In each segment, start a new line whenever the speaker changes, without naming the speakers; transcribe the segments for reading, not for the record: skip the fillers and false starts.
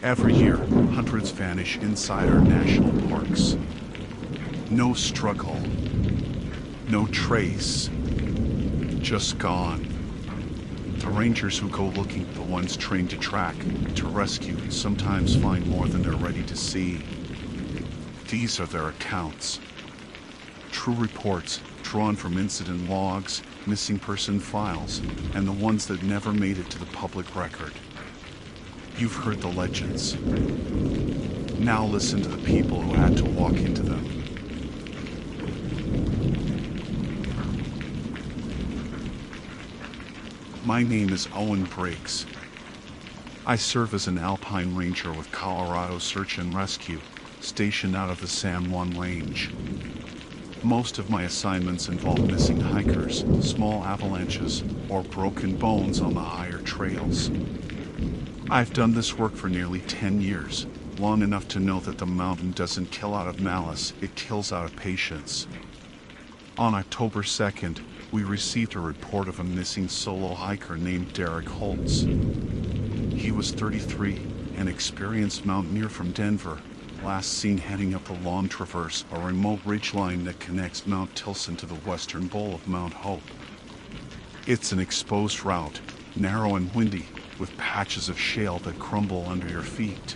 Every year, hundreds vanish inside our national parks. No struggle, no trace, just gone. The rangers who go looking, the ones trained to track, to rescue, sometimes find more than they're ready to see. These are their accounts. True reports drawn from incident logs, missing person files, and the ones that never made it to the public record. You've heard the legends. Now listen to the people who had to walk into them. My name is Owen Briggs. I serve as an alpine ranger with Colorado Search and Rescue, stationed out of the San Juan Range. Most of my assignments involve missing hikers, small avalanches, or broken bones on the higher trails. I've done this work for nearly 10 years, long enough to know that the mountain doesn't kill out of malice, it kills out of patience. On October 2nd, we received a report of a missing solo hiker named Derek Holtz. He was 33, an experienced mountaineer from Denver, last seen heading up the Long Traverse, a remote ridgeline that connects Mount Tilson to the western bowl of Mount Hope. It's an exposed route, narrow and windy, with patches of shale that crumble under your feet.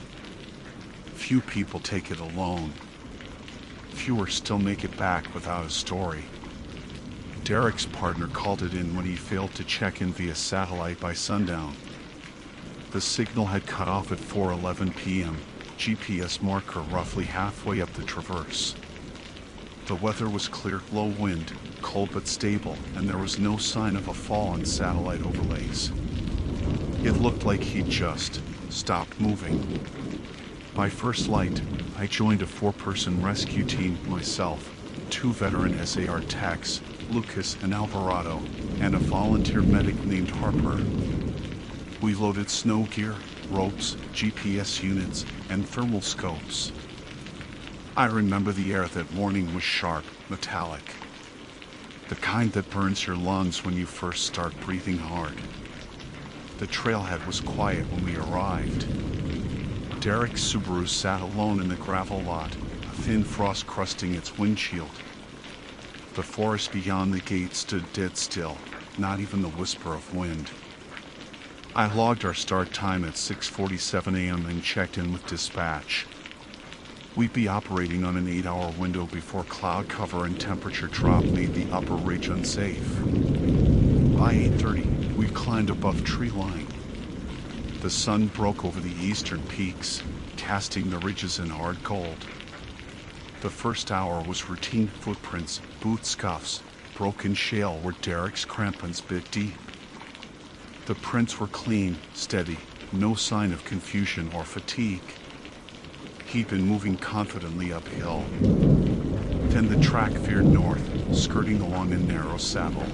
Few people take it alone. Fewer still make it back without a story. Derek's partner called it in when he failed to check in via satellite by sundown. The signal had cut off at 4:11 p.m., GPS marker roughly halfway up the traverse. The weather was clear, low wind, cold but stable, and there was no sign of a fall in satellite overlays. It looked like he'd just stopped moving. By first light, I joined a 4-person rescue team, myself, 2 veteran SAR techs, Lucas and Alvarado, and a volunteer medic named Harper. We loaded snow gear, ropes, GPS units, and thermal scopes. I remember the air that morning was sharp, metallic. The kind that burns your lungs when you first start breathing hard. The trailhead was quiet when we arrived. Derek's Subaru sat alone in the gravel lot, a thin frost crusting its windshield. The forest beyond the gate stood dead still, not even the whisper of wind. I logged our start time at 6:47 a.m. and checked in with dispatch. We'd be operating on an 8-hour window before cloud cover and temperature drop made the upper ridge unsafe. By 8:30, we climbed above tree line. The sun broke over the eastern peaks, casting the ridges in hard gold. The first hour was routine footprints, boot scuffs, broken shale where Derek's crampons bit deep. The prints were clean, steady, no sign of confusion or fatigue. He'd been moving confidently uphill. Then the track veered north, skirting along a narrow saddle.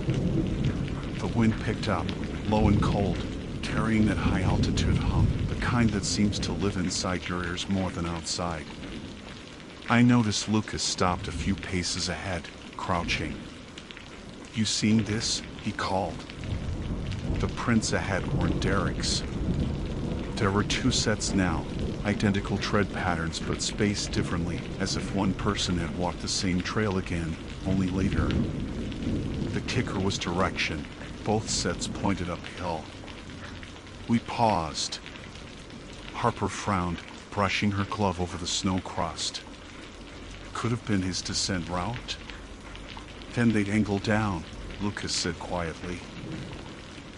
The wind picked up, low and cold, carrying that high-altitude hum, the kind that seems to live inside your ears more than outside. I noticed Lucas stopped a few paces ahead, crouching. "You seen this?" he called. The prints ahead weren't Derek's. There were 2 sets now, identical tread patterns but spaced differently, as if one person had walked the same trail again, only later. The kicker was direction. Both sets pointed uphill. We paused. Harper frowned, brushing her glove over the snow crust. Could have been his descent route. Then they'd angle down, Lucas said quietly.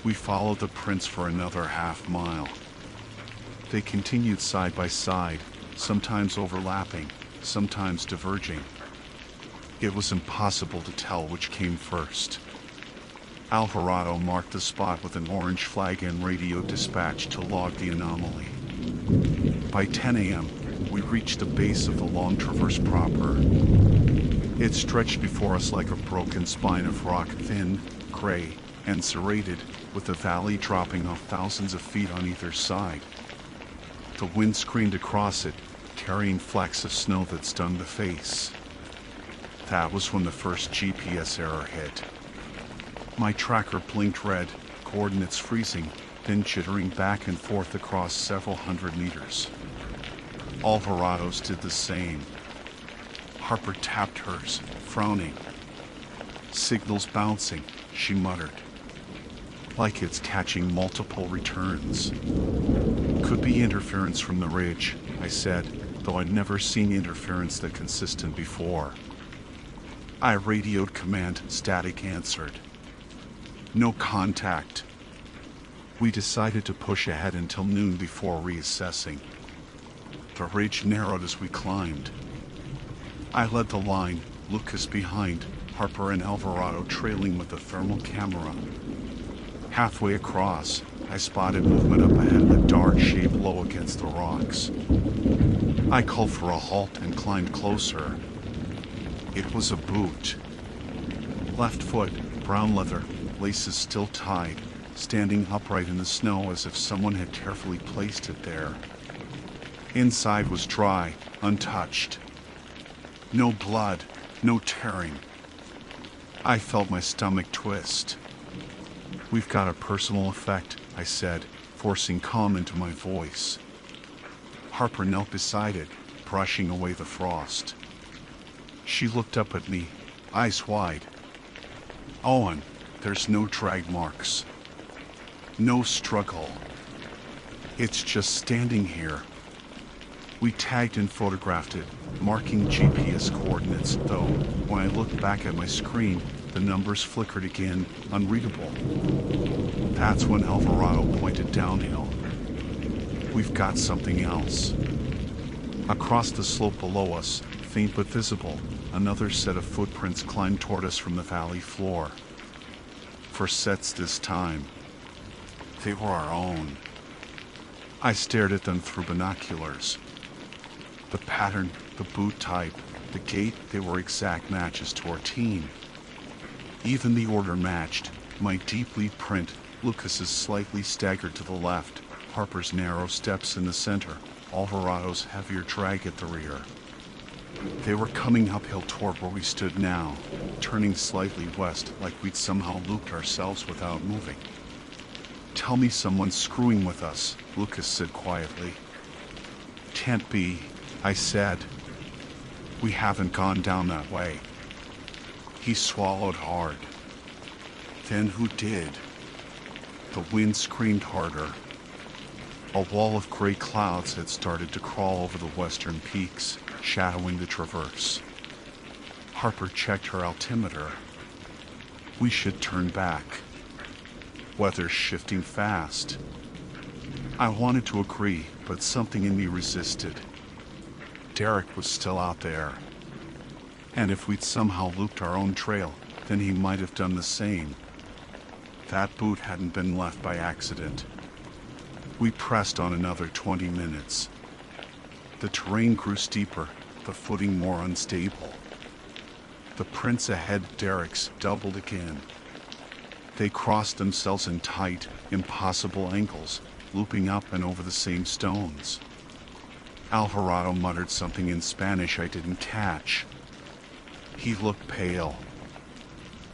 We followed the prints for another half mile. They continued side by side, sometimes overlapping, sometimes diverging. It was impossible to tell which came first. Alvarado marked the spot with an orange flag and radio dispatch to log the anomaly. By 10 a.m., we reached the base of the Long Traverse proper. It stretched before us like a broken spine of rock, thin, gray, and serrated, with the valley dropping off thousands of feet on either side. The wind screamed across it, carrying flecks of snow that stung the face. That was when the first GPS error hit. My tracker blinked red, coordinates freezing, then jittering back and forth across several hundred meters. Alvarado's did the same. Harper tapped hers, frowning. Signals bouncing, she muttered. Like it's catching multiple returns. Could be interference from the ridge, I said, though I'd never seen interference that consistent before. I radioed command, static answered. No contact. We decided to push ahead until noon before reassessing. The ridge narrowed as we climbed. I led the line, Lucas behind, Harper and Alvarado trailing with the thermal camera. Halfway across, I spotted movement up ahead of a dark shape low against the rocks. I called for a halt and climbed closer. It was a boot. Left foot, brown leather, laces still tied, standing upright in the snow as if someone had carefully placed it there. Inside was dry, untouched. No blood, no tearing. I felt my stomach twist. We've got a personal effect, I said, forcing calm into my voice. Harper knelt beside it, brushing away the frost. She looked up at me, eyes wide. Owen, there's no drag marks. No struggle. It's just standing here. We tagged and photographed it, marking GPS coordinates, though when I looked back at my screen, the numbers flickered again, unreadable. That's when Alvarado pointed downhill. We've got something else. Across the slope below us, faint but visible, another set of footprints climbed toward us from the valley floor. For sets this time. They were our own. I stared at them through binoculars. The pattern, the boot type, the gait, they were exact matches to our team. Even the order matched. My deep lead print, Lucas's slightly staggered to the left, Harper's narrow steps in the center, Alvarado's heavier drag at the rear. They were coming uphill toward where we stood now, turning slightly west like we'd somehow looped ourselves without moving. Tell me someone's screwing with us, Lucas said quietly. Can't be, I said. We haven't gone down that way. He swallowed hard. Then who did? The wind screamed harder. A wall of gray clouds had started to crawl over the western peaks, shadowing the traverse. Harper checked her altimeter. We should turn back. Weather's shifting fast. I wanted to agree, but something in me resisted. Derek was still out there. And if we'd somehow looped our own trail, then he might have done the same. That boot hadn't been left by accident. We pressed on another 20 minutes. The terrain grew steeper, the footing more unstable. The prints ahead of Derek's doubled again. They crossed themselves in tight, impossible angles, looping up and over the same stones. Alvarado muttered something in Spanish I didn't catch. He looked pale.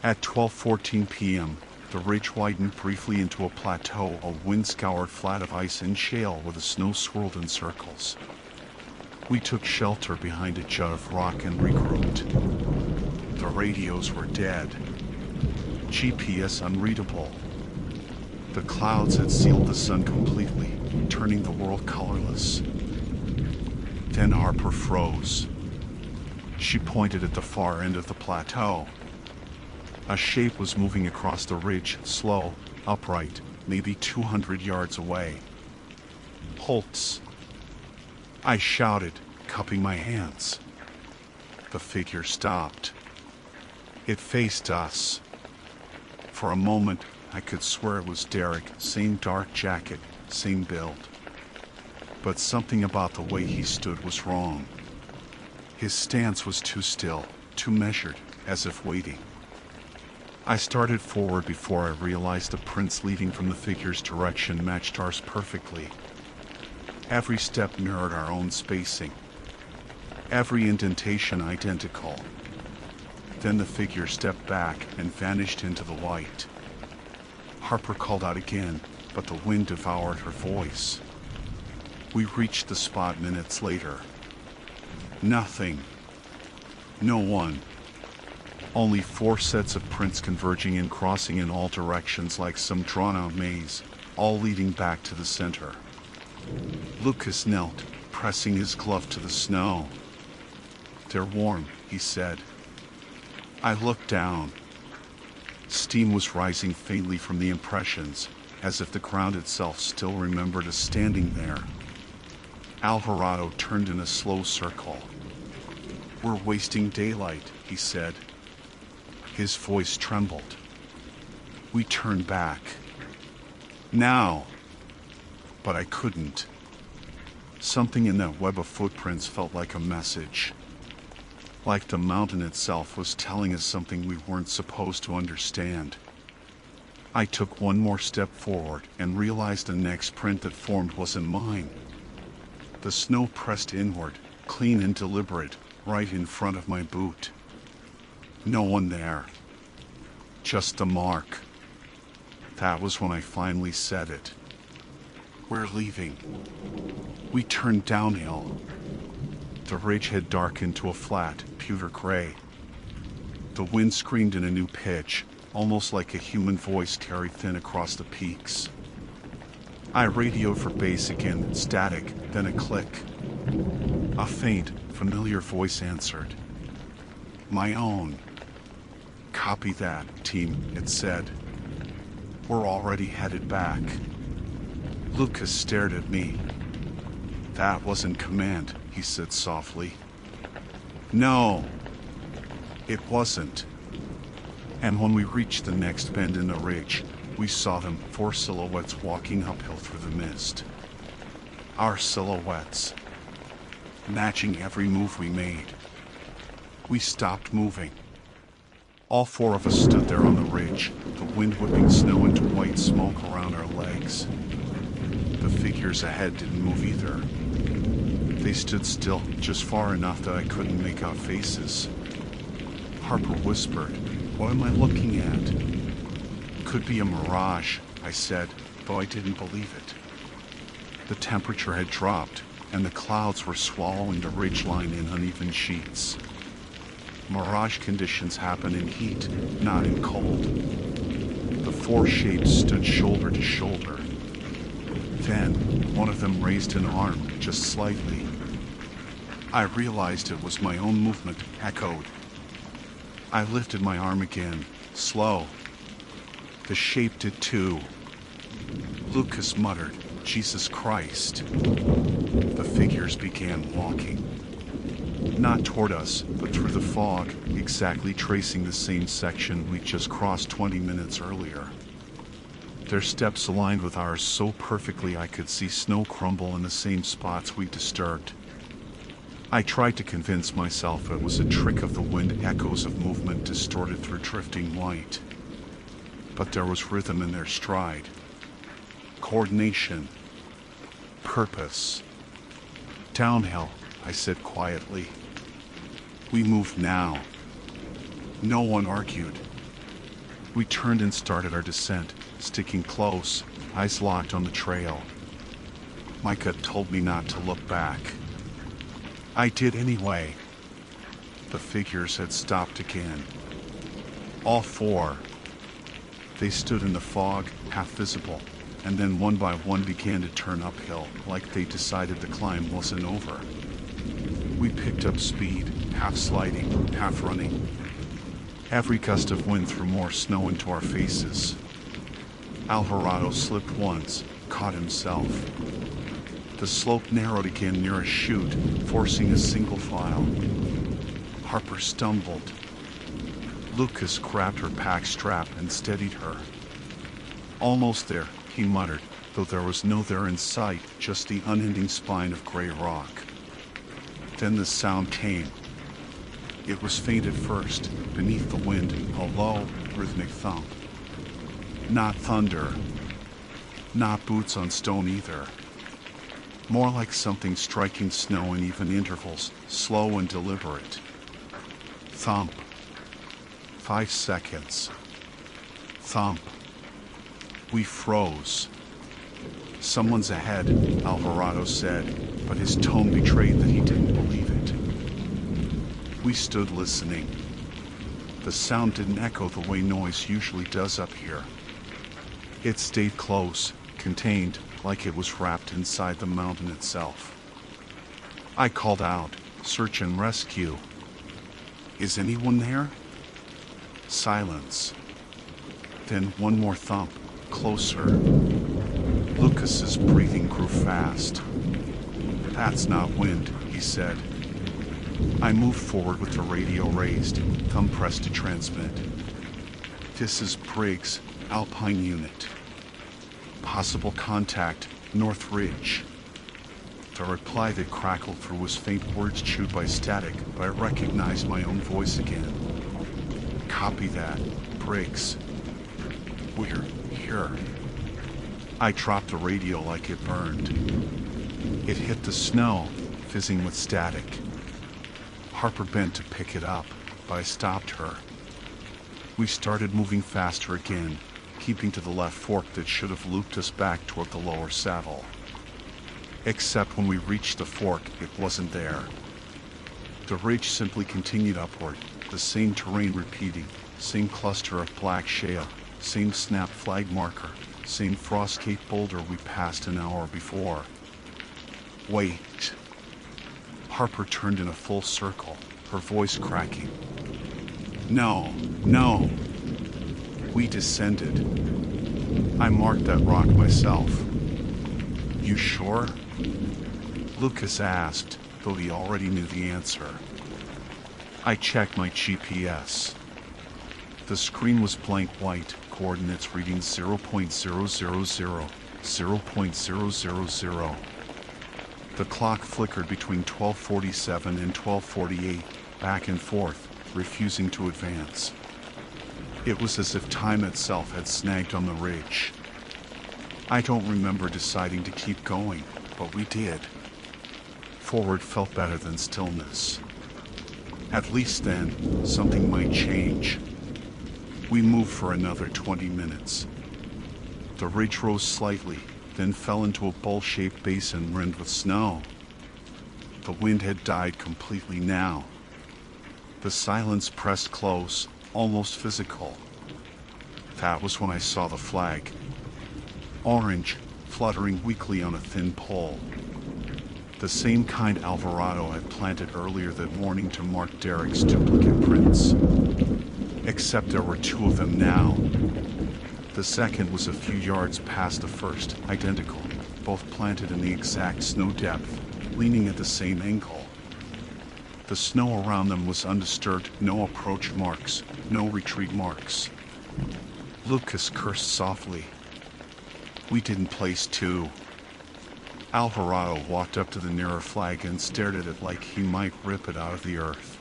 At 12:14 p.m., the ridge widened briefly into a plateau, a wind-scoured flat of ice and shale where the snow swirled in circles. We took shelter behind a jut of rock and regrouped. The radios were dead. GPS unreadable. The clouds had sealed the sun completely, turning the world colorless. Then Harper froze. She pointed at the far end of the plateau. A shape was moving across the ridge, slow, upright, maybe 200 yards away. Holtz. I shouted, cupping my hands. The figure stopped. It faced us. For a moment, I could swear it was Derek, same dark jacket, same build. But something about the way he stood was wrong. His stance was too still, too measured, as if waiting. I started forward before I realized the prints leading from the figure's direction matched ours perfectly. Every step mirrored our own spacing. Every indentation identical. Then the figure stepped back and vanished into the light. Harper called out again, but the wind devoured her voice. We reached the spot minutes later. Nothing. No one. Only 4 sets of prints converging and crossing in all directions like some drawn-out maze, all leading back to the center. Lucas knelt, pressing his glove to the snow. "They're warm," he said. I looked down. Steam was rising faintly from the impressions, as if the ground itself still remembered us standing there. Alvarado turned in a slow circle. "We're wasting daylight," he said. His voice trembled. We turned back. Now! But I couldn't. Something in that web of footprints felt like a message. Like the mountain itself was telling us something we weren't supposed to understand. I took one more step forward and realized the next print that formed wasn't mine. The snow pressed inward, clean and deliberate, right in front of my boot. No one there. Just the mark. That was when I finally said it. "We're leaving." We turned downhill. The ridge had darkened to a flat, pewter gray. The wind screamed in a new pitch, almost like a human voice carried thin across the peaks. I radioed for bass again, static, then a click. A faint, familiar voice answered. My own. "Copy that, team," it said. "We're already headed back." Lucas stared at me. "That wasn't command," he said softly. "No, it wasn't." And when we reached the next bend in the ridge, we saw them, 4 silhouettes walking uphill through the mist. Our silhouettes, matching every move we made. We stopped moving. All 4 of us stood there on the ridge, the wind whipping snow into white smoke around our legs. The figures ahead didn't move either. They stood still, just far enough that I couldn't make out faces. Harper whispered, "What am I looking at?" "Could be a mirage," I said, though I didn't believe it. The temperature had dropped, and the clouds were swallowing the ridgeline in uneven sheets. Mirage conditions happen in heat, not in cold. The 4 shapes stood shoulder to shoulder. Then, one of them raised an arm, just slightly. I realized it was my own movement, echoed. I lifted my arm again, slow. The shape did too. Lucas muttered, "Jesus Christ." The figures began walking. Not toward us, but through the fog, exactly tracing the same section we just crossed 20 minutes earlier. Their steps aligned with ours so perfectly I could see snow crumble in the same spots we disturbed. I tried to convince myself it was a trick of the wind, echoes of movement distorted through drifting white. But there was rhythm in their stride. Coordination. Purpose. "Downhill," I said quietly. We moved now. No one argued. We turned and started our descent, sticking close, eyes locked on the trail. My gut told me not to look back. I did anyway. The figures had stopped again. All 4. They stood in the fog, half visible, and then one by one began to turn uphill, like they decided the climb wasn't over. We picked up speed, half sliding, half running. Every gust of wind threw more snow into our faces. Alvarado slipped once, caught himself. The slope narrowed again near a chute, forcing a single file. Harper stumbled. Lucas grabbed her pack strap and steadied her. "Almost there," he muttered, though there was no there in sight, just the unending spine of gray rock. Then the sound came. It was faint at first, beneath the wind, a low, rhythmic thump. Not thunder. Not boots on stone either. More like something striking snow in even intervals, slow and deliberate. Thump. 5 seconds. Thump. We froze. Someone's ahead, Alvarado said, but his tone betrayed that he didn't believe it. We stood listening. The sound didn't echo the way noise usually does up here. It stayed close, contained, like it was wrapped inside the mountain itself. I called out, "Search and rescue." "Is anyone there?" Silence. Then one more thump, closer. Lucas's breathing grew fast. "That's not wind," he said. I moved forward with the radio raised, thumb pressed to transmit. "This is Briggs, Alpine Unit. Possible contact, North Ridge." The reply that crackled through was faint words chewed by static, but I recognized my own voice again. "Copy that, Briggs. We're here." I dropped the radio like it burned. It hit the snow, fizzing with static. Harper bent to pick it up, but I stopped her. We started moving faster again, keeping to the left fork that should have looped us back toward the lower saddle. Except when we reached the fork, it wasn't there. The ridge simply continued upward, the same terrain repeating, same cluster of black shale, same snap flag marker, same frostcake boulder we passed an hour before. "Wait." Harper turned in a full circle, her voice cracking. "No, no." We descended. I marked that rock myself. "You sure?" Lucas asked, though he already knew the answer. I checked my GPS. The screen was blank white, coordinates reading 0.000, 0.000. The clock flickered between 12:47 and 12:48, back and forth, refusing to advance. It was as if time itself had snagged on the ridge. I don't remember deciding to keep going, but we did. Forward felt better than stillness. At least then, something might change. We moved for another 20 minutes. The ridge rose slightly, then fell into a bowl-shaped basin rimmed with snow. The wind had died completely now. The silence pressed close, almost physical. That was when I saw the flag. Orange, fluttering weakly on a thin pole. The same kind Alvarado had planted earlier that morning to mark Derek's duplicate prints. Except there were two of them now. The second was a few yards past the first, identical, both planted in the exact snow depth, leaning at the same angle. The snow around them was undisturbed, no approach marks, no retreat marks. Lucas cursed softly. We didn't place two. Alvarado walked up to the nearer flag and stared at it like he might rip it out of the earth.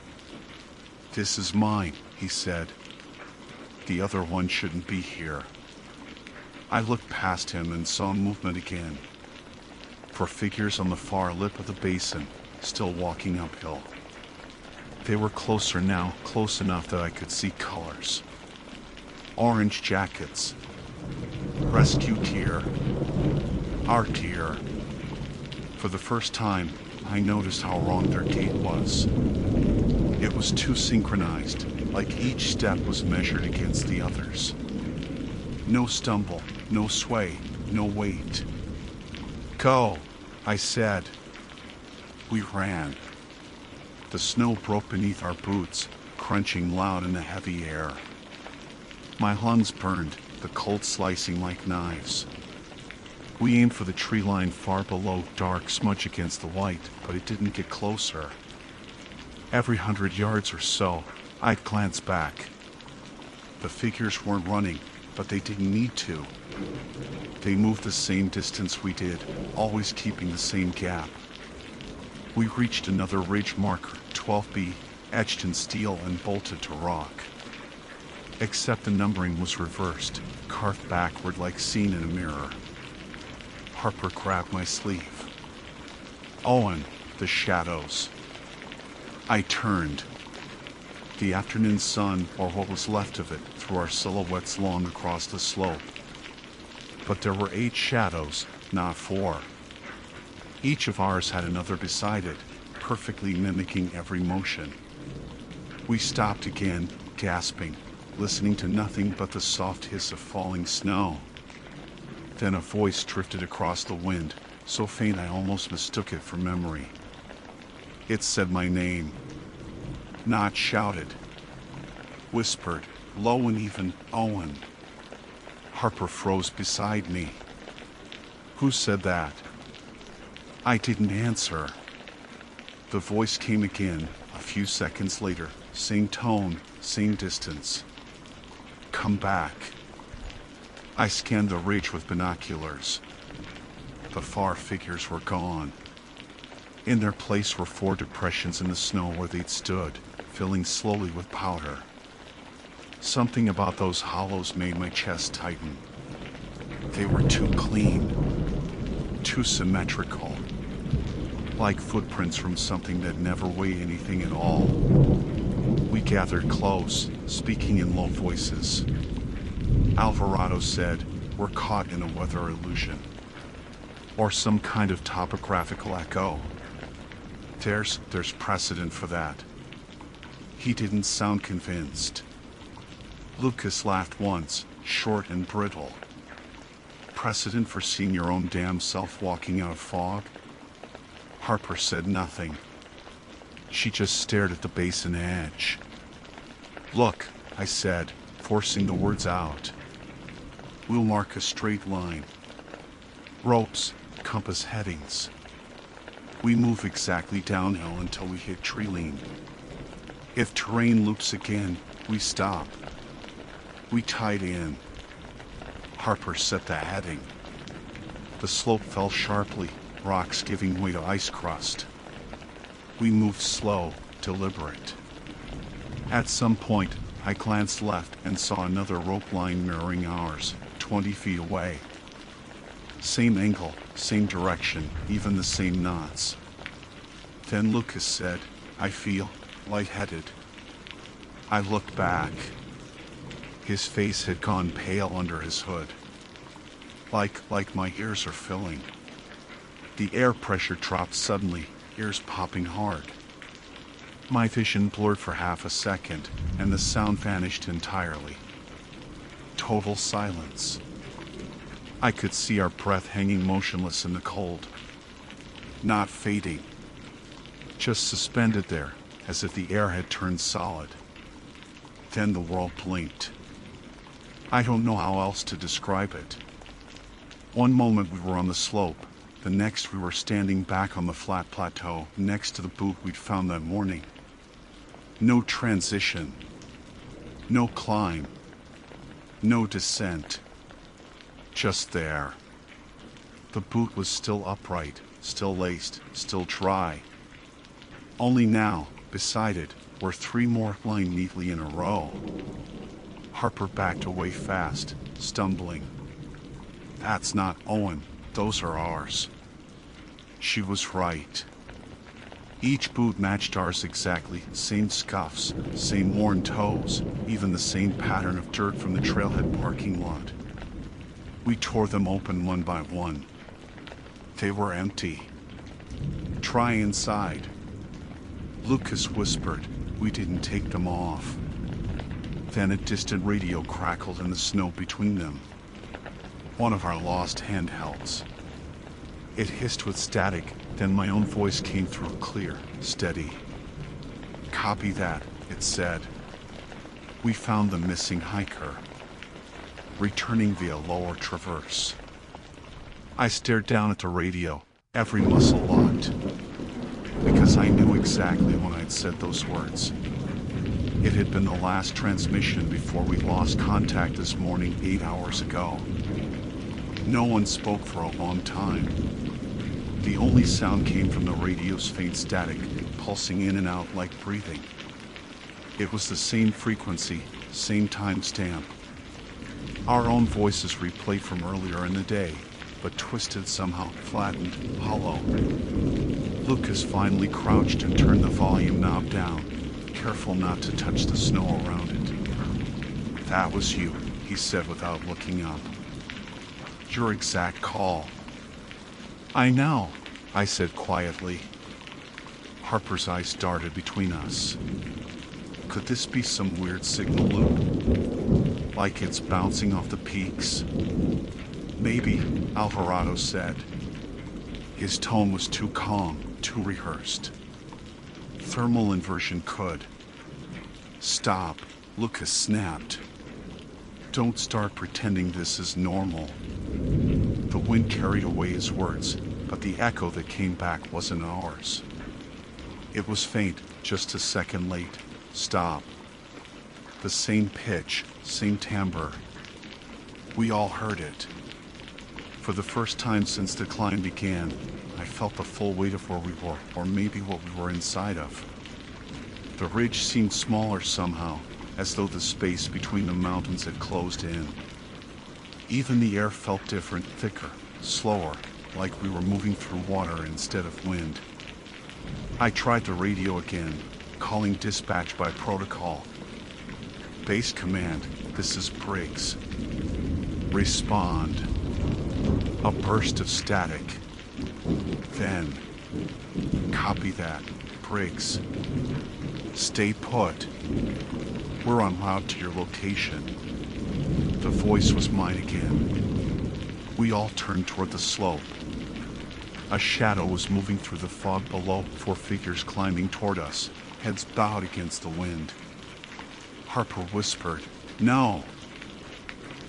"This is mine," he said. "The other one shouldn't be here." I looked past him and saw movement again. For figures on the far lip of the basin, still walking uphill. They were closer now, close enough that I could see colors. Orange jackets. Rescue tier. Our tier. For the first time, I noticed how wrong their gait was. It was too synchronized, like each step was measured against the others. No stumble, no sway, no weight. "Go," I said. We ran. The snow broke beneath our boots, crunching loud in the heavy air. My lungs burned, the cold slicing like knives. We aimed for the tree line far below, dark smudge against the white, but it didn't get closer. Every 100 yards or so, I'd glance back. The figures weren't running, but they didn't need to. They moved the same distance we did, always keeping the same gap. We reached another ridge marker, 12B, etched in steel and bolted to rock. Except the numbering was reversed, carved backward like seen in a mirror. Harper grabbed my sleeve. "Owen, the shadows." I turned. The afternoon sun, or what was left of it, threw our silhouettes long across the slope. But there were 8 shadows, not 4. Each of ours had another beside it, perfectly mimicking every motion. We stopped again, gasping, listening to nothing but the soft hiss of falling snow. Then a voice drifted across the wind, so faint I almost mistook it for memory. It said my name. Not shouted. Whispered, low and even, Owen. Harper froze beside me. Who said that? I didn't answer. The voice came again, a few seconds later, same tone, same distance. Come back. I scanned the ridge with binoculars. The far figures were gone. In their place were 4 depressions in the snow where they'd stood, filling slowly with powder. Something about those hollows made my chest tighten. They were too clean, too symmetrical, like footprints from something that never weighed anything at all. We gathered close, speaking in low voices. Alvarado said, we're caught in a weather illusion, or some kind of topographical echo. There's precedent for that. He didn't sound convinced. Lucas laughed once, short and brittle. Precedent for seeing your own damn self walking out of fog? Harper said nothing. She just stared at the basin edge. Look, I said, forcing the words out. We'll mark a straight line. Ropes, compass headings. We move exactly downhill until we hit Treeline. If terrain loops again, we stop. We tied in. Harper set the heading. The slope fell sharply, rocks giving way to ice crust. We moved slow, deliberate. At some point, I glanced left and saw another rope line mirroring ours, 20 feet away. Same angle, same direction, even the same knots. Then Lucas said, I feel lightheaded. I looked back. His face had gone pale under his hood. Like my ears are filling. The air pressure dropped suddenly, ears popping hard. My vision blurred for half a second, and the sound vanished entirely. Total silence. I could see our breath hanging motionless in the cold. Not fading. Just suspended there, as if the air had turned solid. Then the world blinked. I don't know how else to describe it. One moment we were on the slope, the next we were standing back on the flat plateau next to the butte we'd found that morning. No transition. No climb. No descent. Just there. The boot was still upright, still laced, still dry. Only now, beside it, were 3 more lying neatly in a row. Harper backed away fast, stumbling. That's not Owen, those are ours. She was right. Each boot matched ours exactly, same scuffs, same worn toes, even the same pattern of dirt from the trailhead parking lot. We tore them open one by one. They were empty. Try inside. Lucas whispered, we didn't take them off. Then a distant radio crackled in the snow between them. One of our lost handhelds. It hissed with static, then my own voice came through clear, steady. Copy that, it said. We found the missing hiker. Returning via lower traverse. I stared down at the radio, every muscle locked. Because I knew exactly when I'd said those words. It had been the last transmission before we lost contact this morning 8 hours ago. No one spoke for a long time. The only sound came from the radio's faint static, pulsing in and out like breathing. It was the same frequency, same timestamp. Our own voices replayed from earlier in the day, but twisted somehow, flattened, hollow. Lucas finally crouched and turned the volume knob down, careful not to touch the snow around it. That was you, he said without looking up. Your exact call. I know, I said quietly. Harper's eyes darted between us. Could this be some weird signal loop? Like it's bouncing off the peaks? Maybe, Alvarado said. His tone was too calm, too rehearsed. Thermal inversion could. Stop, Lucas snapped. Don't start pretending this is normal. The wind carried away his words, but the echo that came back wasn't ours. It was faint, just a second late. Stop. The same pitch, same timbre. We all heard it. For the first time since the climb began, I felt the full weight of where we were, or maybe what we were inside of. The ridge seemed smaller somehow, as though the space between the mountains had closed in. Even the air felt different, thicker, slower, like we were moving through water instead of wind. I tried the radio again, calling dispatch by protocol. Base command, this is Briggs. Respond. A burst of static. Then, copy that, Briggs. Stay put. We're en route to your location. The voice was mine again. We all turned toward the slope. A shadow was moving through the fog below, 4 figures climbing toward us, heads bowed against the wind. Harper whispered, "No."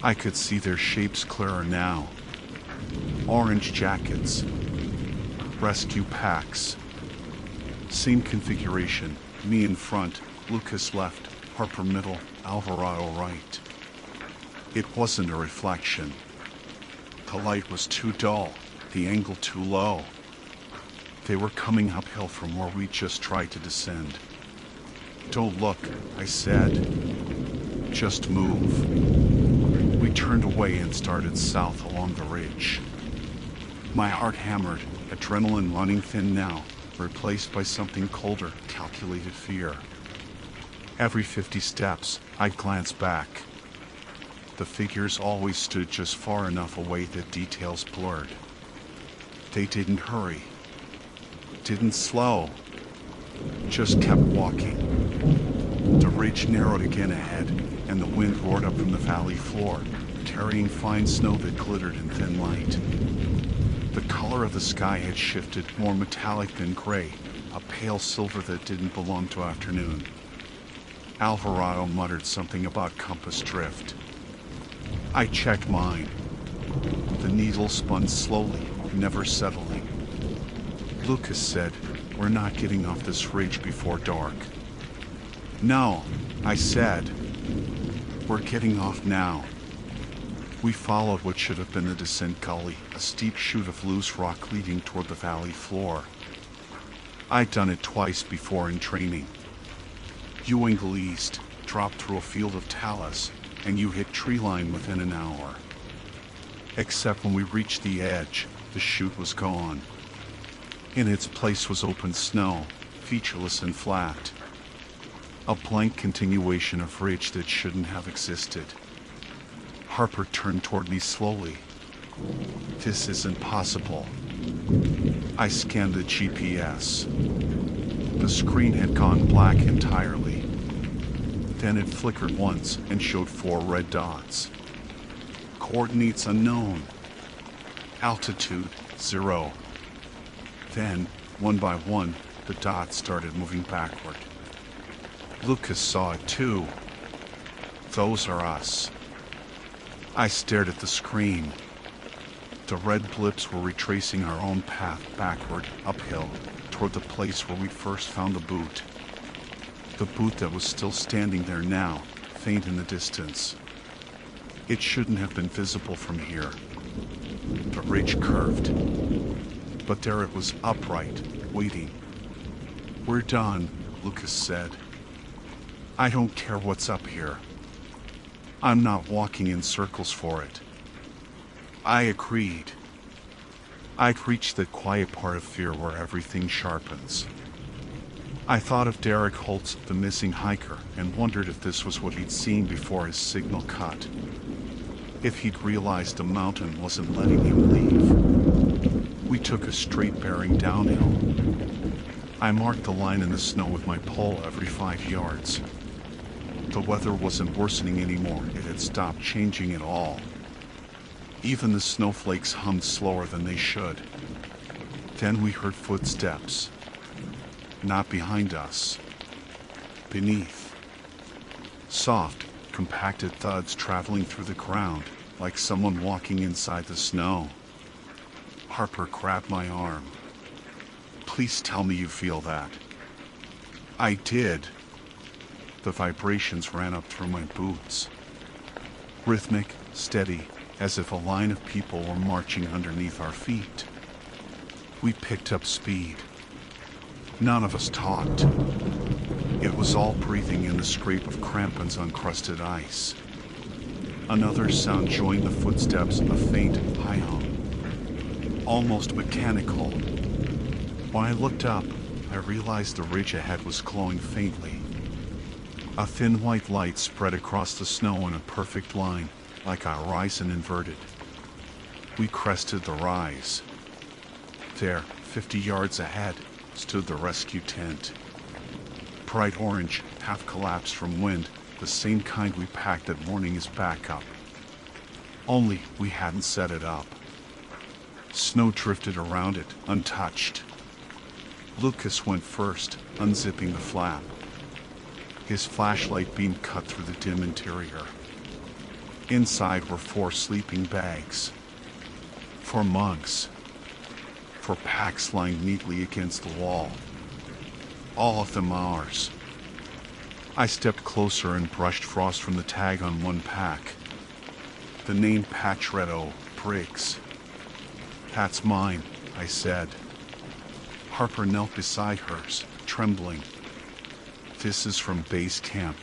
I could see their shapes clearer now. Orange jackets. Rescue packs. Same configuration, me in front, Lucas left, Harper middle, Alvarado right. It wasn't a reflection. The light was too dull, the angle too low. They were coming uphill from where we just tried to descend. "Don't look," I said. "Just move." We turned away and started south along the ridge. My heart hammered, adrenaline running thin now, replaced by something colder, calculated fear. Every 50 steps, I'd glance back. The figures always stood just far enough away that details blurred. They didn't hurry, didn't slow, just kept walking. The ridge narrowed again ahead, and the wind roared up from the valley floor, carrying fine snow that glittered in thin light. The color of the sky had shifted, more metallic than gray, a pale silver that didn't belong to afternoon. Alvarado muttered something about compass drift. I checked mine. The needle spun slowly, never settling. Lucas said, "We're not getting off this ridge before dark." "No," I said. "We're getting off now." We followed what should have been the descent gully, a steep chute of loose rock leading toward the valley floor. I'd done it twice before in training. You angle east, drop through a field of talus, and you hit tree line within an hour. Except when we reached the edge, the chute was gone. In its place was open snow, featureless and flat. A blank continuation of ridge that shouldn't have existed. Harper turned toward me slowly. "This isn't possible." I scanned the GPS. The screen had gone black entirely. Then it flickered once and showed 4 red dots. Coordinates unknown. Altitude 0. Then, one by one, the dots started moving backward. Lucas saw it too. "Those are us." I stared at the screen. The red blips were retracing our own path backward, uphill, toward the place where we'd first found the boot. The boot that was still standing there now, faint in the distance. It shouldn't have been visible from here. The ridge curved. But there it was, upright, waiting. "We're done," Lucas said. "I don't care what's up here. I'm not walking in circles for it." I agreed. I'd reached that quiet part of fear where everything sharpens. I thought of Derek Holtz, the missing hiker, and wondered if this was what he'd seen before his signal cut. If he'd realized the mountain wasn't letting him leave. We took a straight bearing downhill. I marked the line in the snow with my pole every 5 yards. The weather wasn't worsening anymore, it had stopped changing at all. Even the snowflakes hummed slower than they should. Then we heard footsteps. Not behind us. Beneath. Soft, compacted thuds traveling through the ground, like someone walking inside the snow. Harper grabbed my arm. Please tell me you feel that. I did. The vibrations ran up through my boots. Rhythmic, steady, as if a line of people were marching underneath our feet. We picked up speed. None of us talked. It was all breathing in the scrape of Crampons on crusted ice. Another sound joined the footsteps, a faint high hum. Almost mechanical. When I looked up, I realized the ridge ahead was glowing faintly. A thin white light spread across the snow in a perfect line, like a horizon inverted. We crested the rise. There, 50 yards ahead, stood the rescue tent. Bright orange, half collapsed from wind, the same kind we packed that morning as backup. Only we hadn't set it up. Snow drifted around it, untouched. Lucas went first, unzipping the flap. His flashlight beam cut through the dim interior. Inside were 4 sleeping bags. 4 mugs. 4 packs lined neatly against the wall. All of them ours. I stepped closer and brushed frost from the tag on one pack. The name Patretto Briggs. That's mine, I said. Harper knelt beside hers, trembling. This is from base camp.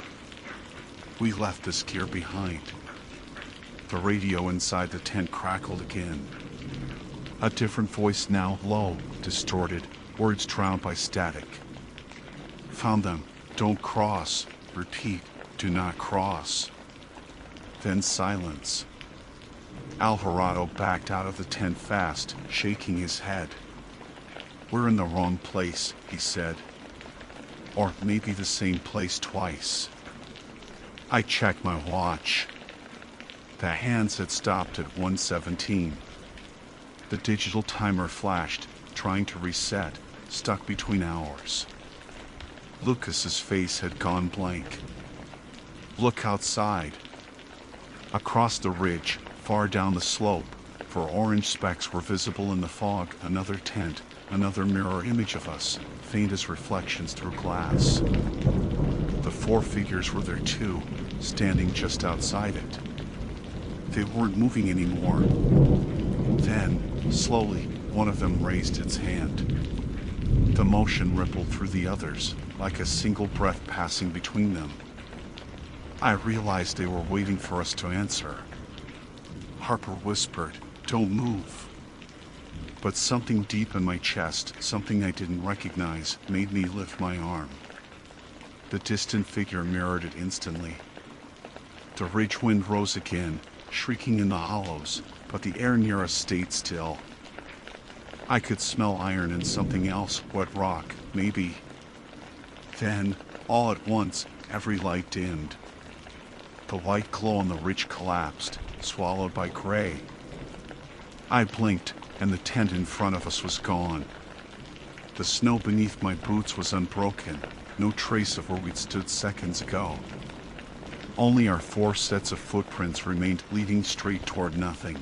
We left this gear behind. The radio inside the tent crackled again. A different voice now, low, distorted, words drowned by static. Found them. Don't cross. Repeat, do not cross. Then silence. Alvarado backed out of the tent fast, shaking his head. We're in the wrong place, he said. Or maybe the same place twice. I checked my watch. The hands had stopped at 1:17. The digital timer flashed, trying to reset, stuck between hours. Lucas's face had gone blank. Look outside. Across the ridge, far down the slope, 4 orange specks were visible in the fog, another tent, another mirror image of us, faint as reflections through glass. The 4 figures were there too, standing just outside it. They weren't moving anymore. Then, slowly, one of them raised its hand. The motion rippled through the others, like a single breath passing between them. I realized they were waiting for us to answer. Harper whispered, "Don't move." But something deep in my chest, something I didn't recognize, made me lift my arm. The distant figure mirrored it instantly. The ridge wind rose again, shrieking in the hollows, but the air near us stayed still. I could smell iron and something else, wet rock, maybe. Then, all at once, every light dimmed. The white glow on the ridge collapsed, swallowed by gray. I blinked, and the tent in front of us was gone. The snow beneath my boots was unbroken, no trace of where we'd stood seconds ago. Only our 4 sets of footprints remained leading straight toward nothing.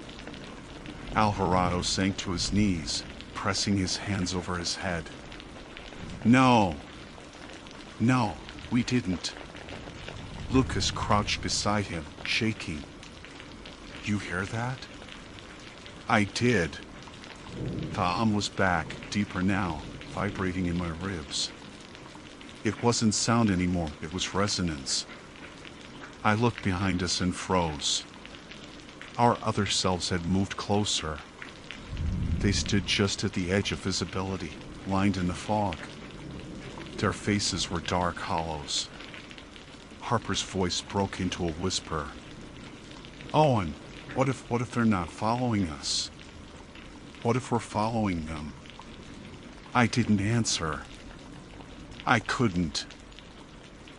Alvarado sank to his knees, pressing his hands over his head. No! No, we didn't. Lucas crouched beside him, shaking. You hear that? I did. The hum was back, deeper now, vibrating in my ribs. It wasn't sound anymore, it was resonance. I looked behind us and froze. Our other selves had moved closer. They stood just at the edge of visibility, lined in the fog. Their faces were dark hollows. Harper's voice broke into a whisper. Owen, what if they're not following us? What if we're following them? I didn't answer. I couldn't.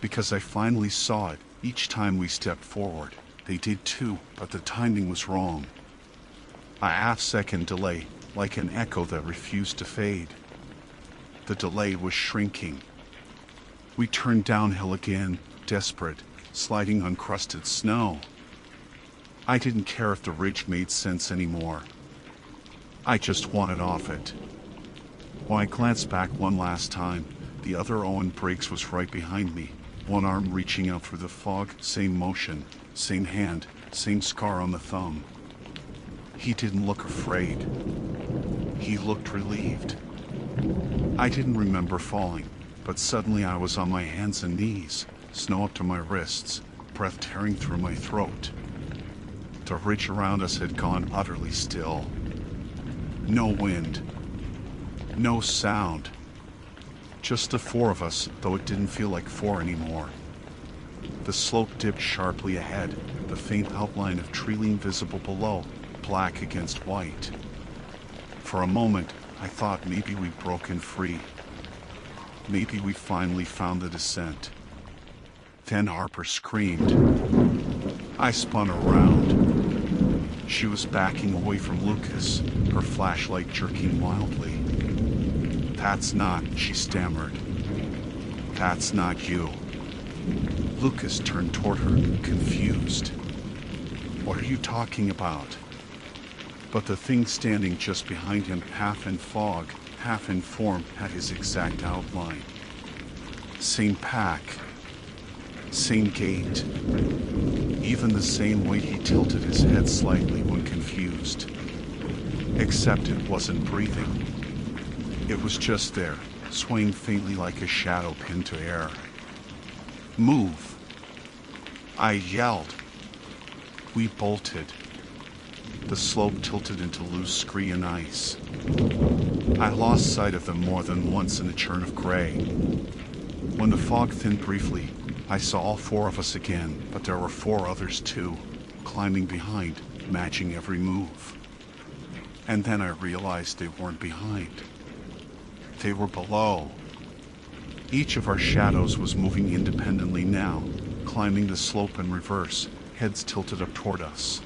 Because I finally saw it each time we stepped forward. They did too, but the timing was wrong. A half-second delay, like an echo that refused to fade. The delay was shrinking. We turned downhill again, desperate, sliding on crusted snow. I didn't care if the ridge made sense anymore. I just wanted off it. When I glanced back one last time, the other Owen Briggs was right behind me, one arm reaching out through the fog, same motion, same hand, same scar on the thumb. He didn't look afraid. He looked relieved. I didn't remember falling, but suddenly I was on my hands and knees, snow up to my wrists, breath tearing through my throat. The ridge around us had gone utterly still. No wind. No sound. Just the four of us, though it didn't feel like four anymore. The slope dipped sharply ahead, the faint outline of treeline visible below, black against white. For a moment, I thought maybe we'd broken free. Maybe we finally found the descent. Then Harper screamed. I spun around. She was backing away from Lucas, her flashlight jerking wildly. That's not, she stammered. That's not you. Lucas turned toward her, confused. What are you talking about? But the thing standing just behind him, half in fog, half in form, had his exact outline. Same pack. Same gait. Even the same way he tilted his head slightly when confused. Except it wasn't breathing. It was just there, swaying faintly like a shadow pinned to air. Move! I yelled. We bolted. The slope tilted into loose scree and ice. I lost sight of them more than once in a churn of gray. When the fog thinned briefly, I saw all four of us again, but there were four others too, climbing behind, matching every move. And then I realized they weren't behind. They were below. Each of our shadows was moving independently now, climbing the slope in reverse, heads tilted up toward us.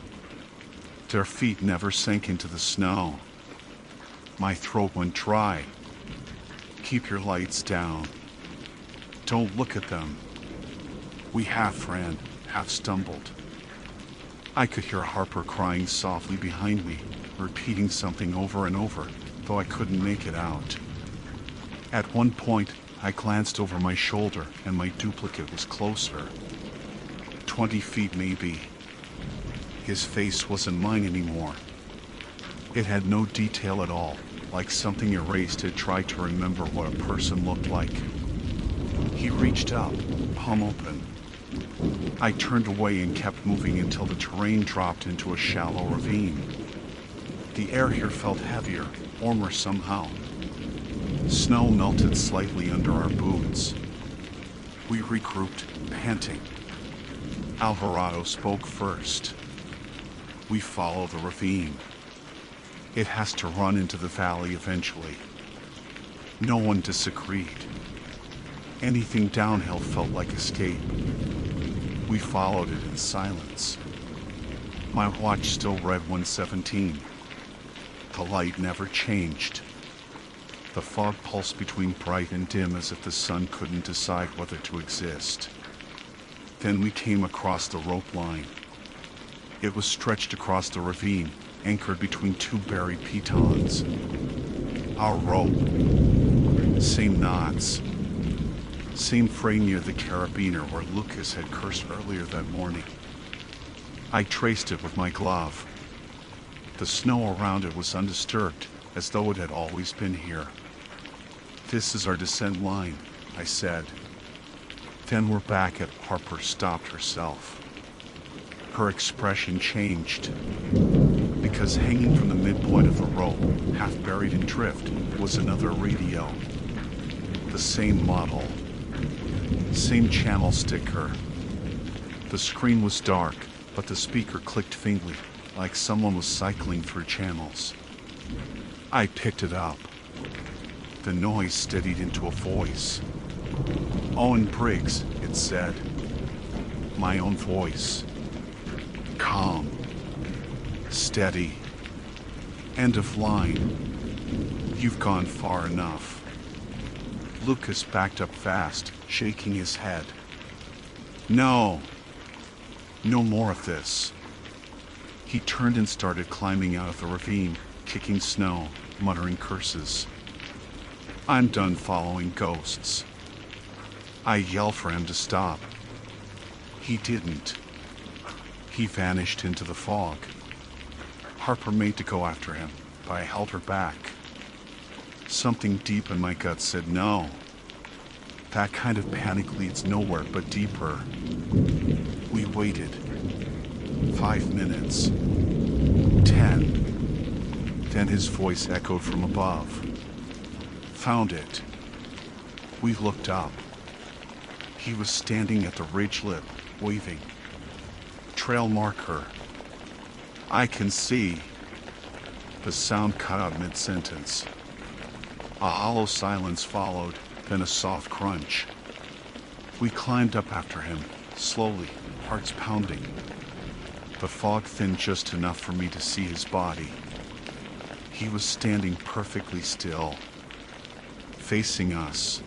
Their feet never sank into the snow. My throat went dry. Keep your lights down. Don't look at them. We half ran, half stumbled. I could hear Harper crying softly behind me, repeating something over and over, though I couldn't make it out. At one point, I glanced over my shoulder and my duplicate was closer. 20 feet maybe. His face wasn't mine anymore. It had no detail at all, like something erased had tried to remember what a person looked like. He reached up, palm open. I turned away and kept moving until the terrain dropped into a shallow ravine. The air here felt heavier, warmer somehow. Snow melted slightly under our boots. We regrouped, panting. Alvarado spoke first. We follow the ravine. It has to run into the valley eventually. No one disagreed. Anything downhill felt like escape. We followed it in silence. My watch still read 1:17. The light never changed. The fog pulsed between bright and dim as if the sun couldn't decide whether to exist. Then we came across the rope line. It was stretched across the ravine, anchored between two buried pitons. Our rope. Same knots. Same fray near the carabiner where Lucas had cursed earlier that morning. I traced it with my glove. The snow around it was undisturbed, as though it had always been here. This is our descent line, I said. Then we're back at Harper stopped herself. Her expression changed, because hanging from the midpoint of the rope, half buried in drift, was another radio. The same model. Same channel sticker. The screen was dark, but the speaker clicked faintly, like someone was cycling through channels. I picked it up. The noise steadied into a voice. "Owen Briggs," it said. My own voice. Calm. Steady. End of line. You've gone far enough. Lucas backed up fast, shaking his head. No. No more of this. He turned and started climbing out of the ravine, kicking snow, muttering curses. I'm done following ghosts. I yelled for him to stop. He didn't. He vanished into the fog. Harper made to go after him, but I held her back. Something deep in my gut said no. That kind of panic leads nowhere but deeper. We waited. 5 minutes. 10. Then his voice echoed from above. Found it. We looked up. He was standing at the ridge lip, waving. Trail marker. I can see. The sound cut out mid-sentence. A hollow silence followed, then a soft crunch. We climbed up after him, slowly, hearts pounding. The fog thinned just enough for me to see his body. He was standing perfectly still, facing us.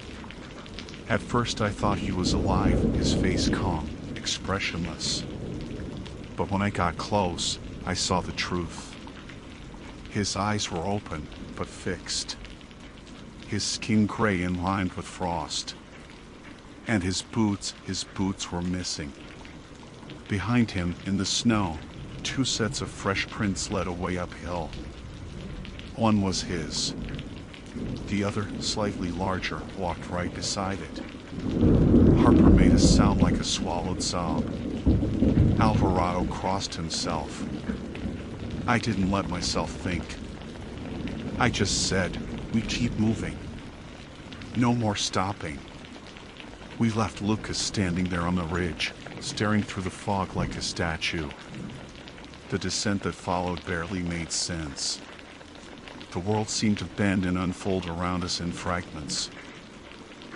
At first I thought he was alive, his face calm, expressionless. But when I got close, I saw the truth. His eyes were open, but fixed. His skin gray and lined with frost. And his boots were missing. Behind him, in the snow, 2 sets of fresh prints led away uphill. One was his. The other, slightly larger, walked right beside it. Harper made a sound like a swallowed sob. Alvarado crossed himself. I didn't let myself think. I just said, we keep moving. No more stopping. We left Lucas standing there on the ridge, staring through the fog like a statue. The descent that followed barely made sense. The world seemed to bend and unfold around us in fragments.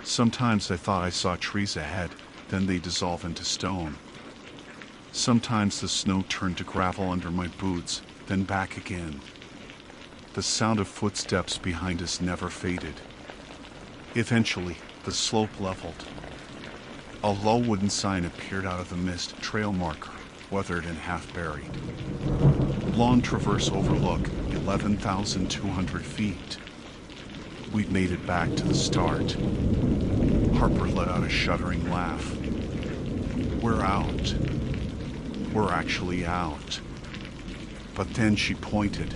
Sometimes I thought I saw trees ahead, then they dissolve into stone. Sometimes the snow turned to gravel under my boots, then back again. The sound of footsteps behind us never faded. Eventually, the slope leveled. A low wooden sign appeared out of the mist, trail marker, weathered and half buried. Long traverse overlook, 11,200 feet. We'd made it back to the start. Harper let out a shuddering laugh. We're out. We're actually out. But then she pointed.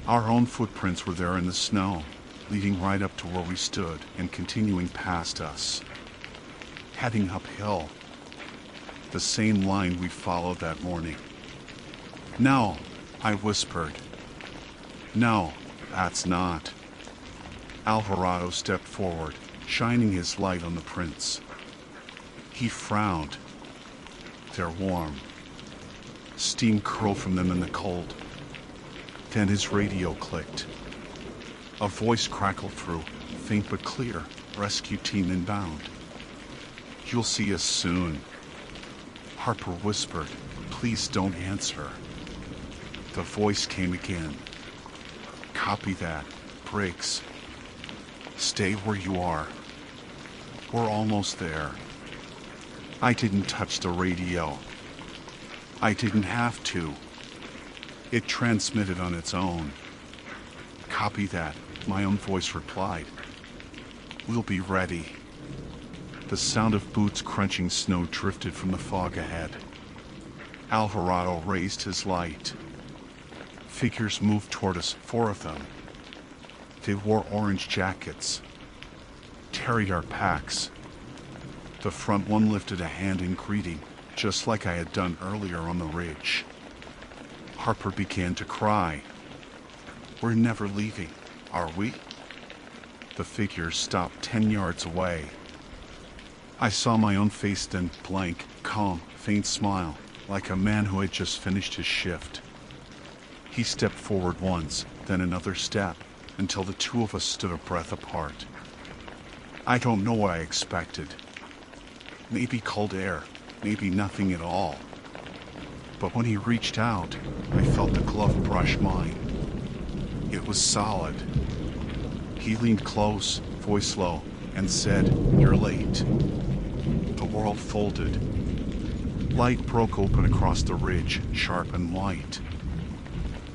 Our own footprints were there in the snow, leading right up to where we stood and continuing past us. Heading uphill. The same line we followed that morning. No, I whispered. No, that's not. Alvarado stepped forward, shining his light on the prints. He frowned. They're warm. Steam curled from them in the cold. Then his radio clicked. A voice crackled through, faint but clear. Rescue team inbound. You'll see us soon. Harper whispered, please don't answer. The voice came again. Copy that. Briggs. Stay where you are. We're almost there. I didn't touch the radio. I didn't have to. It transmitted on its own. Copy that, my own voice replied. We'll be ready. The sound of boots crunching snow drifted from the fog ahead. Alvarado raised his light. Figures moved toward us, 4 of them. They wore orange jackets, carried our packs. The front one lifted a hand in greeting, just like I had done earlier on the ridge. Harper began to cry. We're never leaving, are we? The figures stopped 10 yards away. I saw my own face then, blank, calm, faint smile, like a man who had just finished his shift. He stepped forward once, then another step, until the two of us stood a breath apart. I don't know what I expected. Maybe cold air, maybe nothing at all. But when he reached out, I felt the glove brush mine. It was solid. He leaned close, voice low, and said, "You're late." The world folded. Light broke open across the ridge, sharp and white.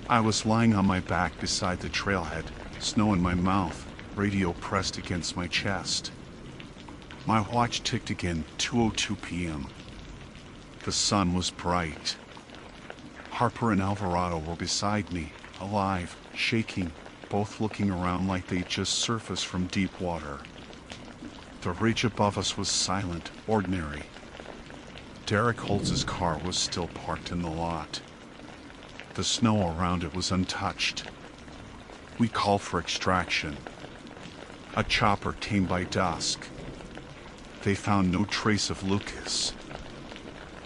I was lying on my back beside the trailhead, snow in my mouth, radio pressed against my chest. My watch ticked again, 2:02 p.m. The sun was bright. Harper and Alvarado were beside me, alive, shaking, both looking around like they'd just surfaced from deep water. The ridge above us was silent, ordinary. Derek Holtz's car was still parked in the lot. The snow around it was untouched. We called for extraction. A chopper came by dusk. They found no trace of Lucas.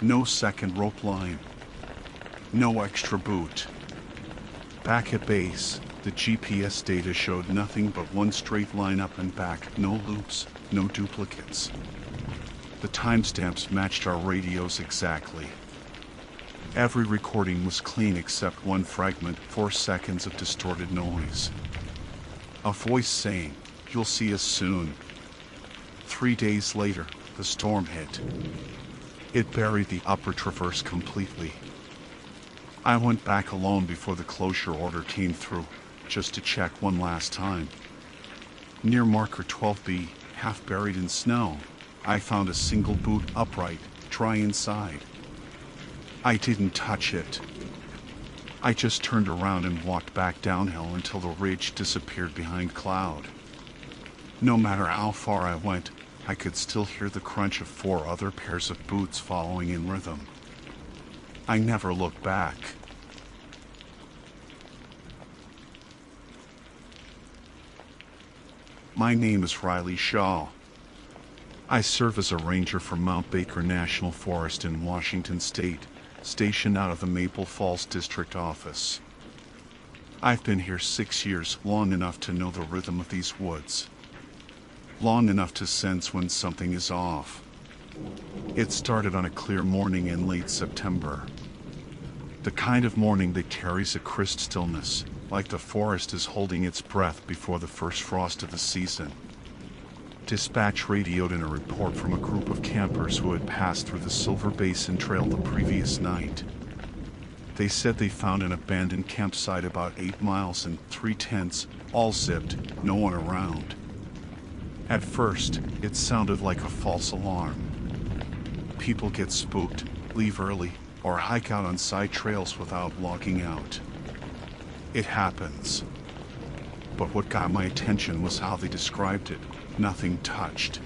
No second rope line. No extra boot. Back at base, the GPS data showed nothing but one straight line up and back, no loops, no duplicates. The timestamps matched our radios exactly. Every recording was clean except one fragment, 4 seconds of distorted noise. A voice saying, "You'll see us soon." 3 days later, the storm hit. It buried the upper traverse completely. I went back alone before the closure order came through, just to check one last time. Near marker 12B, half buried in snow, I found a single boot upright, dry inside. I didn't touch it. I just turned around and walked back downhill until the ridge disappeared behind cloud. No matter how far I went, I could still hear the crunch of 4 other pairs of boots following in rhythm. I never looked back. My name is Riley Shaw. I serve as a ranger for Mount Baker National Forest in Washington State, stationed out of the Maple Falls District Office. I've been here 6 years, long enough to know the rhythm of these woods. Long enough to sense when something is off. It started on a clear morning in late September. The kind of morning that carries a crisp stillness, like the forest is holding its breath before the first frost of the season. Dispatch radioed in a report from a group of campers who had passed through the Silver Basin Trail the previous night. They said they found an abandoned campsite about 8 miles and 3 tents, all zipped, no one around. At first, it sounded like a false alarm. People get spooked, leave early, or hike out on side trails without logging out. It happens. But what got my attention was how they described it. Nothing touched.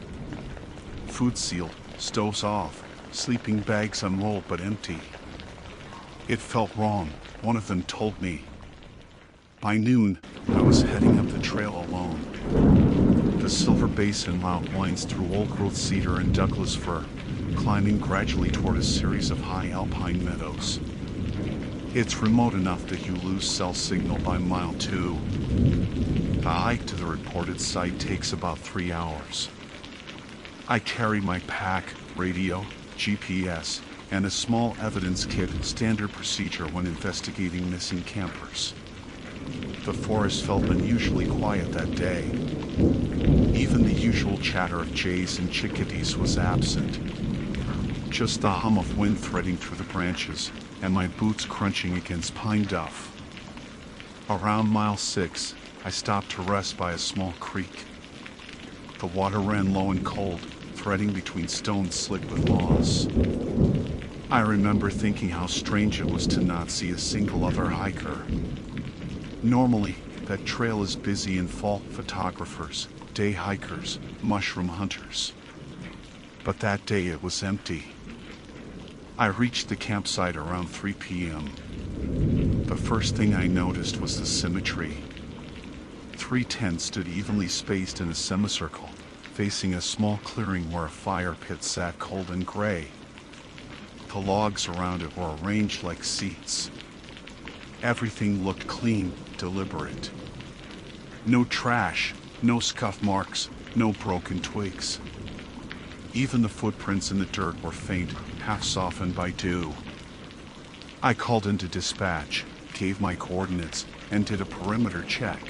Food sealed, stoves off, sleeping bags unrolled but empty. It felt wrong, one of them told me. By noon, I was heading up the trail alone. The Silver Basin route winds through old-growth cedar and Douglas fir, climbing gradually toward a series of high alpine meadows. It's remote enough that you lose cell signal by mile 2. The hike to the reported site takes about 3 hours. I carry my pack, radio, GPS, and a small evidence kit, standard procedure when investigating missing campers. The forest felt unusually quiet that day. Even the usual chatter of jays and chickadees was absent. Just the hum of wind threading through the branches, and my boots crunching against pine duff. Around mile 6, I stopped to rest by a small creek. The water ran low and cold, threading between stones slick with moss. I remember thinking how strange it was to not see a single other hiker. Normally, that trail is busy in fall photographers, day hikers, mushroom hunters. But that day it was empty. I reached the campsite around 3 p.m. The first thing I noticed was the symmetry. 3 tents stood evenly spaced in a semicircle, facing a small clearing where a fire pit sat cold and gray. The logs around it were arranged like seats. Everything looked clean, deliberate. No trash, no scuff marks, no broken twigs. Even the footprints in the dirt were faint, half softened by dew. I called into dispatch, gave my coordinates, and did a perimeter check.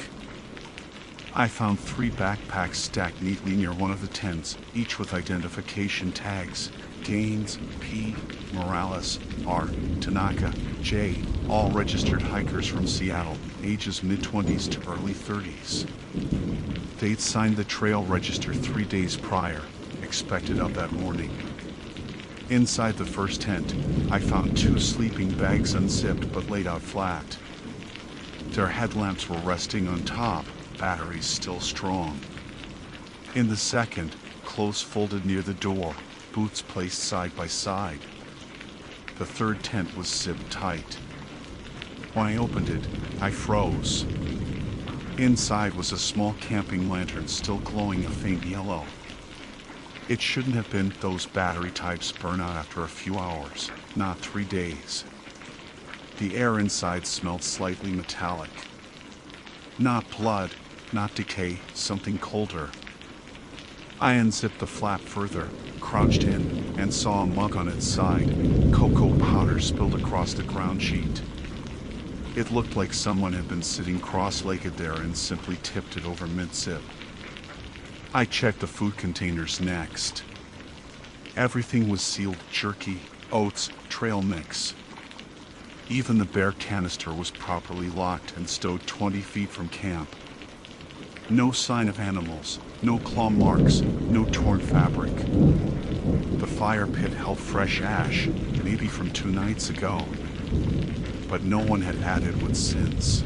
I found 3 backpacks stacked neatly near one of the tents, each with identification tags. Gaines, P, Morales, R, Tanaka, J, all registered hikers from Seattle, ages mid-20s to early 30s. They'd signed the trail register 3 days prior, expected up that morning. Inside the first tent, I found 2 sleeping bags unzipped but laid out flat. Their headlamps were resting on top, batteries still strong. In the second, clothes folded near the door, boots placed side by side. The third tent was zipped tight. When I opened it, I froze. Inside was a small camping lantern still glowing a faint yellow. It shouldn't have been. Those battery types burn out after a few hours, not 3 days. The air inside smelled slightly metallic. Not blood, not decay, something colder. I unzipped the flap further, crouched in, and saw a mug on its side, cocoa powder spilled across the ground sheet. It looked like someone had been sitting cross-legged there and simply tipped it over mid-sip. I checked the food containers next. Everything was sealed: jerky, oats, trail mix. Even the bear canister was properly locked and stowed 20 feet from camp. No sign of animals, no claw marks, no torn fabric. The fire pit held fresh ash, maybe from 2 nights ago. But no one had added wood since.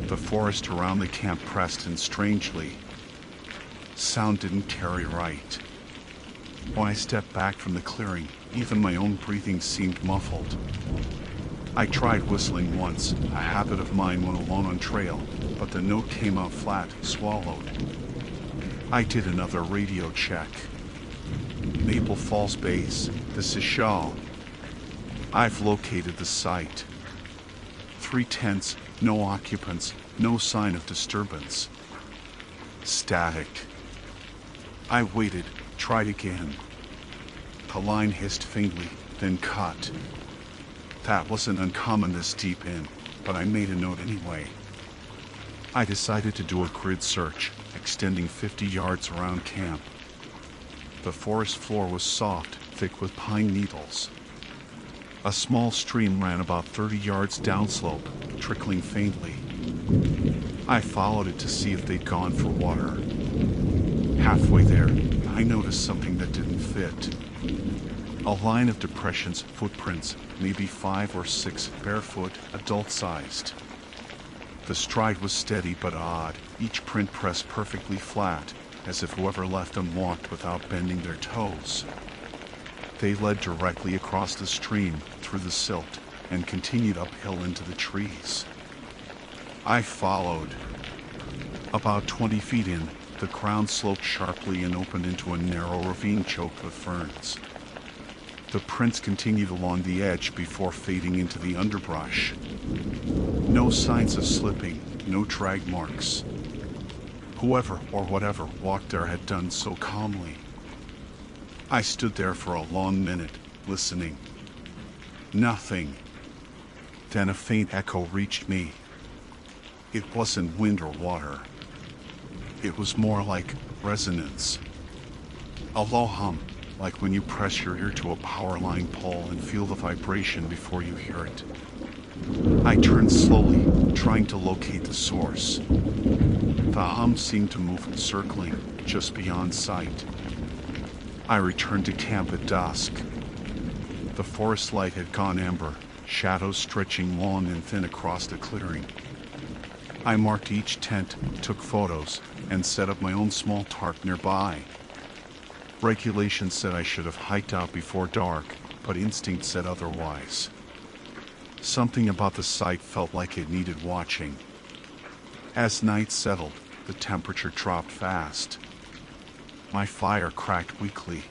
The forest around the camp pressed in strangely. Sound didn't carry right. When I stepped back from the clearing, even my own breathing seemed muffled. I tried whistling once, a habit of mine when alone on trail, but the note came out flat, swallowed. I did another radio check. Maple Falls Base, this is Shaw. I've located the site. 3 tents, no occupants, no sign of disturbance. Static. I waited, tried again. The line hissed faintly, then cut. That wasn't uncommon this deep in, but I made a note anyway. I decided to do a grid search, extending 50 yards around camp. The forest floor was soft, thick with pine needles. A small stream ran about 30 yards downslope, trickling faintly. I followed it to see if they'd gone for water. Halfway there, I noticed something that didn't fit. A line of depressions, footprints, maybe 5 or 6, barefoot, adult-sized. The stride was steady but odd, each print pressed perfectly flat, as if whoever left them walked without bending their toes. They led directly across the stream, through the silt, and continued uphill into the trees. I followed. About 20 feet in, the ground sloped sharply and opened into a narrow ravine choked with ferns. The prints continued along the edge before fading into the underbrush. No signs of slipping, no drag marks. Whoever or whatever walked there had done so calmly. I stood there for a long minute, listening. Nothing. Then a faint echo reached me. It wasn't wind or water. It was more like resonance. A low hum, like when you press your ear to a power line pole and feel the vibration before you hear it. I turned slowly, trying to locate the source. The hum seemed to move, circling, just beyond sight. I returned to camp at dusk. The forest light had gone amber, shadows stretching long and thin across the clearing. I marked each tent, took photos, and set up my own small tarp nearby. Regulations said I should have hiked out before dark, but instinct said otherwise. Something about the site felt like it needed watching. As night settled, the temperature dropped fast. My fire cracked weakly.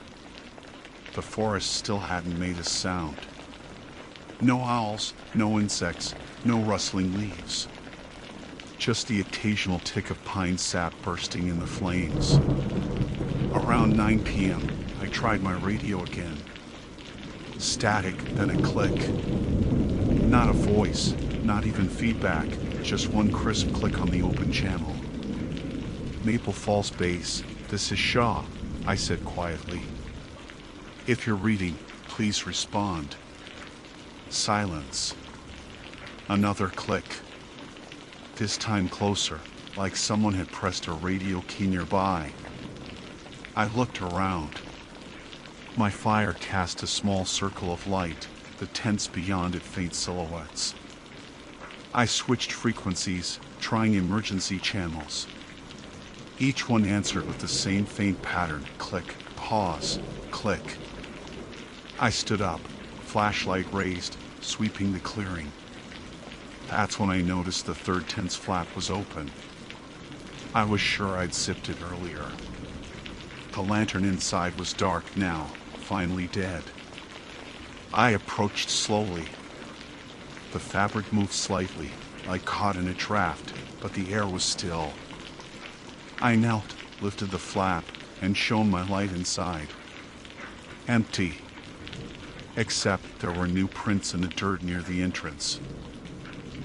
The forest still hadn't made a sound. No owls, no insects, no rustling leaves. just the occasional tick of pine sap bursting in the flames. Around 9 p.m., I tried my radio again. Static, then a click. Not a voice, not even feedback, just one crisp click on the open channel. Maple Falls Base, this is Shaw, I said quietly. If you're reading, please respond. Silence. Another click. This time closer, like someone had pressed a radio key nearby. I looked around. My fire cast a small circle of light, the tents beyond it faint silhouettes. I switched frequencies, trying emergency channels. Each one answered with the same faint pattern, click, pause, click. I stood up, flashlight raised, sweeping the clearing. That's when I noticed the third tent's flap was open. I was sure I'd sipped it earlier. The lantern inside was dark now, finally dead. I approached slowly. The fabric moved slightly, like caught in a draft, but the air was still. I knelt, lifted the flap, and shone my light inside. Empty. Except there were new prints in the dirt near the entrance.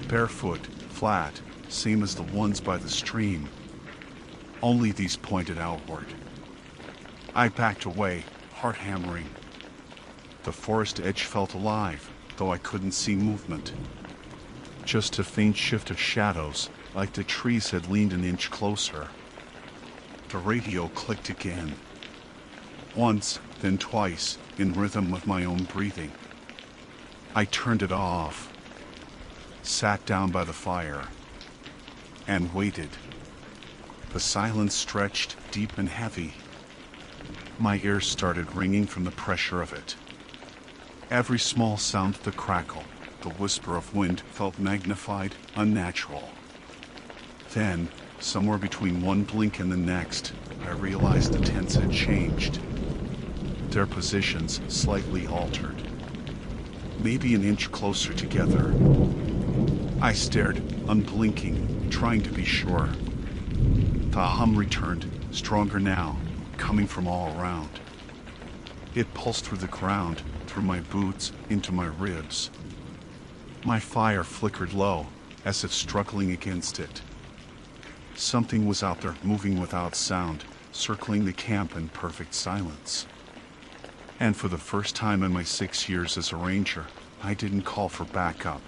Barefoot, flat, same as the ones by the stream. Only these pointed outward. I backed away, heart hammering. The forest edge felt alive, though I couldn't see movement. Just a faint shift of shadows, like the trees had leaned an inch closer. The radio clicked again. Once, then twice, in rhythm with my own breathing. I turned it off, sat down by the fire, and waited. The silence stretched deep and heavy. My ears started ringing from the pressure of it. Every small sound of the crackle, the whisper of wind felt magnified, unnatural. Then, somewhere between one blink and the next, I realized the tents had changed. Their positions slightly altered. Maybe an inch closer together. I stared, unblinking, trying to be sure. The hum returned, stronger now, coming from all around. It pulsed through the ground, through my boots, into my ribs. My fire flickered low, as if struggling against it. Something was out there, moving without sound, circling the camp in perfect silence. And for the first time in my 6 years as a ranger, I didn't call for backup.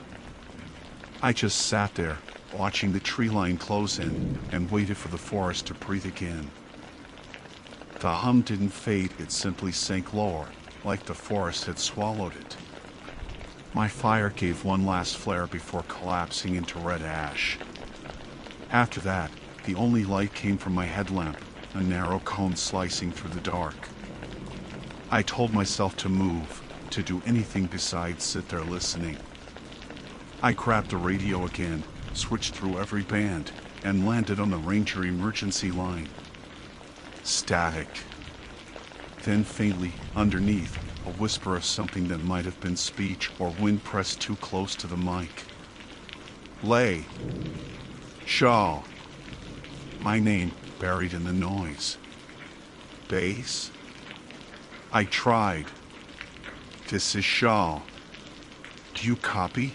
I just sat there, watching the tree line close in, and waited for the forest to breathe again. The hum didn't fade, it simply sank lower, like the forest had swallowed it. My fire gave one last flare before collapsing into red ash. After that, the only light came from my headlamp, a narrow cone slicing through the dark. I told myself to move, to do anything besides sit there listening. I grabbed the radio again, switched through every band, and landed on the Ranger emergency line. Static. Then faintly, underneath, a whisper of something that might have been speech or wind pressed too close to the mic. Lay. Shaw. My name buried in the noise. Base? I tried. This is Shaw. Do you copy?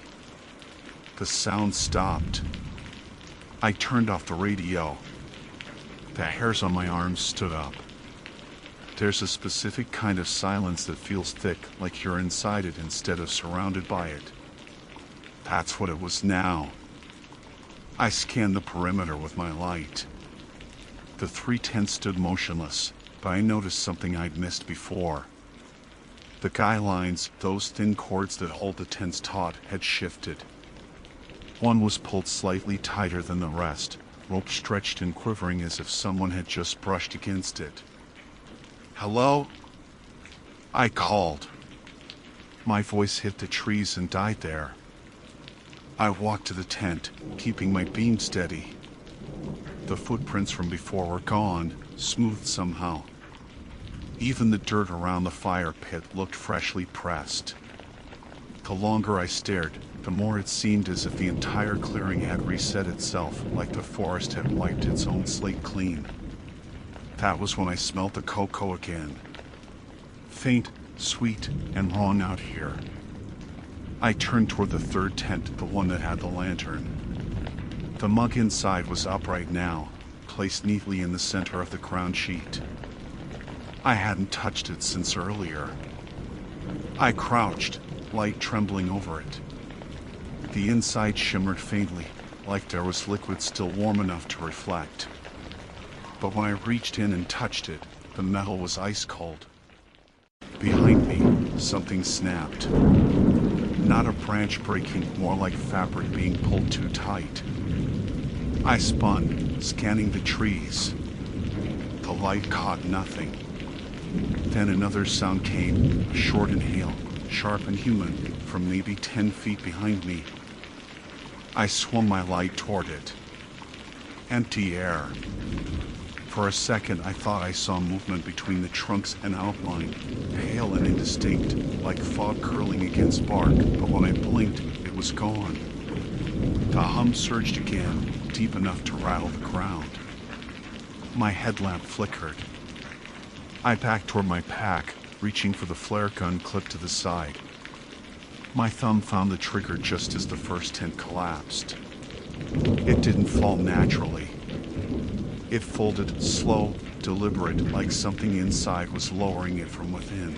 The sound stopped. I turned off the radio. The hairs on my arms stood up. There's a specific kind of silence that feels thick, like you're inside it instead of surrounded by it. That's what it was now. I scanned the perimeter with my light. The 3 tents stood motionless, but I noticed something I'd missed before. The guy lines, those thin cords that hold the tents taut, had shifted. One was pulled slightly tighter than the rest, rope stretched and quivering as if someone had just brushed against it. Hello? I called. My voice hit the trees and died there. I walked to the tent, keeping my beam steady. The footprints from before were gone, smoothed somehow. Even the dirt around the fire pit looked freshly pressed. The longer I stared, the more it seemed as if the entire clearing had reset itself, like the forest had wiped its own slate clean. That was when I smelled the cocoa again. Faint, sweet, and wrong out here. I turned toward the third tent, the one that had the lantern. The mug inside was upright now, placed neatly in the center of the crown sheet. I hadn't touched it since earlier. I crouched, light trembling over it. The inside shimmered faintly, like there was liquid still warm enough to reflect. But when I reached in and touched it, the metal was ice cold. Behind me, something snapped. Not a branch breaking, more like fabric being pulled too tight. I spun, scanning the trees. The light caught nothing. Then another sound came, a short inhale, sharp and human, from maybe 10 feet behind me. I swung my light toward it. Empty air. For a second, I thought I saw movement between the trunks and outline, pale and indistinct, like fog curling against bark, but when I blinked, it was gone. The hum surged again, deep enough to rattle the ground. My headlamp flickered. I backed toward my pack, reaching for the flare gun clipped to the side. My thumb found the trigger just as the first tent collapsed. It didn't fall naturally. It folded, slow, deliberate, like something inside was lowering it from within.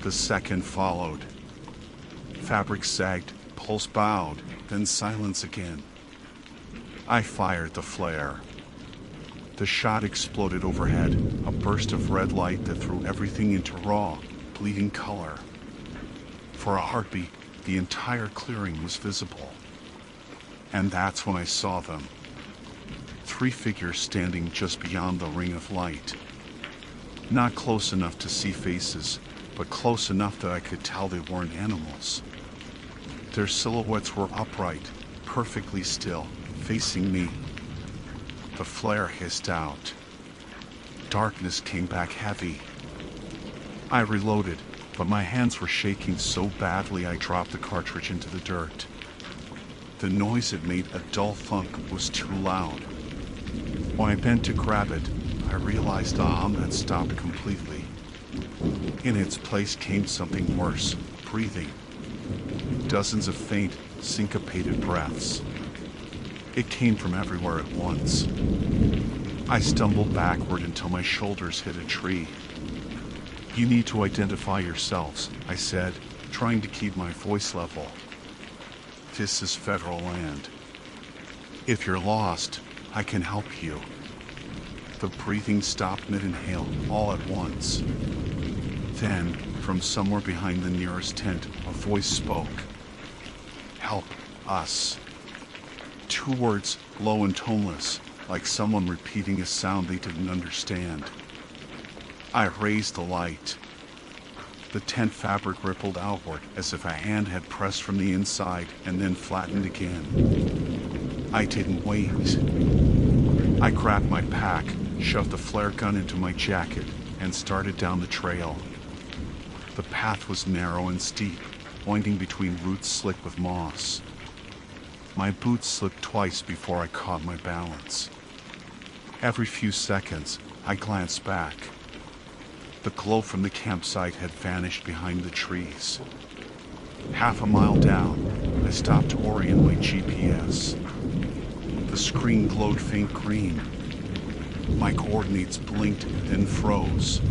The second followed. Fabric sagged, pulse bowed, then silence again. I fired the flare. The shot exploded overhead, a burst of red light that threw everything into raw, bleeding color. For a heartbeat, the entire clearing was visible. And that's when I saw them. 3 figures standing just beyond the ring of light. Not close enough to see faces, but close enough that I could tell they weren't animals. Their silhouettes were upright, perfectly still, facing me. The flare hissed out. Darkness came back heavy. I reloaded, but my hands were shaking so badly I dropped the cartridge into the dirt. The noise it made, a dull thunk, was too loud. When I bent to grab it, I realized the hum had stopped completely. In its place came something worse, breathing. Dozens of faint, syncopated breaths. It came from everywhere at once. I stumbled backward until my shoulders hit a tree. "You need to identify yourselves," I said, trying to keep my voice level. "This is federal land. If you're lost, I can help you." The breathing stopped mid-inhale, all at once. Then, from somewhere behind the nearest tent, a voice spoke. "Help us." 2 words, low and toneless, like someone repeating a sound they didn't understand. I raised the light. The tent fabric rippled outward as if a hand had pressed from the inside and then flattened again. I didn't wait. I grabbed my pack, shoved the flare gun into my jacket, and started down the trail. The path was narrow and steep, winding between roots slick with moss. My boots slipped twice before I caught my balance. Every few seconds, I glanced back. The glow from the campsite had vanished behind the trees. Half a mile down, I stopped to orient my GPS. The screen glowed faint green. My coordinates blinked, then froze.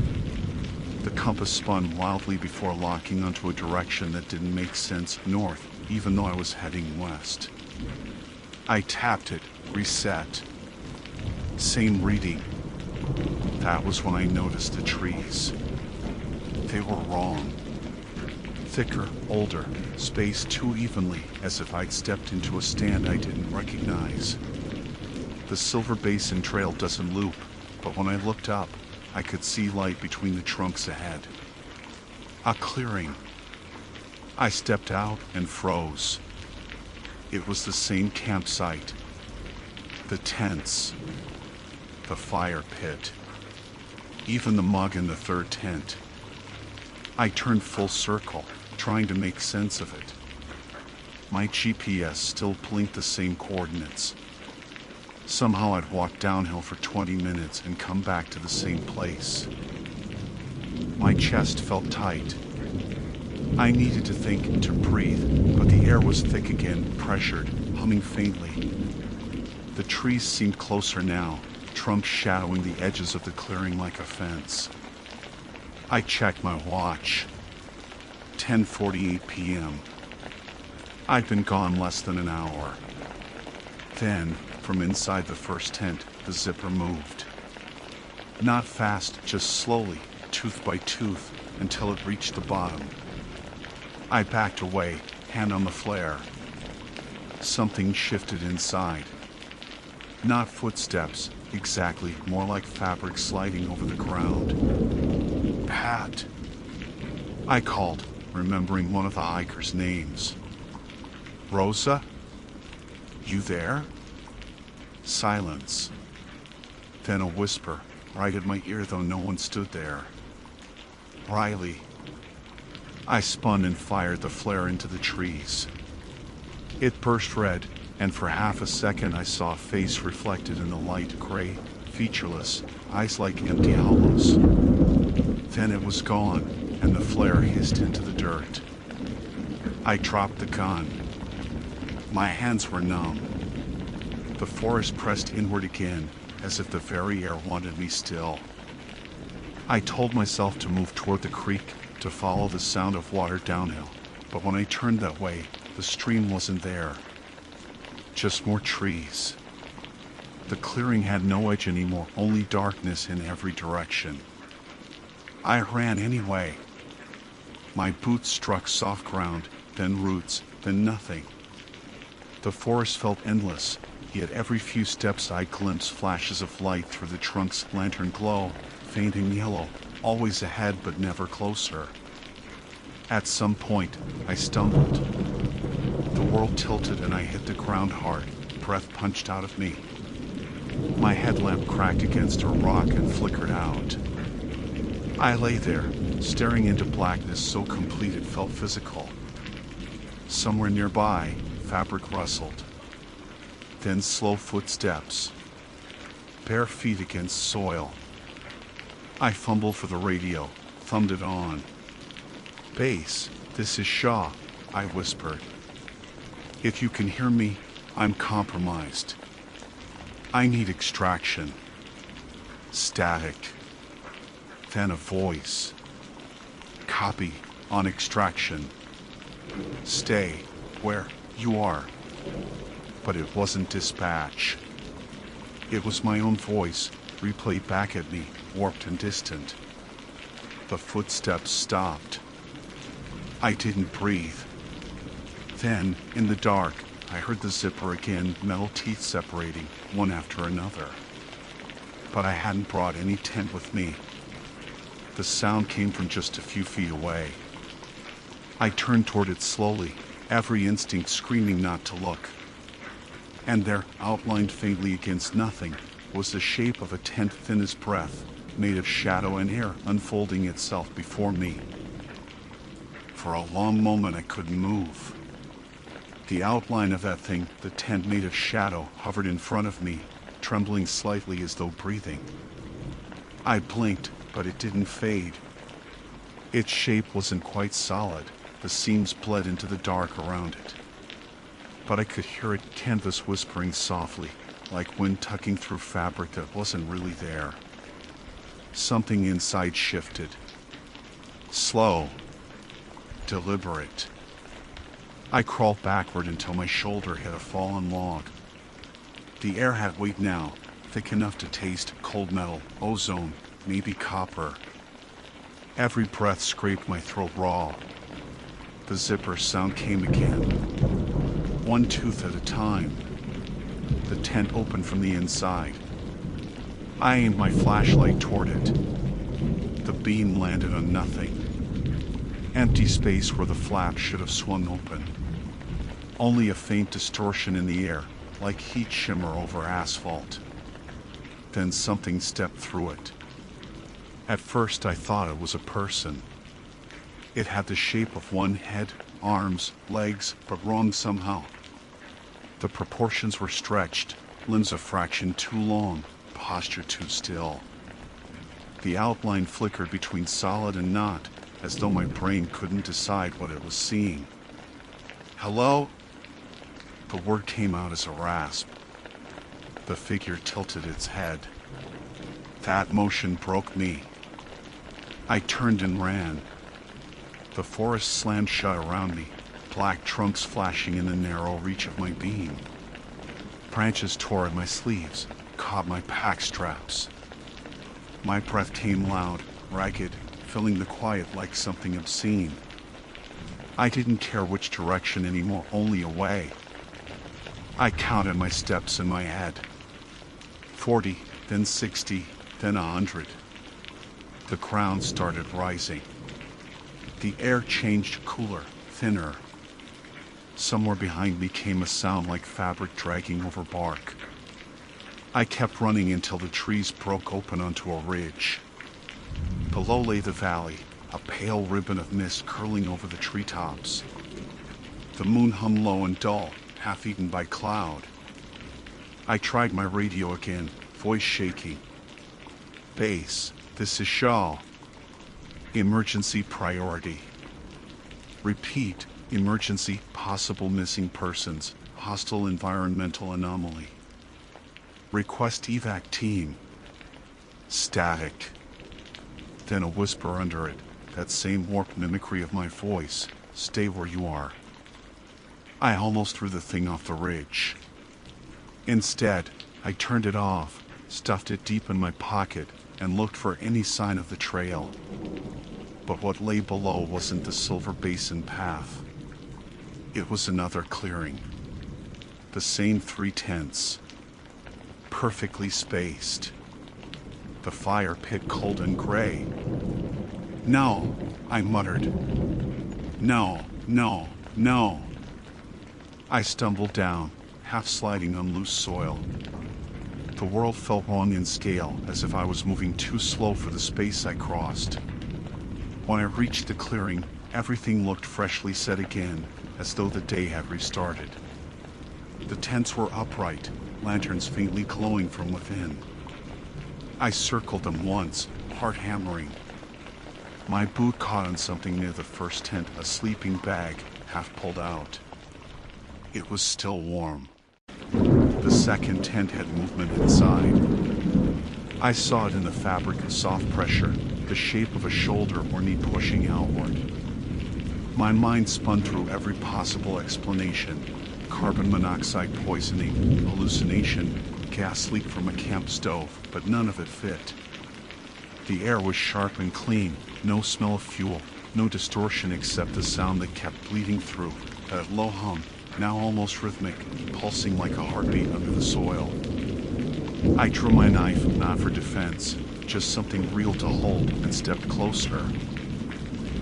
The compass spun wildly before locking onto a direction that didn't make sense north, even though I was heading west. I tapped it, reset. Same reading. That was when I noticed the trees. They were wrong. Thicker, older, spaced too evenly, as if I'd stepped into a stand I didn't recognize. The Silver Basin Trail doesn't loop, but when I looked up, I could see light between the trunks ahead. A clearing. I stepped out and froze. It was the same campsite. The tents. The fire pit. Even the mug in the third tent. I turned full circle, trying to make sense of it. My GPS still blinked the same coordinates. Somehow I'd walked downhill for 20 minutes and come back to the same place. My chest felt tight. I needed to think, to breathe, but the air was thick again, pressured, humming faintly. The trees seemed closer now, trunks shadowing the edges of the clearing like a fence. I checked my watch. 10:48 p.m. I'd been gone less than an hour. Then, from inside the first tent, the zipper moved. Not fast, just slowly, tooth by tooth, until it reached the bottom. I backed away, hand on the flare. Something shifted inside. Not footsteps, exactly, more like fabric sliding over the ground. Pat. I called, remembering one of the hikers' names. Rosa? You there? Silence. Then a whisper, right at my ear though no one stood there. Riley. I spun and fired the flare into the trees. It burst red, and for half a second I saw a face reflected in the light, gray, featureless, eyes like empty hollows. Then it was gone, and the flare hissed into the dirt. I dropped the gun. My hands were numb. The forest pressed inward again, as if the very air wanted me still. I told myself to move toward the creek, to follow the sound of water downhill, but when I turned that way, the stream wasn't there. Just more trees. The clearing had no edge anymore, only darkness in every direction. I ran anyway. My boots struck soft ground, then roots, then nothing. The forest felt endless, yet every few steps I glimpsed flashes of light through the trunk's lantern glow, faint and yellow, always ahead but never closer. At some point, I stumbled. The world tilted and I hit the ground hard, breath punched out of me. My headlamp cracked against a rock and flickered out. I lay there, staring into blackness so complete it felt physical. Somewhere nearby, fabric rustled. Then slow footsteps. Bare feet against soil. I fumbled for the radio, thumbed it on. "Base, this is Shaw," I whispered. "If you can hear me, I'm compromised. I need extraction." Static. Then a voice. "Copy, on extraction. Stay where you are." But it wasn't dispatch. It was my own voice, replayed back at me, warped and distant. The footsteps stopped. I didn't breathe. Then, in the dark, I heard the zipper again, metal teeth separating, one after another. But I hadn't brought any tent with me. The sound came from just a few feet away. I turned toward it slowly, every instinct screaming not to look. And there, outlined faintly against nothing, was the shape of a tent thin as breath, made of shadow and air unfolding itself before me. For a long moment I couldn't move. The outline of that thing, the tent made of shadow, hovered in front of me, trembling slightly as though breathing. I blinked, but it didn't fade. Its shape wasn't quite solid. The seams bled into the dark around it. But I could hear it canvas whispering softly, like wind tucking through fabric that wasn't really there. Something inside shifted. Slow. Deliberate. I crawled backward until my shoulder hit a fallen log. The air had weight now, thick enough to taste cold metal, ozone, maybe copper. Every breath scraped my throat raw. The zipper sound came again. One tooth at a time. The tent opened from the inside. I aimed my flashlight toward it. The beam landed on nothing. Empty space where the flap should have swung open. Only a faint distortion in the air, like heat shimmer over asphalt. Then something stepped through it. At first I thought it was a person. It had the shape of one head, arms, legs, but wrong somehow. The proportions were stretched, limbs a fraction too long, posture too still. The outline flickered between solid and not, as though my brain couldn't decide what it was seeing. "Hello?" The word came out as a rasp. The figure tilted its head. That motion broke me. I turned and ran. The forest slammed shut around me, black trunks flashing in the narrow reach of my beam. Branches tore at my sleeves, caught my pack straps. My breath came loud, ragged, filling the quiet like something obscene. I didn't care which direction anymore, only away. I counted my steps in my head. 40, then 60, then 100. The ground started rising. The air changed cooler, thinner. Somewhere behind me came a sound like fabric dragging over bark. I kept running until the trees broke open onto a ridge. Below lay the valley, a pale ribbon of mist curling over the treetops. The moon hung low and dull, half-eaten by cloud. I tried my radio again, voice shaking. "Base, this is Shaw. Emergency priority." Repeat, emergency, possible missing persons, hostile environmental anomaly. Request evac team. Static. Then a whisper under it, that same warped mimicry of my voice, "Stay where you are." I almost threw the thing off the ridge. Instead, I turned it off, stuffed it deep in my pocket, and looked for any sign of the trail. But what lay below wasn't the Silver Basin path. It was another clearing. The same 3 tents. Perfectly spaced. The fire pit cold and gray. "No," I muttered. "No, no, no." I stumbled down, half sliding on loose soil. The world felt wrong in scale, as if I was moving too slow for the space I crossed. When I reached the clearing, everything looked freshly set again, as though the day had restarted. The tents were upright, lanterns faintly glowing from within. I circled them once, heart hammering. My boot caught on something near the first tent, a sleeping bag, half pulled out. It was still warm. The second tent had movement inside. I saw it in the fabric of soft pressure, the shape of a shoulder or knee pushing outward. My mind spun through every possible explanation. Carbon monoxide poisoning, hallucination, gas leak from a camp stove, but none of it fit. The air was sharp and clean, no smell of fuel, no distortion except the sound that kept bleeding through, that low hum, now almost rhythmic, pulsing like a heartbeat under the soil. I drew my knife, not for defense, just something real to hold, and stepped closer.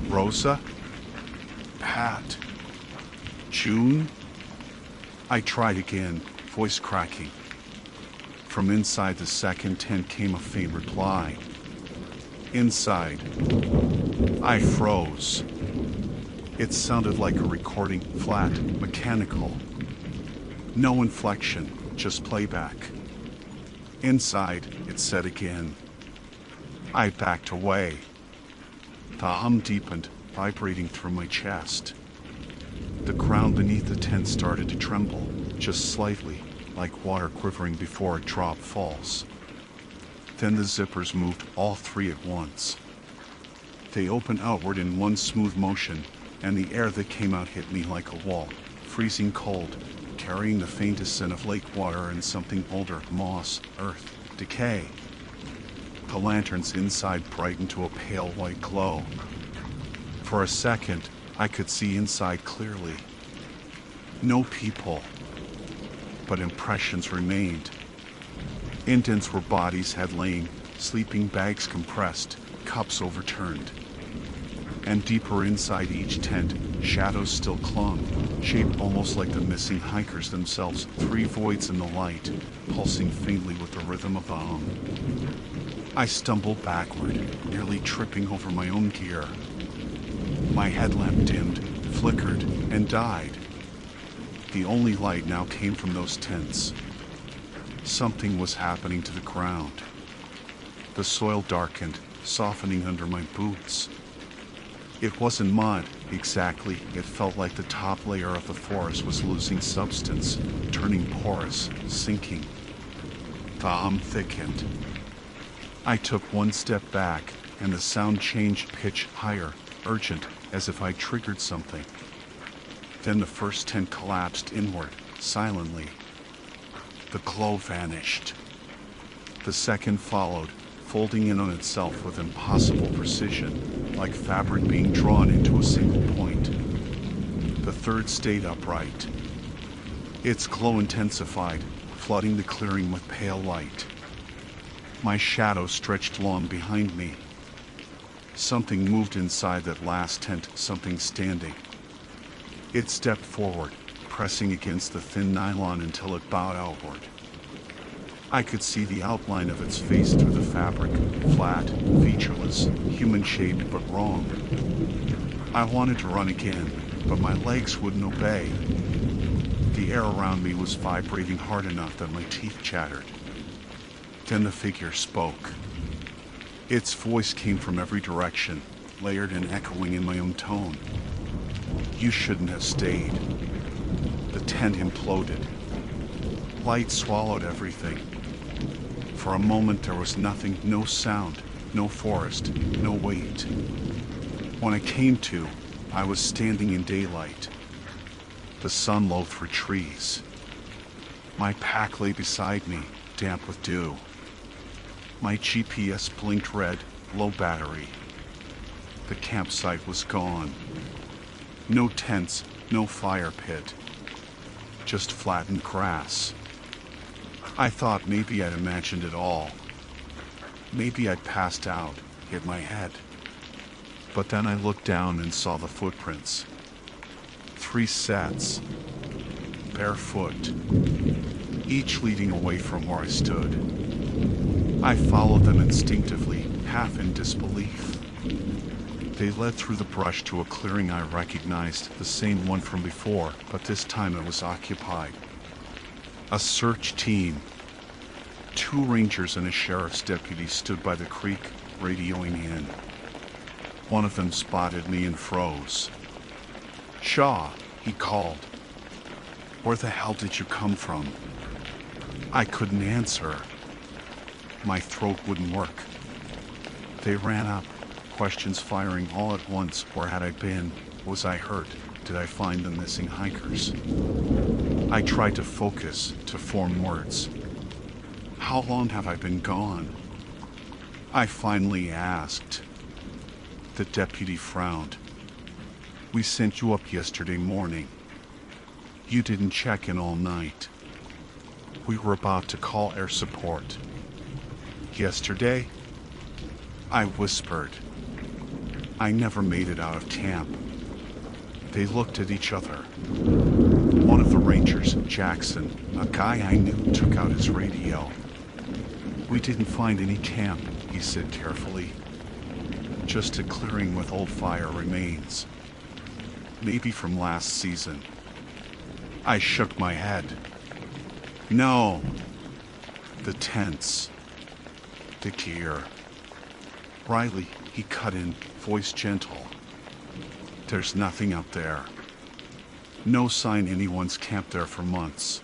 "Rosa? Pat? June?" I tried again, voice cracking. From inside the second tent came a faint reply. Inside. I froze. It sounded like a recording, flat, mechanical. No inflection, just playback. Inside, it said again. I backed away. The hum deepened, vibrating through my chest. The ground beneath the tent started to tremble, just slightly, like water quivering before a drop falls. Then the zippers moved, all 3 at once. They opened outward in one smooth motion, and the air that came out hit me like a wall, freezing cold, carrying the faintest scent of lake water and something older, moss, earth, decay. The lanterns inside brightened to a pale white glow. For a second, I could see inside clearly. No people, but impressions remained. Indents where bodies had lain, sleeping bags compressed, cups overturned. And deeper inside each tent, shadows still clung, shaped almost like the missing hikers themselves, 3 voids in the light, pulsing faintly with the rhythm of the hum. I stumbled backward, nearly tripping over my own gear. My headlamp dimmed, flickered, and died. The only light now came from those tents. Something was happening to the ground. The soil darkened, softening under my boots. It wasn't mud, exactly. It felt like the top layer of the forest was losing substance, turning porous, sinking. The hum thickened. I took one step back, and the sound changed pitch higher, urgent, as if I triggered something. Then the first tent collapsed inward, silently. The glow vanished. The second followed, folding in on itself with impossible precision, like fabric being drawn into a single point. The third stayed upright. Its glow intensified, flooding the clearing with pale light. My shadow stretched long behind me. Something moved inside that last tent, something standing. It stepped forward, pressing against the thin nylon until it bowed outward. I could see the outline of its face through the fabric, flat, featureless, human-shaped but wrong. I wanted to run again, but my legs wouldn't obey. The air around me was vibrating hard enough that my teeth chattered. Then the figure spoke. Its voice came from every direction, layered and echoing in my own tone. You shouldn't have stayed. The tent imploded. Light swallowed everything. For a moment there was nothing, no sound, no forest, no weight. When I came to, I was standing in daylight. The sun low through trees. My pack lay beside me, damp with dew. My GPS blinked red, low battery. The campsite was gone. No tents, no fire pit. Just flattened grass. I thought maybe I'd imagined it all. Maybe I'd passed out, hit my head. But then I looked down and saw the footprints. 3 sets, barefoot, each leading away from where I stood. I followed them instinctively, half in disbelief. They led through the brush to a clearing I recognized, the same one from before, but this time it was occupied. A search team. 2 rangers and a sheriff's deputy stood by the creek, radioing in. One of them spotted me and froze. "Shaw," he called. "Where the hell did you come from?" I couldn't answer. My throat wouldn't work. They ran up, questions firing all at once. Where had I been? Was I hurt? Did I find the missing hikers? I tried to focus, to form words. How long have I been gone? I finally asked. The deputy frowned. "We sent you up yesterday morning. You didn't check in all night. We were about to call air support." "Yesterday?" I whispered. I never made it out of camp. They looked at each other. One of the rangers, Jackson, a guy I knew, took out his radio. "We didn't find any camp," he said carefully. "Just a clearing with old fire remains. Maybe from last season." I shook my head. "No. The tents. The gear." "Riley," he cut in, voice gentle. "There's nothing up there. No sign anyone's camped there for months."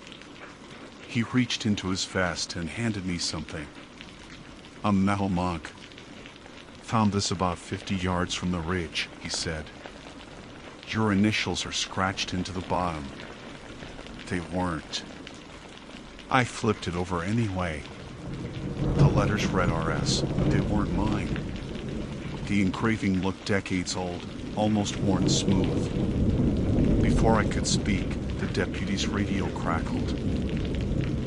He reached into his vest and handed me something. A metal mug. "Found this about 50 yards from the ridge," he said. "Your initials are scratched into the bottom." They weren't. I flipped it over anyway. The letters read RS. They weren't mine. The engraving looked decades old, almost worn smooth. Before I could speak, the deputy's radio crackled.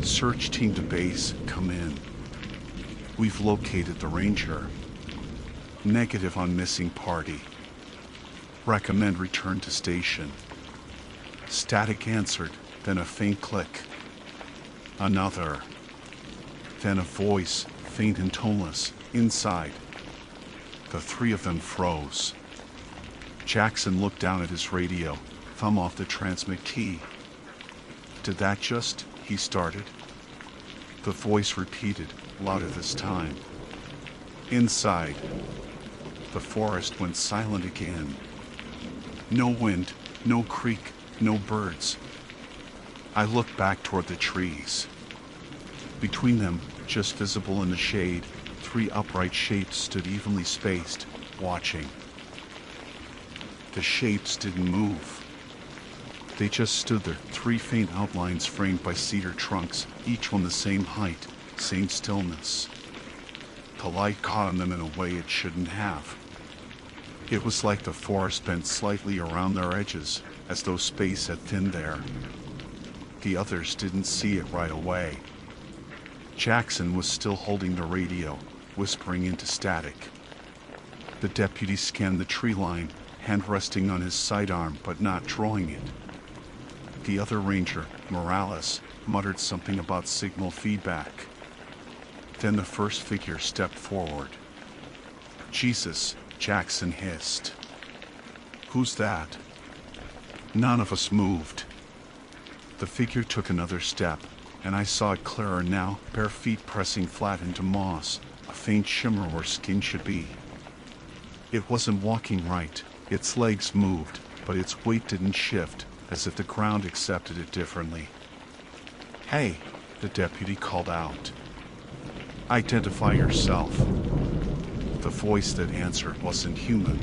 "Search team to base, come in. We've located the ranger. Negative on missing party. Recommend return to station." Static answered, then a faint click. Another. Then a voice, faint and toneless, inside. The 3 of them froze. Jackson looked down at his radio, thumb off the transmit key. Did that just, he started. The voice repeated, louder this time. Inside. The forest went silent again. No wind, no creek, no birds. I looked back toward the trees. Between them, just visible in the shade, 3 upright shapes stood evenly spaced, watching. The shapes didn't move. They just stood there, 3 faint outlines framed by cedar trunks, each one the same height, same stillness. The light caught on them in a way it shouldn't have. It was like the forest bent slightly around their edges, as though space had thinned there. The others didn't see it right away. Jackson was still holding the radio, whispering into static. The deputy scanned the tree line, hand resting on his sidearm but not drawing it. The other ranger, Morales, muttered something about signal feedback. Then the first figure stepped forward. Jesus, Jackson hissed. Who's that? None of us moved. The figure took another step, and I saw it clearer now, bare feet pressing flat into moss, a faint shimmer where skin should be. It wasn't walking right. Its legs moved, but its weight didn't shift, as if the ground accepted it differently. Hey, the deputy called out. Identify yourself. The voice that answered wasn't human.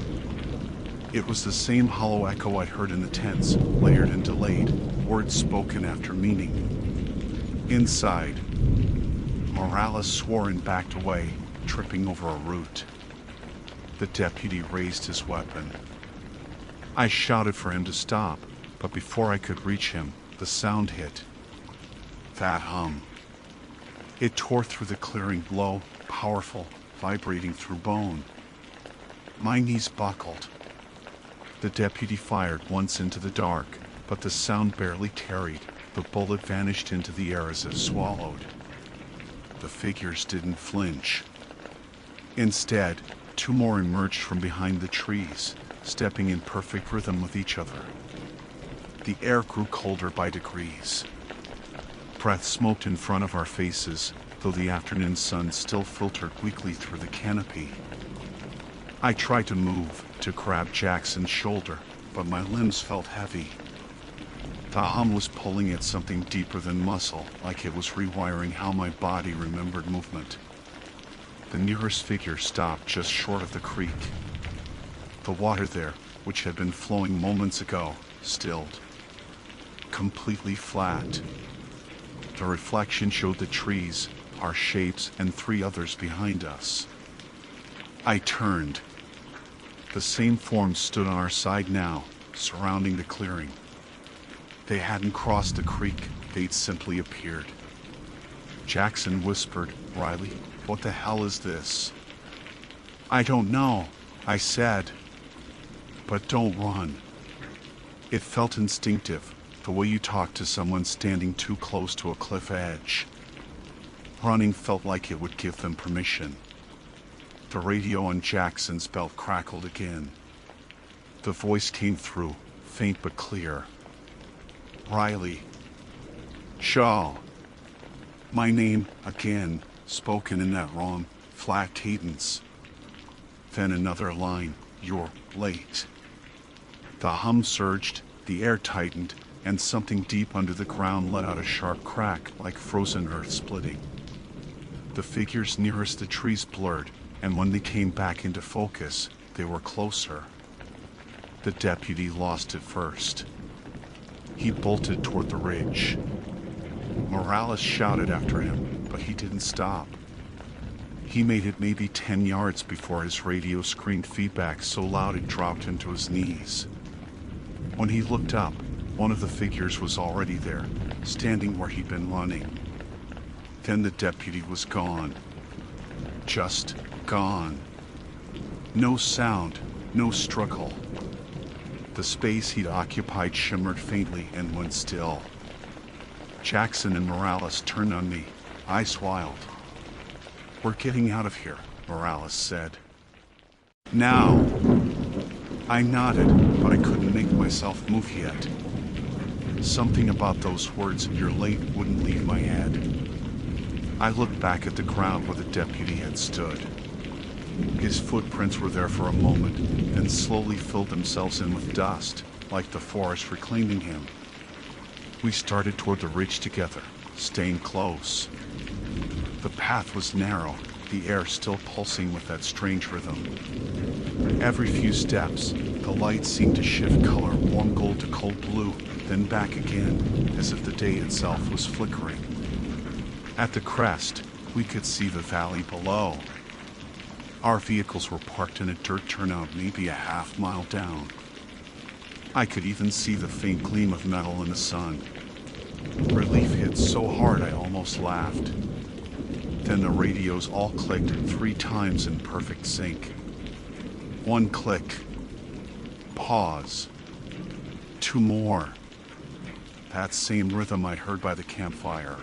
It was the same hollow echo I'd heard in the tents, layered and delayed, words spoken after meaning. Inside, Morales swore and backed away, tripping over a root. The deputy raised his weapon. I shouted for him to stop, but before I could reach him, the sound hit. That hum. It tore through the clearing, low, powerful, vibrating through bone. My knees buckled. The deputy fired once into the dark, but the sound barely tarried. The bullet vanished into the air as if swallowed. The figures didn't flinch. Instead, 2 more emerged from behind the trees, stepping in perfect rhythm with each other. The air grew colder by degrees. Breath smoked in front of our faces, though the afternoon sun still filtered weakly through the canopy. I tried to move, to grab Jackson's shoulder, but my limbs felt heavy. The hum was pulling at something deeper than muscle, like it was rewiring how my body remembered movement. The nearest figure stopped just short of the creek. The water there, which had been flowing moments ago, stilled. Completely flat. The reflection showed the trees, our shapes, and 3 others behind us. I turned. The same forms stood on our side now, surrounding the clearing. They hadn't crossed the creek, they'd simply appeared. Jackson whispered, Riley, what the hell is this? I don't know, I said. But don't run. It felt instinctive, the way you talk to someone standing too close to a cliff edge. Running felt like it would give them permission. The radio on Jackson's belt crackled again. The voice came through, faint but clear. Riley. Shaw. My name, again, spoken in that wrong, flat cadence. Then another line. You're late. The hum surged, the air tightened, and something deep under the ground let out a sharp crack like frozen earth splitting. The figures nearest the trees blurred, and when they came back into focus, they were closer. The deputy lost it first. He bolted toward the ridge. Morales shouted after him, but he didn't stop. He made it maybe 10 yards before his radio screamed feedback so loud it dropped him to his knees. When he looked up, one of the figures was already there, standing where he'd been running. Then the deputy was gone. Just gone. No sound, no struggle. The space he'd occupied shimmered faintly and went still. Jackson and Morales turned on me, eyes wild. We're getting out of here, Morales said. Now! I nodded, but I couldn't make myself move yet. Something about those words, "you're late," wouldn't leave my head. I looked back at the ground where the deputy had stood. His footprints were there for a moment, then slowly filled themselves in with dust, like the forest reclaiming him. We started toward the ridge together, staying close. The path was narrow, the air still pulsing with that strange rhythm. Every few steps, the light seemed to shift color, warm gold to cold blue, then back again, as if the day itself was flickering. At the crest, we could see the valley below. Our vehicles were parked in a dirt turnout maybe a half-mile down. I could even see the faint gleam of metal in the sun. Relief hit so hard I almost laughed. Then the radios all clicked 3 times in perfect sync. 1 click. Pause. 2 more. That same rhythm I'd heard by the campfire.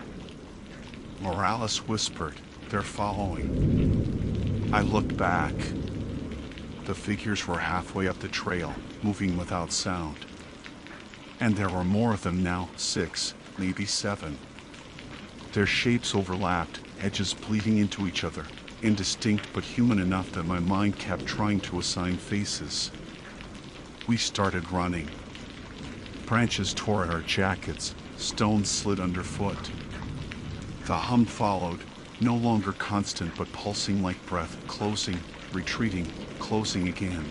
Morales whispered, "They're following." I looked back. The figures were halfway up the trail, moving without sound. And there were more of them now, 6, maybe 7. Their shapes overlapped, edges bleeding into each other, indistinct but human enough that my mind kept trying to assign faces. We started running. Branches tore at our jackets, stones slid underfoot. The hum followed, no longer constant but pulsing like breath, closing, retreating, closing again.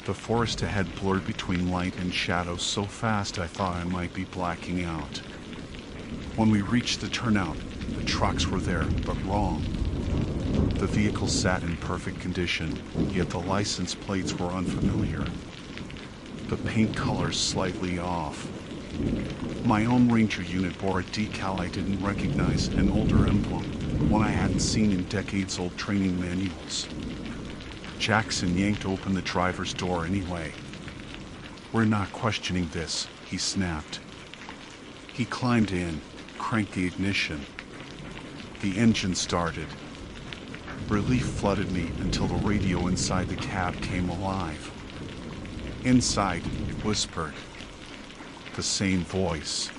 The forest ahead blurred between light and shadow so fast I thought I might be blacking out. When we reached the turnout, the trucks were there, but wrong. The vehicle sat in perfect condition, yet the license plates were unfamiliar. The paint colors slightly off. My own ranger unit bore a decal I didn't recognize, an older emblem, one I hadn't seen in decades-old training manuals. Jackson yanked open the driver's door anyway. "We're not questioning this," he snapped. He climbed in, cranked the ignition. The engine started. Relief flooded me until the radio inside the cab came alive. Inside, it whispered. The same voice.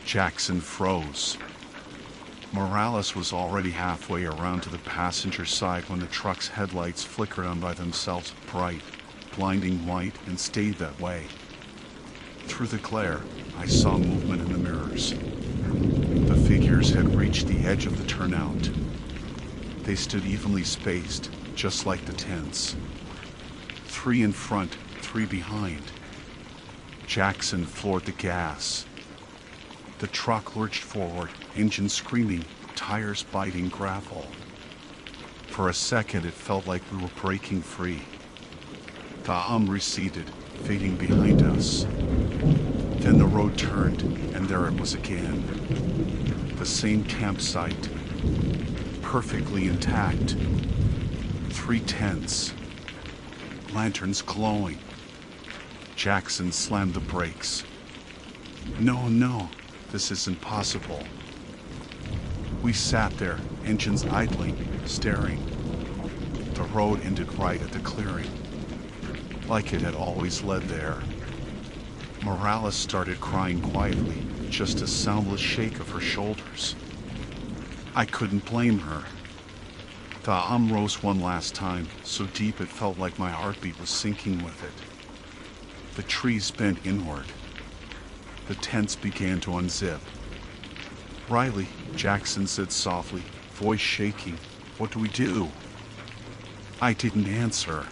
Jackson froze. Morales was already halfway around to the passenger side when the truck's headlights flickered on by themselves, bright, blinding white, and stayed that way. Through the glare, I saw movement in the mirrors. The figures had reached the edge of the turnout. They stood evenly spaced, just like the tents. 3 in front, 3 behind. Jackson floored the gas. The truck lurched forward, engine screaming, tires biting gravel. For a second, it felt like we were breaking free. The hum receded, fading behind us. Then the road turned, and there it was again. The same campsite, perfectly intact. 3 tents, lanterns glowing. Jackson slammed the brakes. No, this isn't possible. We sat there, engines idling, staring. The road ended right at the clearing, like it had always led there. Morales started crying quietly, just a soundless shake of her shoulders. I couldn't blame her. The hum rose one last time, so deep it felt like my heartbeat was sinking with it. The trees bent inward. The tents began to unzip. "Riley," Jackson said softly, voice shaking, "what do we do?" I didn't answer.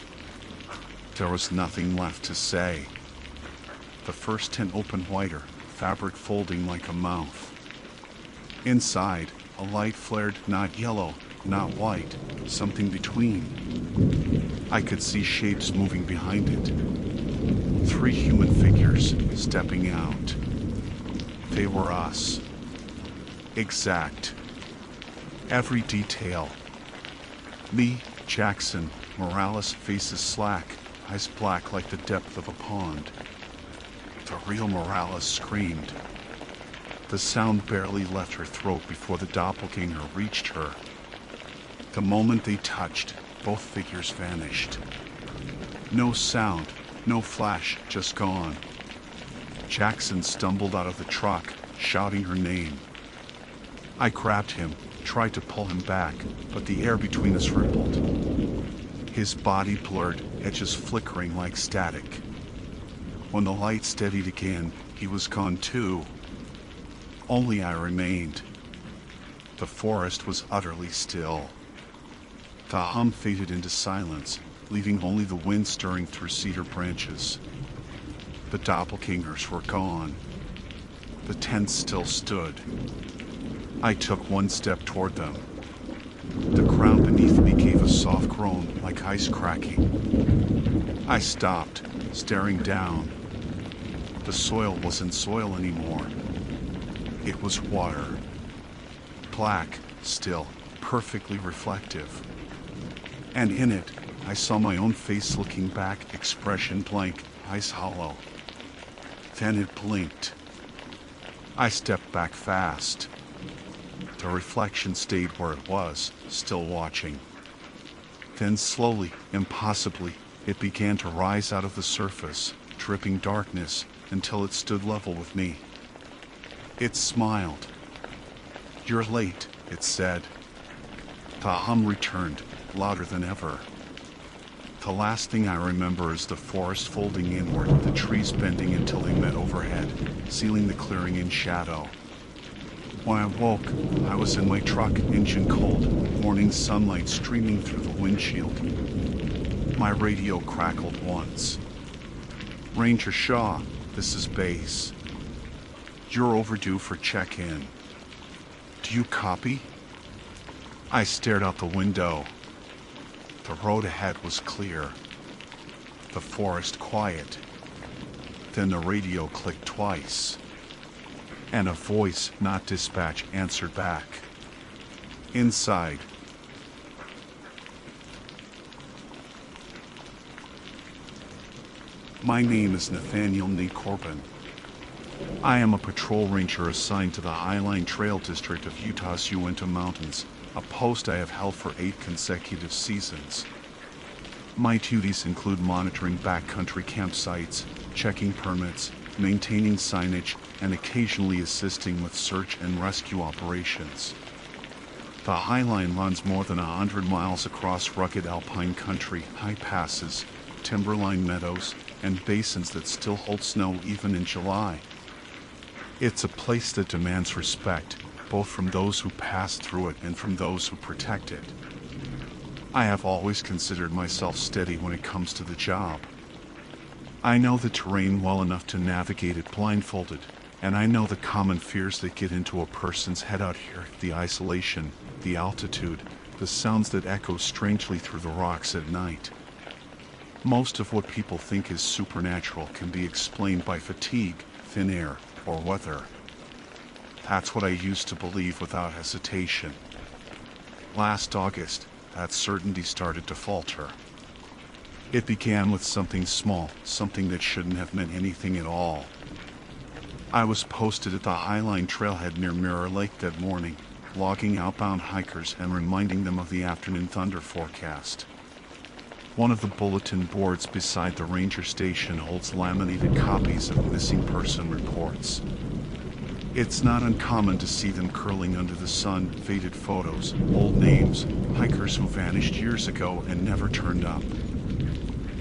There was nothing left to say. The first tent opened wider, fabric folding like a mouth. Inside, a light flared, not yellow, not white, something between. I could see shapes moving behind it. 3 human figures stepping out. They were us. Exact. Every detail. Me, Jackson, Morales, faces slack, eyes black like the depth of a pond. The real Morales screamed. The sound barely left her throat before the doppelganger reached her. The moment they touched, both figures vanished. No sound, no flash, just gone. Jackson stumbled out of the truck, shouting her name. I grabbed him, tried to pull him back, but the air between us rippled. His body blurred, edges flickering like static. When the light steadied again, he was gone too. Only I remained. The forest was utterly still. The hum faded into silence, leaving only the wind stirring through cedar branches. The doppelgangers were gone. The tent still stood. I took one step toward them. The ground beneath me gave a soft groan like ice cracking. I stopped, staring down. The soil wasn't soil anymore. It was water. Black, still, perfectly reflective. And in it, I saw my own face looking back, expression blank, eyes hollow. Then it blinked. I stepped back fast. The reflection stayed where it was, still watching. Then slowly, impossibly, it began to rise out of the surface, dripping darkness, until it stood level with me. It smiled. "You're late," it said. The hum returned, louder than ever. The last thing I remember is the forest folding inward, the trees bending until they met overhead, sealing the clearing in shadow. When I woke, I was in my truck, engine cold, morning sunlight streaming through the windshield. My radio crackled once. "Ranger Shaw, this is base. You're overdue for check-in. Do you copy?" I stared out the window. The road ahead was clear. The forest quiet. Then the radio clicked twice. And a voice, not dispatch, answered back. "Inside." My name is Nathaniel Nate Corbin. I am a patrol ranger assigned to the Highline Trail District of Utah's Uinta Mountains, a post I have held for 8 consecutive seasons. My duties include monitoring backcountry campsites, checking permits, maintaining signage, and occasionally assisting with search and rescue operations. The Highline runs more than 100 miles across rugged alpine country, high passes, timberline meadows, and basins that still hold snow even in July. It's a place that demands respect, both from those who pass through it and from those who protect it. I have always considered myself steady when it comes to the job. I know the terrain well enough to navigate it blindfolded, and I know the common fears that get into a person's head out here: the isolation, the altitude, the sounds that echo strangely through the rocks at night. Most of what people think is supernatural can be explained by fatigue, thin air, or weather. That's what I used to believe without hesitation. Last August, that certainty started to falter. It began with something small, something that shouldn't have meant anything at all. I was posted at the Highline trailhead near Mirror Lake that morning, logging outbound hikers and reminding them of the afternoon thunder forecast. One of the bulletin boards beside the ranger station holds laminated copies of missing person reports. It's not uncommon to see them curling under the sun, faded photos, old names, hikers who vanished years ago and never turned up.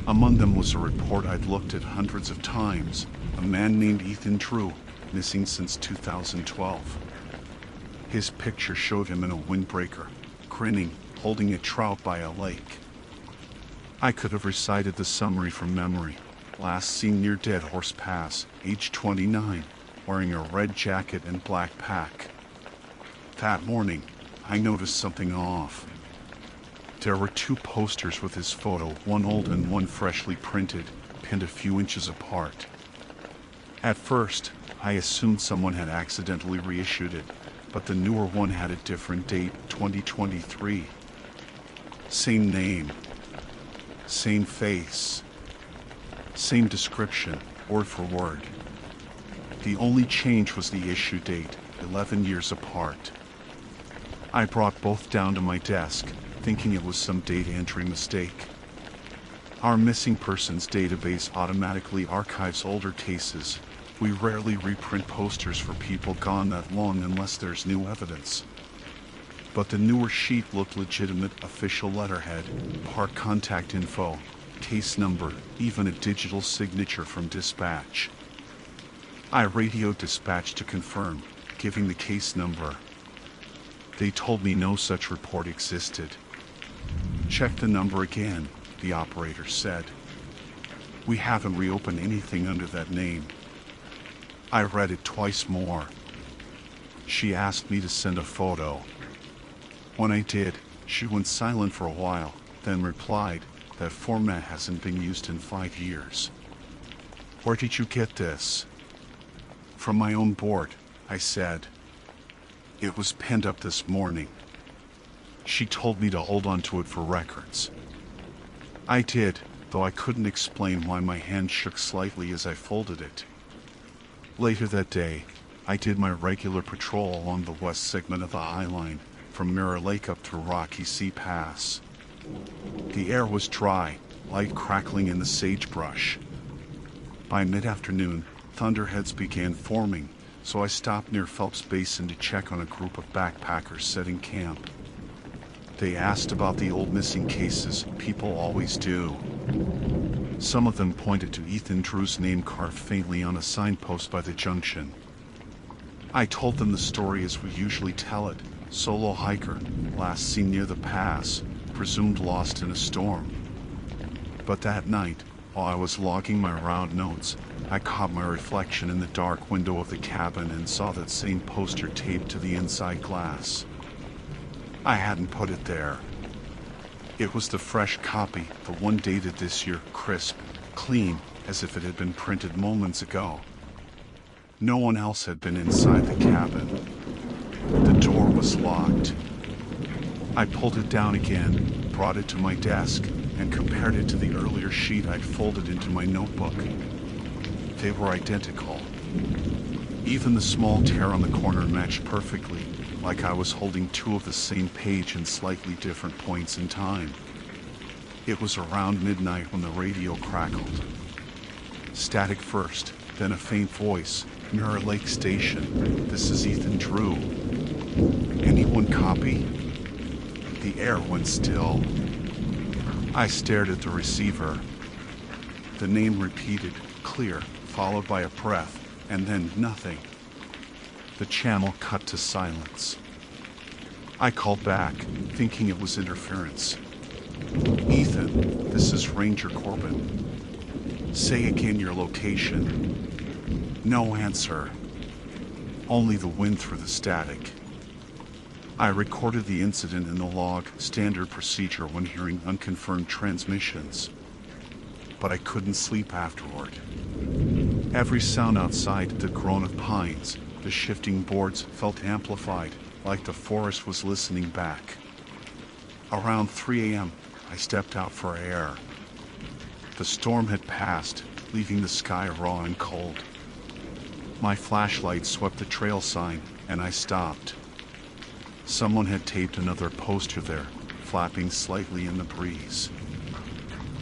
Among them was a report I'd looked at hundreds of times, a man named Ethan Drew, missing since 2012. His picture showed him in a windbreaker, grinning, holding a trout by a lake. I could have recited the summary from memory. Last seen near Dead Horse Pass, age 29, wearing a red jacket and black pack. That morning, I noticed something off. There were 2 posters with his photo, one old and one freshly printed, pinned a few inches apart. At first, I assumed someone had accidentally reissued it, but the newer one had a different date, 2023. Same name. Same face. Same description, word for word. The only change was the issue date, 11 years apart. I brought both down to my desk, thinking it was some data entry mistake. Our missing persons database automatically archives older cases. We rarely reprint posters for people gone that long unless there's new evidence. But the newer sheet looked legitimate: official letterhead, park contact info, case number, even a digital signature from dispatch. I radioed dispatch to confirm, giving the case number. They told me no such report existed. Check the number again, the operator said. We haven't reopened anything under that name. I read it twice more. She asked me to send a photo. When I did, she went silent for a while, then replied, "That format hasn't been used in 5 years. Where did you get this?" "From my own board," I said. "It was penned up this morning." She told me to hold on to it for records. I did, though I couldn't explain why my hand shook slightly as I folded it. Later that day, I did my regular patrol along the west segment of the High Line, from Mirror Lake up to Rocky Sea Pass. The air was dry, light crackling in the sagebrush. By mid-afternoon, thunderheads began forming, so I stopped near Phelps Basin to check on a group of backpackers setting camp. They asked about the old missing cases. People always do. Some of them pointed to Ethan Drew's name carved faintly on a signpost by the junction. I told them the story as we usually tell it: solo hiker, last seen near the pass, presumed lost in a storm. But that night, while I was logging my round notes, I caught my reflection in the dark window of the cabin and saw that same poster taped to the inside glass. I hadn't put it there. It was the fresh copy, the one dated this year, crisp, clean, as if it had been printed moments ago. No one else had been inside the cabin. The door was locked. I pulled it down again, brought it to my desk, and compared it to the earlier sheet I'd folded into my notebook. They were identical. Even the small tear on the corner matched perfectly, like I was holding two of the same page in slightly different points in time. It was around midnight when the radio crackled. Static first, then a faint voice. "Mirror Lake Station, this is Ethan Drew. Anyone copy?" The air went still. I stared at the receiver. The name repeated, clear, followed by a breath, and then nothing. The channel cut to silence. I called back, thinking it was interference. "Ethan, this is Ranger Corbin. Say again your location." No answer. Only the wind through the static. I recorded the incident in the log, standard procedure when hearing unconfirmed transmissions. But I couldn't sleep afterward. Every sound outside, the groan of pines, the shifting boards, felt amplified, like the forest was listening back. Around 3 a.m., I stepped out for air. The storm had passed, leaving the sky raw and cold. My flashlight swept the trail sign, and I stopped. Someone had taped another poster there, flapping slightly in the breeze.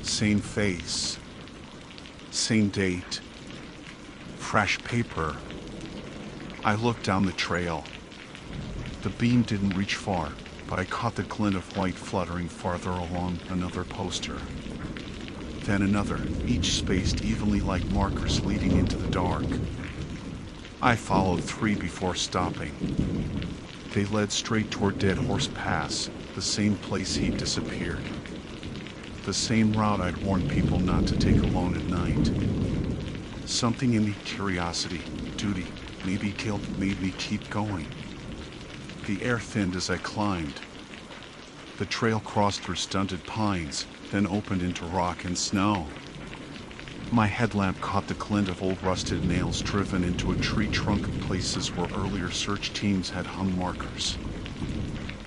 Same face. Same date. Fresh paper. I looked down the trail. The beam didn't reach far, but I caught the glint of white fluttering farther along another poster. Then another, each spaced evenly like markers leading into the dark. I followed 3 before stopping. They led straight toward Dead Horse Pass, the same place he'd disappeared. The same route I'd warned people not to take alone at night. Something in me, curiosity, duty, maybe guilt, made me keep going. The air thinned as I climbed. The trail crossed through stunted pines, then opened into rock and snow. My headlamp caught the glint of old rusted nails driven into a tree trunk in places where earlier search teams had hung markers.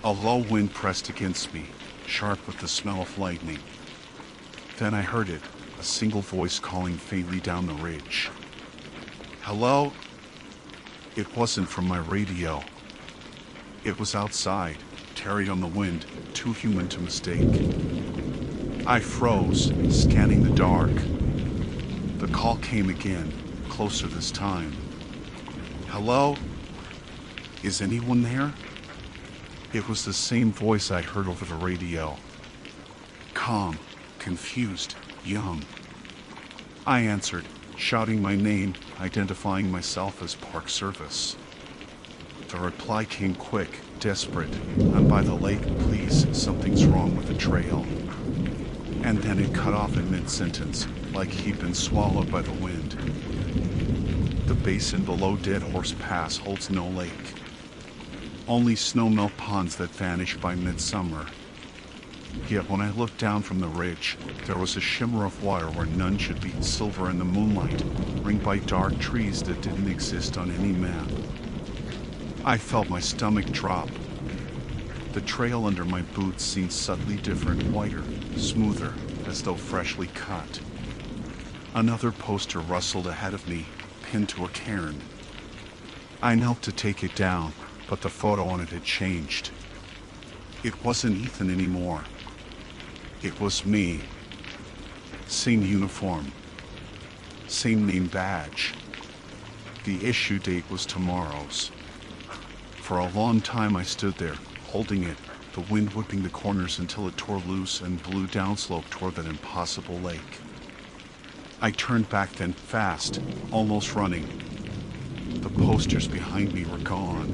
A low wind pressed against me, sharp with the smell of lightning. Then I heard it, a single voice calling faintly down the ridge. "Hello?" It wasn't from my radio. It was outside, tarried on the wind, too human to mistake. I froze, scanning the dark. The call came again, closer this time. Hello? Is anyone there? It was the same voice I'd heard over the radio. Calm, confused, young. I answered, shouting my name, identifying myself as Park Service. The reply came quick, desperate. I'm by the lake, please, something's wrong with the trail. And then it cut off in mid-sentence, like he'd been swallowed by the wind. The basin below Dead Horse Pass holds no lake. Only snowmelt ponds that vanish by midsummer. Yet when I looked down from the ridge, there was a shimmer of water where none should be, silver in the moonlight, ringed by dark trees that didn't exist on any map. I felt my stomach drop. The trail under my boots seemed subtly different, whiter, smoother, as though freshly cut. Another poster rustled ahead of me, pinned to a cairn. I knelt to take it down, but the photo on it had changed. It wasn't Ethan anymore. It was me. Same uniform. Same name badge. The issue date was tomorrow's. For a long time I stood there, holding it, the wind whipping the corners until it tore loose and blew downslope toward that impossible lake. I turned back then, fast, almost running. The posters behind me were gone.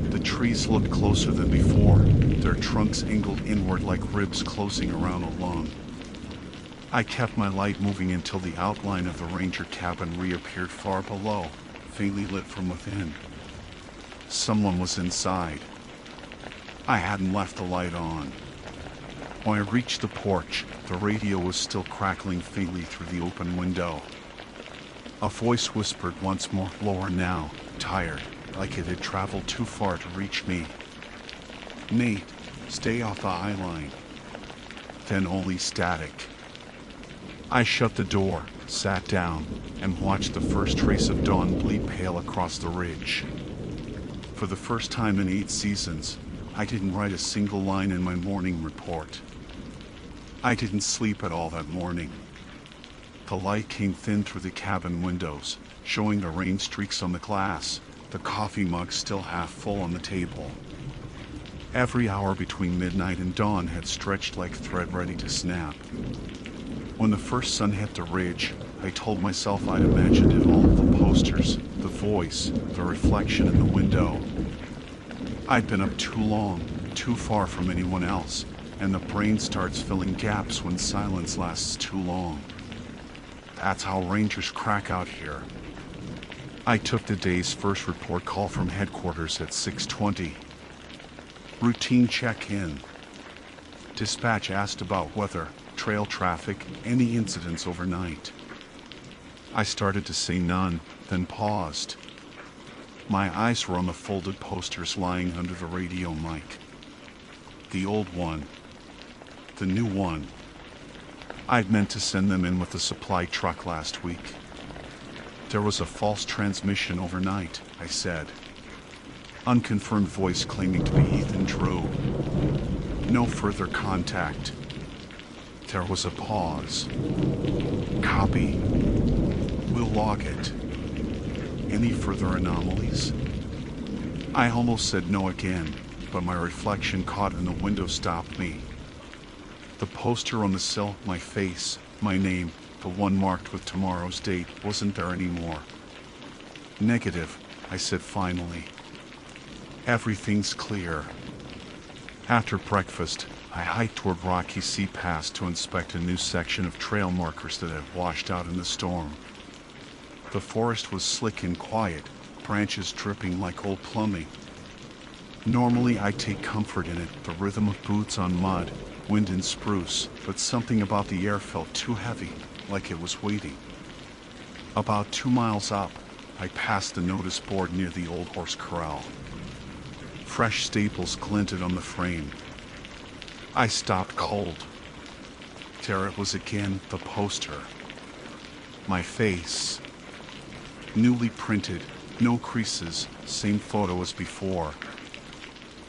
The trees looked closer than before, their trunks angled inward like ribs closing around a lung. I kept my light moving until the outline of the ranger cabin reappeared far below, faintly lit from within. Someone was inside. I hadn't left the light on. When I reached the porch, the radio was still crackling faintly through the open window. A voice whispered once more, lower now, tired, like it had traveled too far to reach me. Nate, stay off the eye line. Then only static. I shut the door, sat down, and watched the first trace of dawn bleed pale across the ridge. For the first time in 8 seasons, I didn't write a single line in my morning report. I didn't sleep at all that morning. The light came thin through the cabin windows, showing the rain streaks on the glass, the coffee mug still half full on the table. Every hour between midnight and dawn had stretched like thread ready to snap. When the first sun hit the ridge, I told myself I'd imagined it all, the posters, the voice, the reflection in the window. I'd been up too long, too far from anyone else, and the brain starts filling gaps when silence lasts too long. That's how rangers crack out here. I took the day's first report call from headquarters at 6:20. Routine check-in. Dispatch asked about weather, trail traffic, any incidents overnight. I started to say none, then paused. My eyes were on the folded posters lying under the radio mic. The old one. The new one. I'd meant to send them in with the supply truck last week. There was a false transmission overnight, I said. Unconfirmed voice claiming to be Ethan Drew. No further contact. There was a pause. Copy. We'll log it. Any further anomalies? I almost said no again, but my reflection caught in the window stopped me. The poster on the sill, my face, my name, the one marked with tomorrow's date, wasn't there anymore. Negative, I said finally. Everything's clear. After breakfast, I hiked toward Rocky Sea Pass to inspect a new section of trail markers that had washed out in the storm. The forest was slick and quiet, branches dripping like old plumbing. Normally I take comfort in it, the rhythm of boots on mud, wind and spruce, but something about the air felt too heavy, like it was waiting. About 2 miles up, I passed the notice board near the old horse corral. Fresh staples glinted on the frame. I stopped cold. There it was again, the poster. My face. Newly printed, no creases, same photo as before.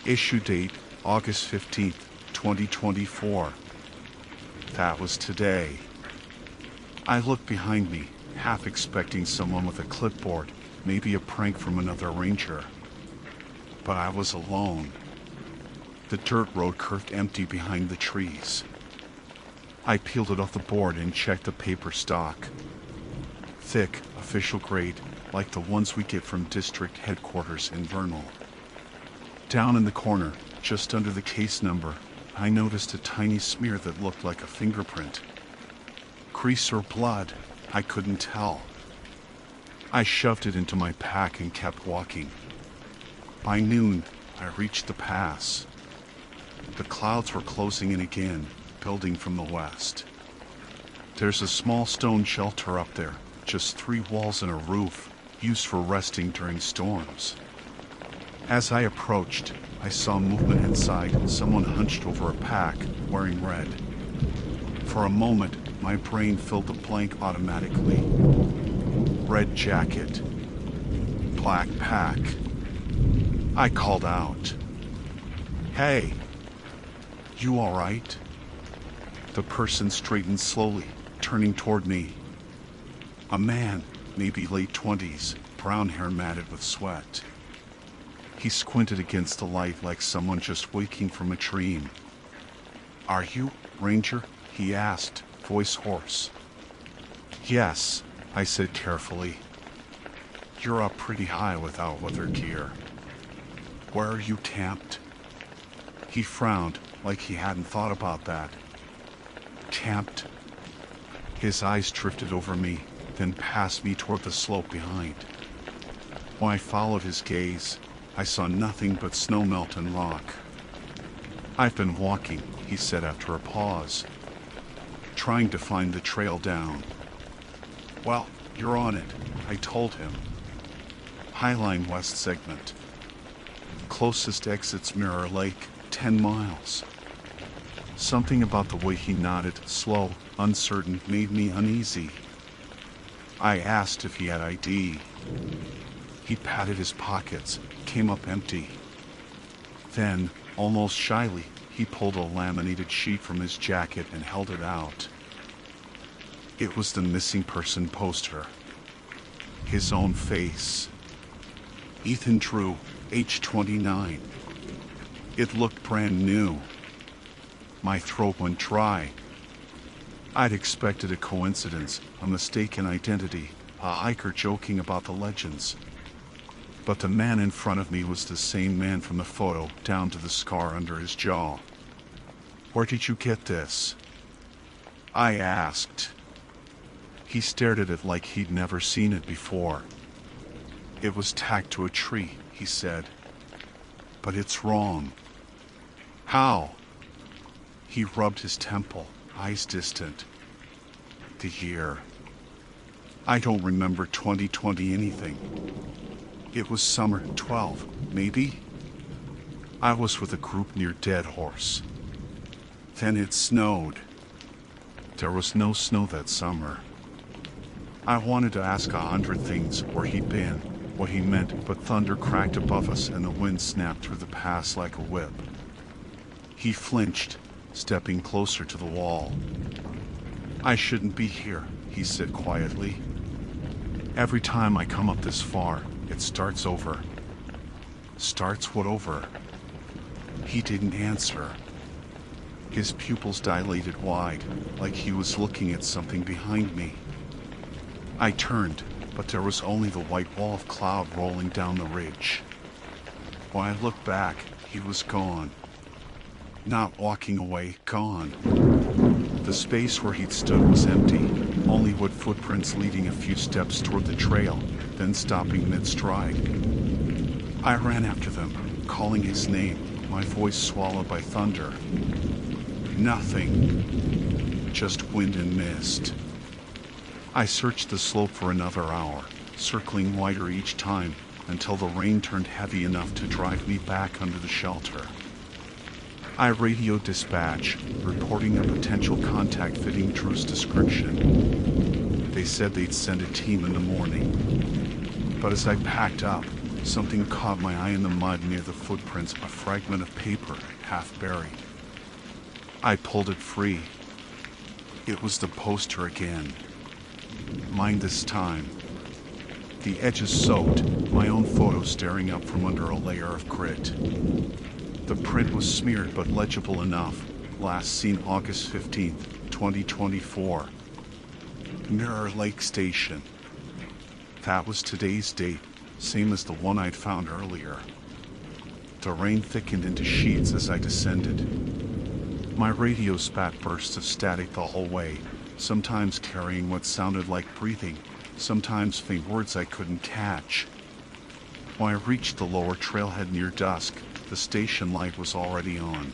Issue date, August 15th, 2024. That was today. I looked behind me, half expecting someone with a clipboard, maybe a prank from another ranger. But I was alone. The dirt road curved empty behind the trees. I peeled it off the board and checked the paper stock. Thick, official grade, like the ones we get from district headquarters in Vernal. Down in the corner, just under the case number, I noticed a tiny smear that looked like a fingerprint. Grease or blood, I couldn't tell. I shoved it into my pack and kept walking. By noon, I reached the pass. The clouds were closing in again, building from the west. There's a small stone shelter up there, just 3 walls and a roof, used for resting during storms. As I approached, I saw movement inside, someone hunched over a pack, wearing red. For a moment, my brain filled the blank automatically. Red jacket. Black pack. I called out. "Hey! You all right?" The person straightened slowly, turning toward me. A man, maybe late 20s, brown hair matted with sweat. He squinted against the light like someone just waking from a dream. "Are you, Ranger?" he asked, voice hoarse. "Yes," I said carefully. "You're up pretty high without weather gear. Where are you camped?" He frowned, like he hadn't thought about that. Camped? His eyes drifted over me, then past me toward the slope behind. When I followed his gaze, I saw nothing but snowmelt and rock. "I've been walking," he said after a pause, "trying to find the trail down." "Well, you're on it," I told him. Highline West segment. Closest exit's Mirror Lake, 10 miles. Something about the way he nodded, slow, uncertain, made me uneasy. I asked if he had ID. He patted his pockets, came up empty. Then, almost shyly, he pulled a laminated sheet from his jacket and held it out. It was the missing person poster. His own face. Ethan Drew, age 29. It looked brand new. My throat went dry. I'd expected a coincidence, a mistaken identity, a hiker joking about the legends. But the man in front of me was the same man from the photo, down to the scar under his jaw. "Where did you get this?" I asked. He stared at it like he'd never seen it before. "It was tacked to a tree," he said. "But it's wrong." "How?" He rubbed his temple, eyes distant. "The year. I don't remember 2020 anything. It was summer 12, maybe? I was with a group near Dead Horse. Then it snowed. There was no snow that summer. I wanted to ask 100 things, where he'd been, what he meant, but thunder cracked above us and the wind snapped through the pass like a whip. He flinched, stepping closer to the wall. "I shouldn't be here," he said quietly. "Every time I come up this far, it starts over." "Starts what over?" He didn't answer. His pupils dilated wide, like he was looking at something behind me. I turned, but there was only the white wall of cloud rolling down the ridge. When I looked back, he was gone. Not walking away, gone. The space where he'd stood was empty, only wood footprints leading a few steps toward the trail, then stopping mid-stride. I ran after them, calling his name, my voice swallowed by thunder. Nothing. Just wind and mist. I searched the slope for another hour, circling wider each time, until the rain turned heavy enough to drive me back under the shelter. I radioed dispatch, reporting a potential contact fitting Drew's description. They said they'd send a team in the morning. But as I packed up, something caught my eye in the mud near the footprints, a fragment of paper, half buried. I pulled it free. It was the poster again. Mine this time. The edges soaked, my own photo staring up from under a layer of grit. The print was smeared but legible enough. Last seen August 15th, 2024. Mirror Lake Station. That was today's date, same as the one I'd found earlier. The rain thickened into sheets as I descended. My radio spat bursts of static the whole way, sometimes carrying what sounded like breathing, sometimes faint words I couldn't catch. When I reached the lower trailhead near dusk, the station light was already on.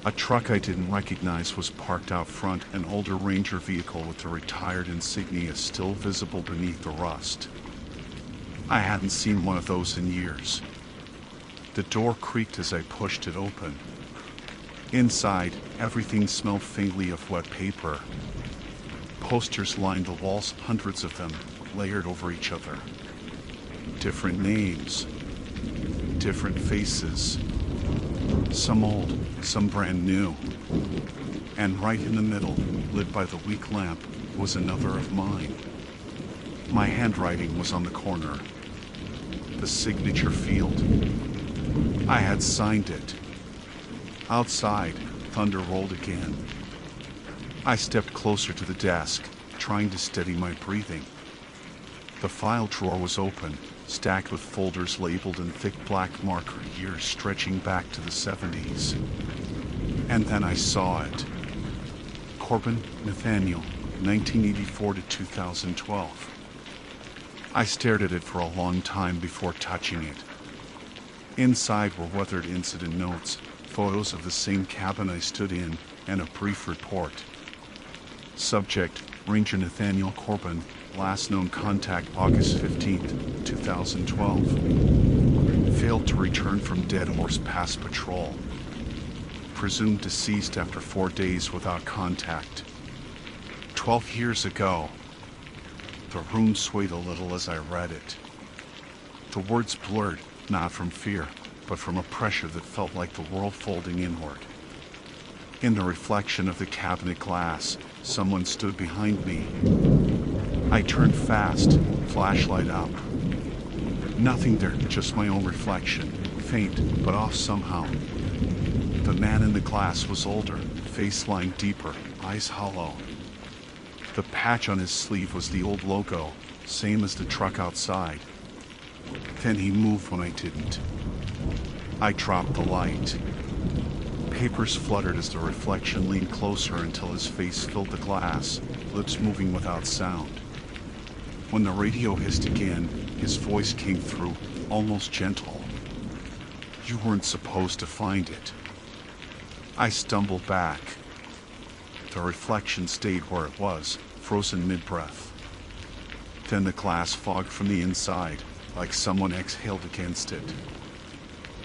A truck I didn't recognize was parked out front, an older Ranger vehicle with the retired insignia still visible beneath the rust. I hadn't seen one of those in years. The door creaked as I pushed it open. Inside, everything smelled faintly of wet paper. Posters lined the walls, hundreds of them, layered over each other. Different names, different faces. Some old, some brand new. And right in the middle, lit by the weak lamp, was another of mine. My handwriting was on the corner. The signature field. I had signed it. Outside, thunder rolled again. I stepped closer to the desk, trying to steady my breathing. The file drawer was open, stacked with folders labeled in thick black marker, years stretching back to the 70s. And then I saw it. Corbin, Nathaniel, 1984 to 2012. I stared at it for a long time before touching it. Inside were weathered incident notes, photos of the same cabin I stood in, and a brief report. Subject, Ranger Nathaniel Corbin, last known contact August 15th, 2012. Failed to return from Dead Horse Pass patrol. Presumed deceased after 4 days without contact. 12 years ago. The room swayed a little as I read it. The words blurred, not from fear, but from a pressure that felt like the world folding inward. In the reflection of the cabinet glass, someone stood behind me. I turned fast, flashlight up. Nothing there, just my own reflection, faint but off somehow. The man in the glass was older, face lined deeper, eyes hollow. The patch on his sleeve was the old logo, same as the truck outside. Then he moved when I didn't. I dropped the light. Papers fluttered as the reflection leaned closer until his face filled the glass, lips moving without sound. When the radio hissed again, his voice came through, almost gentle. You weren't supposed to find it. I stumbled back. The reflection stayed where it was, frozen mid-breath. Then the glass fogged from the inside, like someone exhaled against it.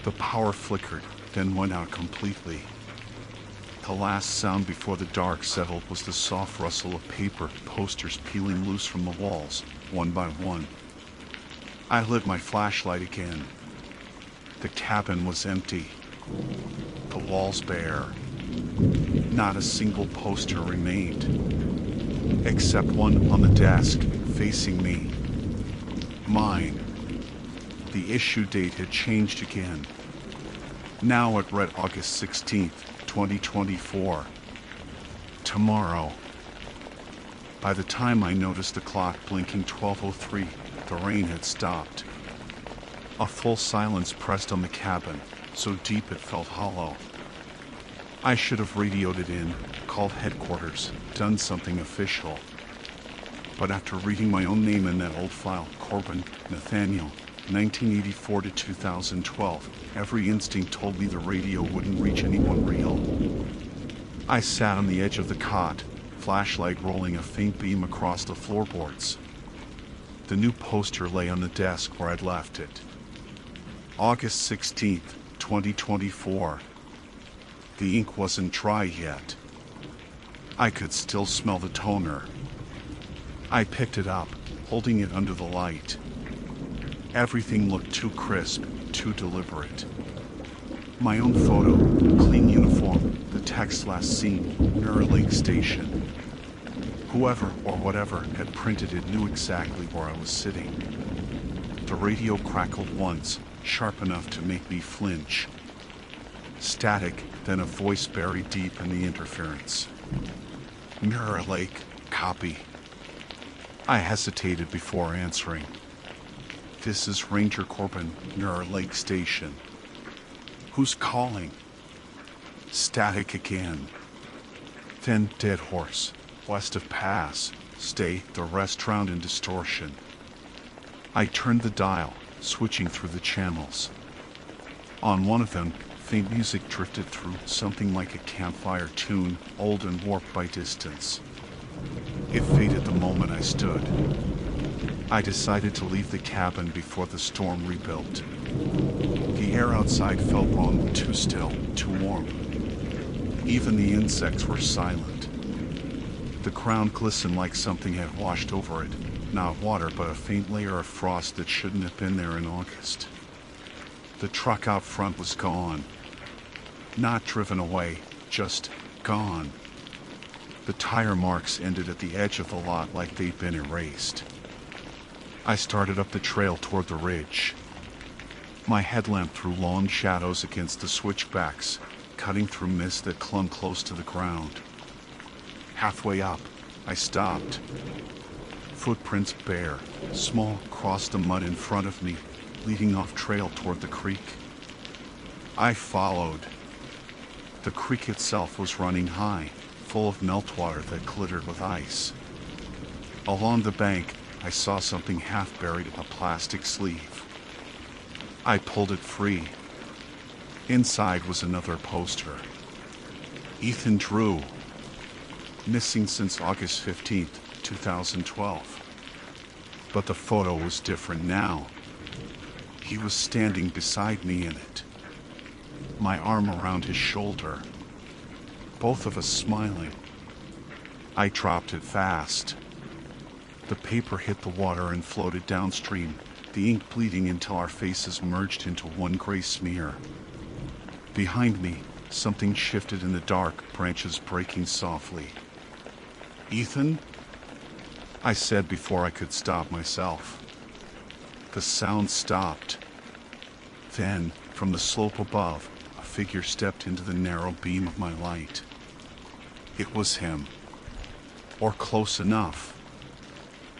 The power flickered, then went out completely. The last sound before the dark settled was the soft rustle of paper, posters peeling loose from the walls, one by one. I lit my flashlight again. The cabin was empty. The walls bare. Not a single poster remained, except one on the desk, facing me. Mine. The issue date had changed again. Now it read August 16th, 2024. Tomorrow. By the time I noticed the clock blinking 12:03, the rain had stopped. A full silence pressed on the cabin, so deep it felt hollow. I should have radioed it in, called headquarters, done something official. But after reading my own name in that old file, Corbin, Nathaniel, 1984 to 2012, every instinct told me the radio wouldn't reach anyone real. I sat on the edge of the cot, flashlight rolling a faint beam across the floorboards. The new poster lay on the desk where I'd left it. August 16th, 2024. The ink wasn't dry yet. I could still smell the toner. I picked it up, holding it under the light. Everything looked too crisp, too deliberate. My own photo, clean uniform, the text last seen, Mirror Lake Station. Whoever or whatever had printed it knew exactly where I was sitting. The radio crackled once, sharp enough to make me flinch. Static, then a voice buried deep in the interference. Mirror Lake, copy. I hesitated before answering. This is Ranger Corbin, Mirror Lake Station. Who's calling? Static again. Then Dead Horse, west of Pass. Stay, the rest drowned in distortion. I turned the dial, switching through the channels. On one of them, faint music drifted through, something like a campfire tune, old and warped by distance. It faded the moment I stood. I decided to leave the cabin before the storm rebuilt. The air outside felt wrong, too still, too warm. Even the insects were silent. The ground glistened like something had washed over it, not water but a faint layer of frost that shouldn't have been there in August. The truck out front was gone. Not driven away, just gone. The tire marks ended at the edge of the lot like they'd been erased. I started up the trail toward the ridge. My headlamp threw long shadows against the switchbacks, cutting through mist that clung close to the ground. Halfway up, I stopped. Footprints bare, small, crossed the mud in front of me, leading off trail toward the creek. I followed. The creek itself was running high, full of meltwater that glittered with ice. Along the bank, I saw something half buried in a plastic sleeve. I pulled it free. Inside was another poster. Ethan Drew. Missing since August 15th, 2012. But the photo was different now. He was standing beside me in it. My arm around his shoulder. Both of us smiling. I dropped it fast. The paper hit the water and floated downstream, the ink bleeding until our faces merged into one gray smear. Behind me, something shifted in the dark, branches breaking softly. Ethan? I said before I could stop myself. The sound stopped. Then, from the slope above, a figure stepped into the narrow beam of my light. It was him. Or close enough.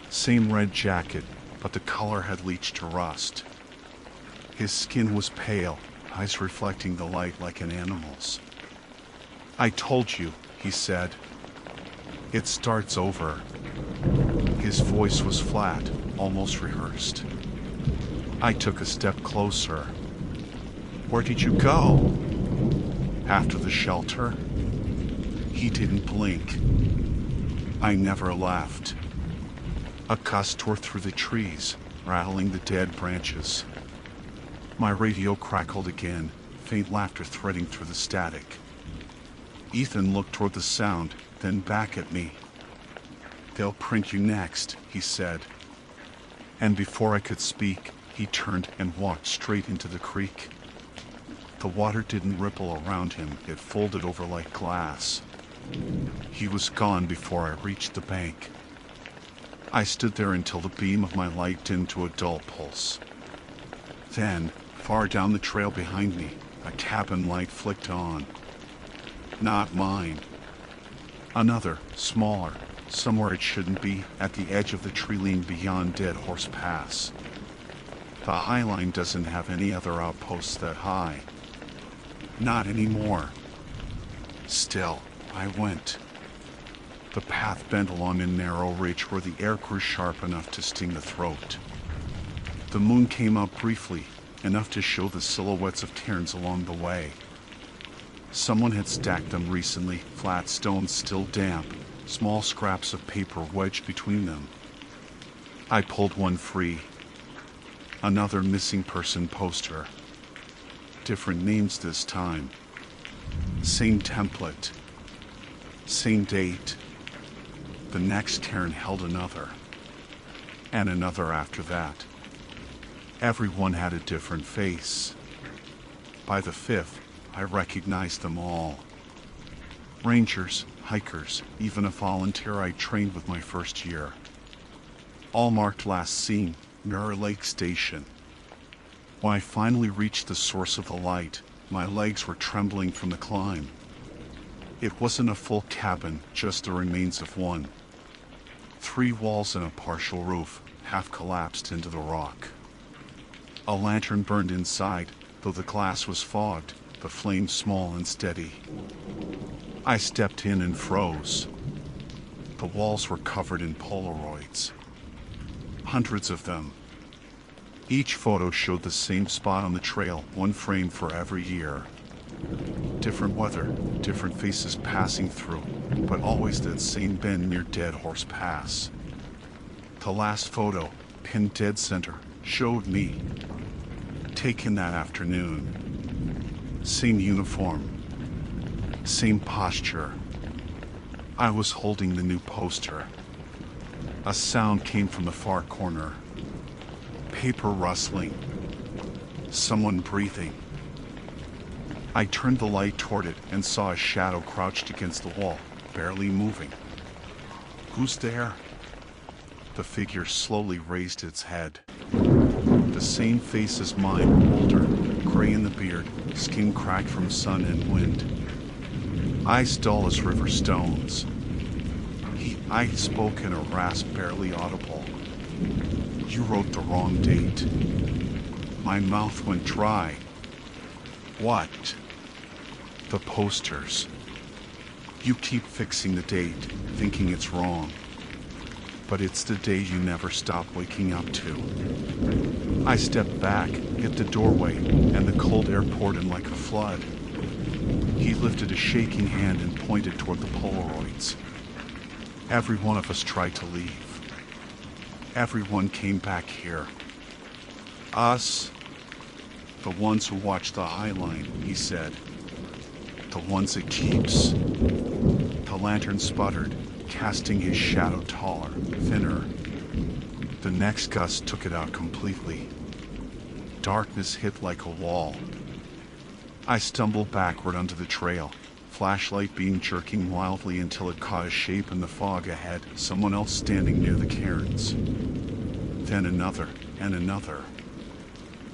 Same red jacket, but the color had leached to rust. His skin was pale, eyes reflecting the light like an animal's. I told you, he said. It starts over. His voice was flat, almost rehearsed. I took a step closer. Where did you go? After the shelter? He didn't blink. I never left. A gust tore through the trees, rattling the dead branches. My radio crackled again, faint laughter threading through the static. Ethan looked toward the sound, then back at me. They'll print you next, he said. And before I could speak, he turned and walked straight into the creek. The water didn't ripple around him, it folded over like glass. He was gone before I reached the bank. I stood there until the beam of my light dimmed to a dull pulse. Then, far down the trail behind me, a cabin light flicked on. Not mine. Another, smaller, somewhere it shouldn't be, at the edge of the tree line beyond Dead Horse Pass. The High Line doesn't have any other outposts that high. Not anymore. Still, I went. The path bent along a narrow ridge where the air grew sharp enough to sting the throat. The moon came up briefly, enough to show the silhouettes of cairns along the way. Someone had stacked them recently, flat stones still damp, small scraps of paper wedged between them. I pulled one free. Another missing person poster. Different names this time. Same template. Same date. The next cairn held another. And another after that. Everyone had a different face. By the fifth, I recognized them all. Rangers, hikers, even a volunteer I trained with my first year. All marked last seen, Mirror Lake Station. When I finally reached the source of the light, my legs were trembling from the climb. It wasn't a full cabin, just the remains of one. 3 walls and a partial roof, half collapsed into the rock. A lantern burned inside, though the glass was fogged, the flame small and steady. I stepped in and froze. The walls were covered in Polaroids. Hundreds of them. Each photo showed the same spot on the trail, one frame for every year. Different weather, different faces passing through, but always that same bend near Dead Horse Pass. The last photo, pinned dead center, showed me. Taken that afternoon. Same uniform. Same posture. I was holding the new poster. A sound came from the far corner. Paper rustling. Someone breathing. I turned the light toward it and saw a shadow crouched against the wall, barely moving. Who's there? The figure slowly raised its head. The same face as mine, older, gray in the beard, skin cracked from sun and wind. Eyes dull as river stones. I spoke in a rasp barely audible. You wrote the wrong date. My mouth went dry. What? The posters. You keep fixing the date, thinking it's wrong. But it's the day you never stop waking up to. I stepped back, hit the doorway, and the cold air poured in like a flood. He lifted a shaking hand and pointed toward the Polaroids. Every one of us tried to leave. Everyone came back here. Us, the ones who watch the High Line, he said. The ones it keeps. The lantern sputtered, casting his shadow taller, thinner. The next gust took it out completely. Darkness hit like a wall. I stumbled backward onto the trail, flashlight beam jerking wildly until it caught a shape in the fog ahead, someone else standing near the cairns. Then another, and another.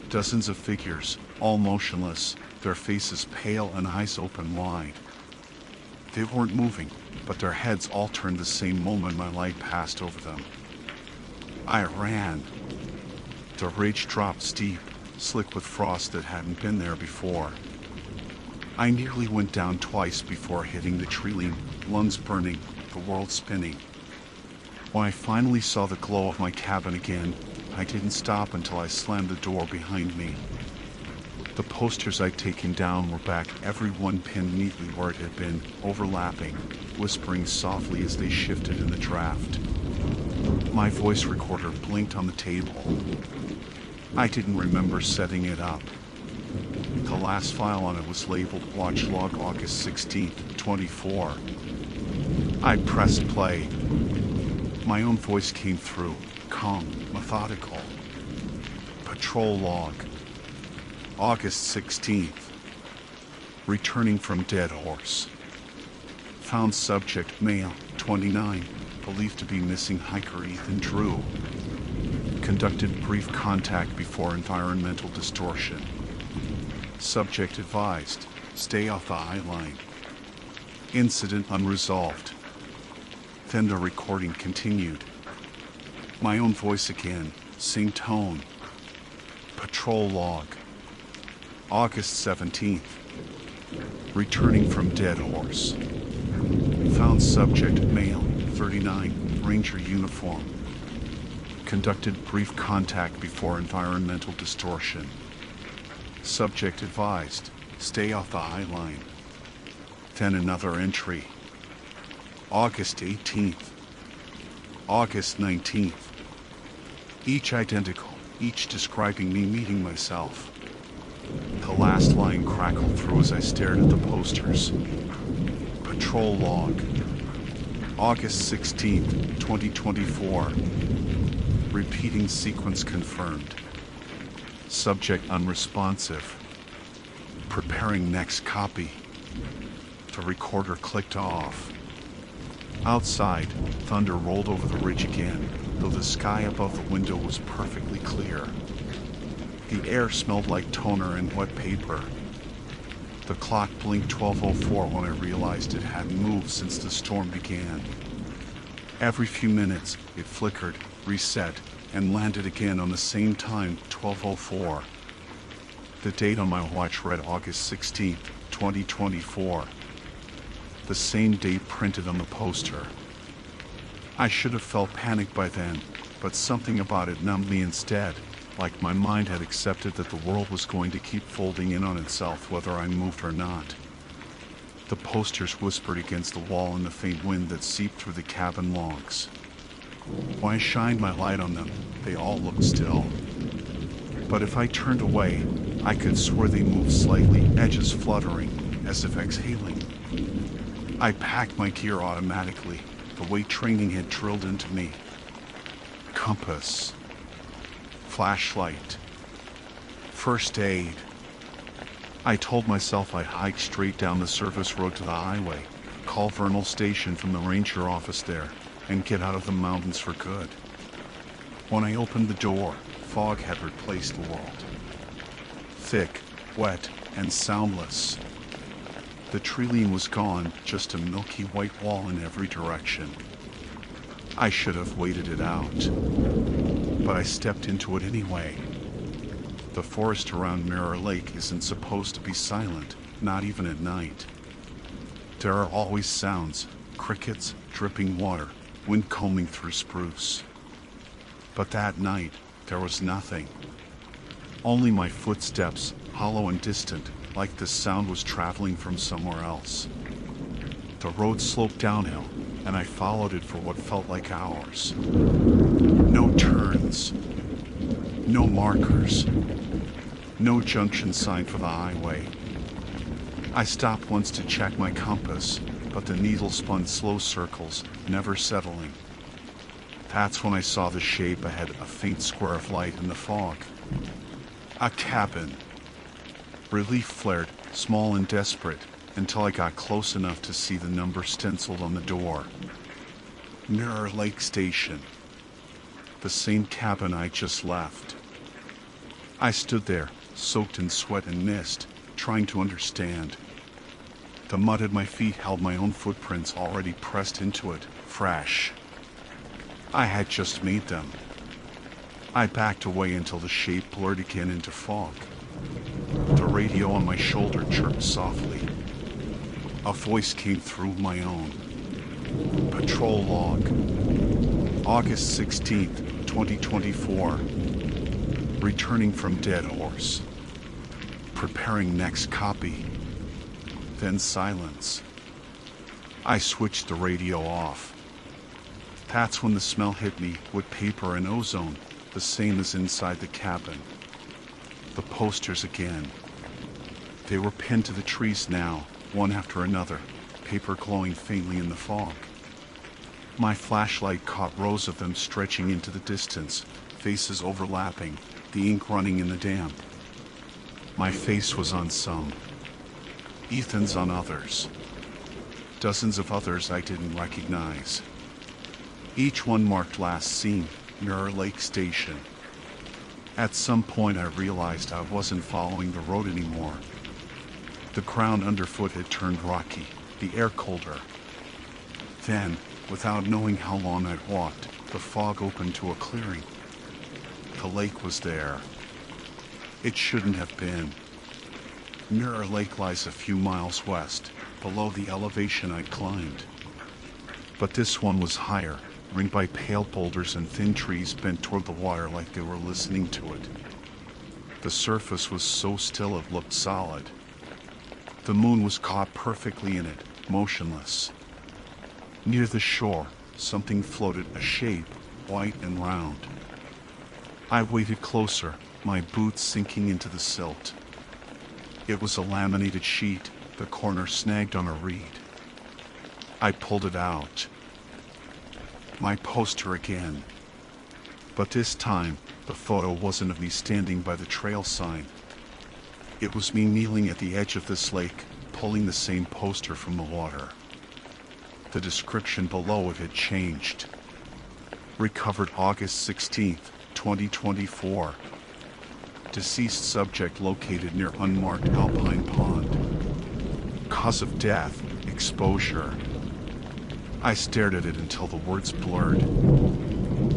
Dozens of figures, all motionless, their faces pale and eyes open wide. They weren't moving, but their heads all turned the same moment my light passed over them. I ran. The ridge dropped steep, slick with frost that hadn't been there before. I nearly went down twice before hitting the tree-line, lungs burning, the world spinning. When I finally saw the glow of my cabin again, I didn't stop until I slammed the door behind me. The posters I'd taken down were back, every one pinned neatly where it had been, overlapping, whispering softly as they shifted in the draft. My voice recorder blinked on the table. I didn't remember setting it up. The last file on it was labeled Watch Log August 16th, 24. I pressed play. My own voice came through, calm, methodical. Patrol log. August 16th. Returning from Dead Horse. Found subject male, 29, believed to be missing hiker Ethan Drew. Conducted brief contact before environmental distortion. Subject advised, stay off the High Line. Incident unresolved. Then the recording continued. My own voice again, same tone. Patrol log. August 17th. Returning from Dead Horse. Found subject male, 39, ranger uniform. Conducted brief contact before environmental distortion. Subject advised, stay off the High Line. Then another entry. August 18th. August 19th. Each identical, each describing me meeting myself. The last line crackled through as I stared at the posters. Patrol log. August 16th, 2024. Repeating sequence confirmed. Subject unresponsive. Preparing next copy. The recorder clicked off. Outside, thunder rolled over the ridge again, though the sky above the window was perfectly clear. The air smelled like toner and wet paper. The clock blinked 12:04 when I realized it hadn't moved since the storm began. Every few minutes, it flickered, reset, and landed again on the same time, 12:04. The date on my watch read August 16th, 2024. The same date printed on the poster. I should have felt panic by then, but something about it numbed me instead, like my mind had accepted that the world was going to keep folding in on itself whether I moved or not. The posters whispered against the wall in the faint wind that seeped through the cabin logs. When I shined my light on them, they all looked still. But if I turned away, I could swear they moved slightly, edges fluttering, as if exhaling. I packed my gear automatically, the way training had drilled into me. Compass, flashlight, first aid. I told myself I'd hike straight down the service road to the highway, call Vernal Station from the ranger office there, and get out of the mountains for good. When I opened the door, fog had replaced the world. Thick, wet, and soundless. The tree-line was gone, just a milky white wall in every direction. I should have waited it out, but I stepped into it anyway. The forest around Mirror Lake isn't supposed to be silent, not even at night. There are always sounds, crickets, dripping water, wind combing through spruce. But that night, there was nothing. Only my footsteps, hollow and distant, like the sound was traveling from somewhere else. The road sloped downhill, and I followed it for what felt like hours. No turns, no markers, no junction sign for the highway. I stopped once to check my compass, but the needle spun slow circles, never settling. That's when I saw the shape ahead, a faint square of light in the fog. A cabin. Relief flared, small and desperate, until I got close enough to see the number stenciled on the door. Mirror Lake Station. The same cabin I just left. I stood there, soaked in sweat and mist, trying to understand. The mud at my feet held my own footprints already pressed into it, fresh. I had just made them. I backed away until the shape blurred again into fog. The radio on my shoulder chirped softly. A voice came through my own. Patrol log. August 16th, 2024. Returning from Dead Horse. Preparing next copy. Then silence. I switched the radio off. That's when the smell hit me, wood paper and ozone, the same as inside the cabin. The posters again. They were pinned to the trees now, one after another, paper glowing faintly in the fog. My flashlight caught rows of them stretching into the distance, faces overlapping, the ink running in the damp. My face was on some. Ethan's on others. Dozens of others I didn't recognize. Each one marked last seen, Mirror Lake Station. At some point I realized I wasn't following the road anymore. The ground underfoot had turned rocky, the air colder. Then, without knowing how long I'd walked, the fog opened to a clearing. The lake was there. It shouldn't have been. Mirror Lake lies a few miles west, below the elevation I'd climbed. But this one was higher, ringed by pale boulders and thin trees bent toward the water like they were listening to it. The surface was so still it looked solid. The moon was caught perfectly in it, motionless. Near the shore, something floated, a shape, white and round. I waded closer, my boots sinking into the silt. It was a laminated sheet, the corner snagged on a reed. I pulled it out. My poster again. But this time, the photo wasn't of me standing by the trail sign. It was me kneeling at the edge of this lake, pulling the same poster from the water. The description below it had changed. Recovered August 16th, 2024. Deceased subject located near unmarked alpine pond. Cause of death, exposure. I stared at it until the words blurred.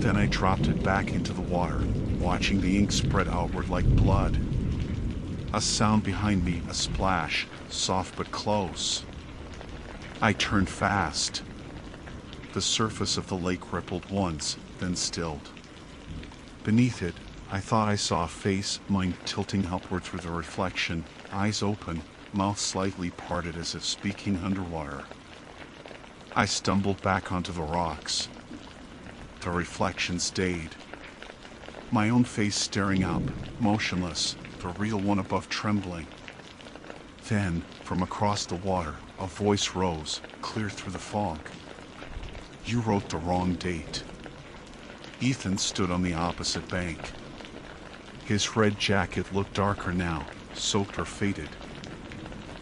Then I dropped it back into the water, watching the ink spread outward like blood. A sound behind me, a splash, soft but close. I turned fast. The surface of the lake rippled once, then stilled. Beneath it, I thought I saw a face, mine tilting upward through the reflection, eyes open, mouth slightly parted as if speaking underwater. I stumbled back onto the rocks. The reflection stayed. My own face staring up, motionless, the real one above trembling. Then, from across the water, a voice rose, clear through the fog. You wrote the wrong date. Ethan stood on the opposite bank. His red jacket looked darker now, soaked or faded.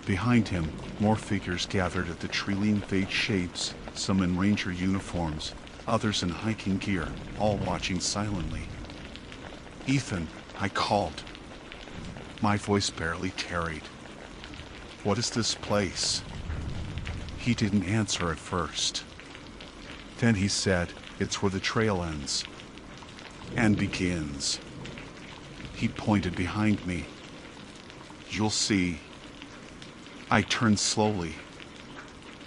Behind him, more figures gathered at the tree-lean vague shapes, some in ranger uniforms, others in hiking gear, all watching silently. Ethan, I called. My voice barely carried. What is this place? He didn't answer at first. Then he said, it's where the trail ends. And begins. He pointed behind me. You'll see. I turned slowly.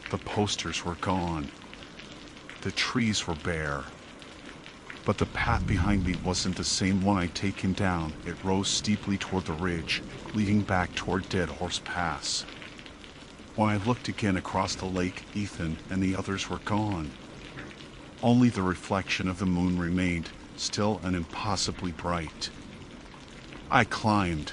The posters were gone. The trees were bare. But the path behind me wasn't the same one I'd taken down. It rose steeply toward the ridge, leading back toward Dead Horse Pass. When I looked again across the lake, Ethan and the others were gone. Only the reflection of the moon remained, still and impossibly bright. I climbed.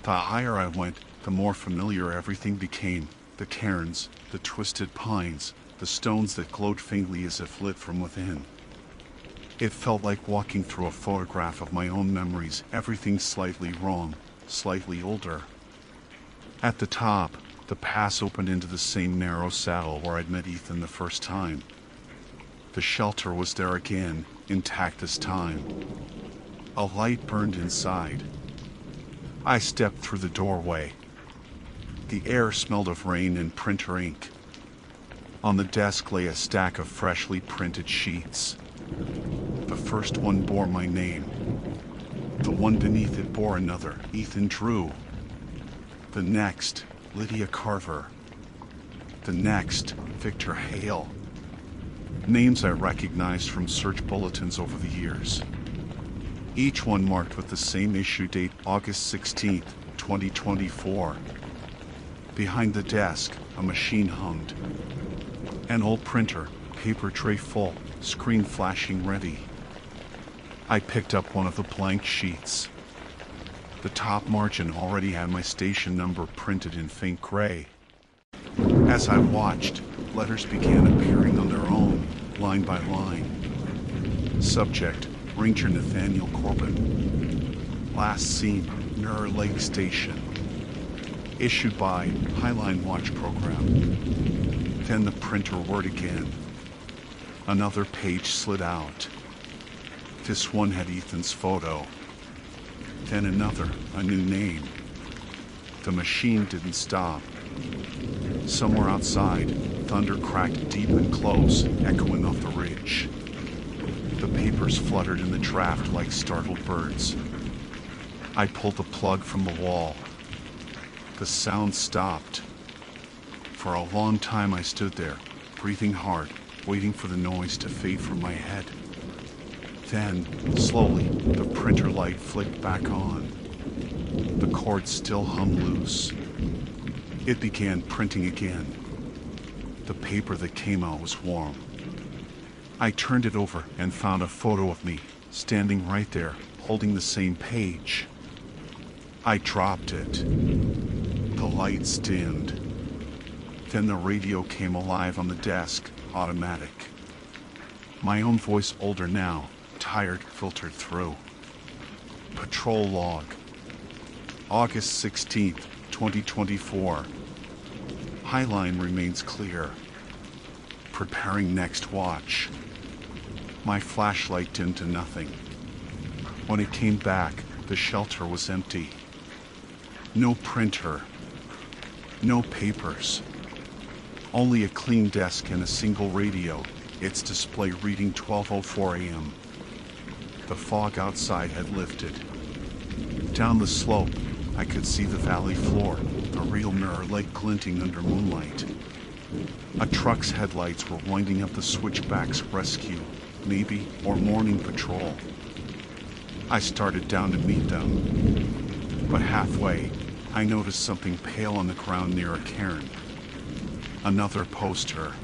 The higher I went, the more familiar everything became. The cairns, the twisted pines, the stones that glowed faintly as if lit from within. It felt like walking through a photograph of my own memories, everything slightly wrong, slightly older. At the top, the pass opened into the same narrow saddle where I'd met Ethan the first time. The shelter was there again, intact this time. A light burned inside. I stepped through the doorway. The air smelled of rain and printer ink. On the desk lay a stack of freshly printed sheets. The first one bore my name. The one beneath it bore another, Ethan Drew. The next, Lydia Carver. The next, Victor Hale. Names I recognized from search bulletins over the years. Each one marked with the same issue date, August 16th, 2024. Behind the desk, a machine hummed. An old printer, paper tray full, screen flashing ready. I picked up one of the blank sheets. The top margin already had my station number printed in faint gray. As I watched, letters began appearing on their own, line by line. Subject, Ranger Nathaniel Corbin. Last seen, Mirror Lake Station. Issued by Highline Watch Program. Then the printer whirred again. Another page slid out. This one had Ethan's photo. Then another, a new name. The machine didn't stop. Somewhere outside, thunder cracked deep and close, echoing off the ridge. The papers fluttered in the draft like startled birds. I pulled the plug from the wall. The sound stopped. For a long time I stood there, breathing hard, waiting for the noise to fade from my head. Then, slowly, the printer light flicked back on. The cord still hung loose. It began printing again. The paper that came out was warm. I turned it over and found a photo of me, standing right there, holding the same page. I dropped it. The lights dimmed. Then the radio came alive on the desk, automatic. My own voice, older now, tired, filtered through. Patrol log. August 16th, 2024. Highline remains clear. Preparing next watch. My flashlight dimmed to nothing. When it came back, the shelter was empty. No printer. No papers. Only a clean desk and a single radio, its display reading 12:04 a.m. The fog outside had lifted. Down the slope, I could see the valley floor, the real Mirror Lake glinting under moonlight. A truck's headlights were winding up the switchback's rescue, Navy, or morning patrol. I started down to meet them. But halfway, I noticed something pale on the ground near a cairn. Another poster.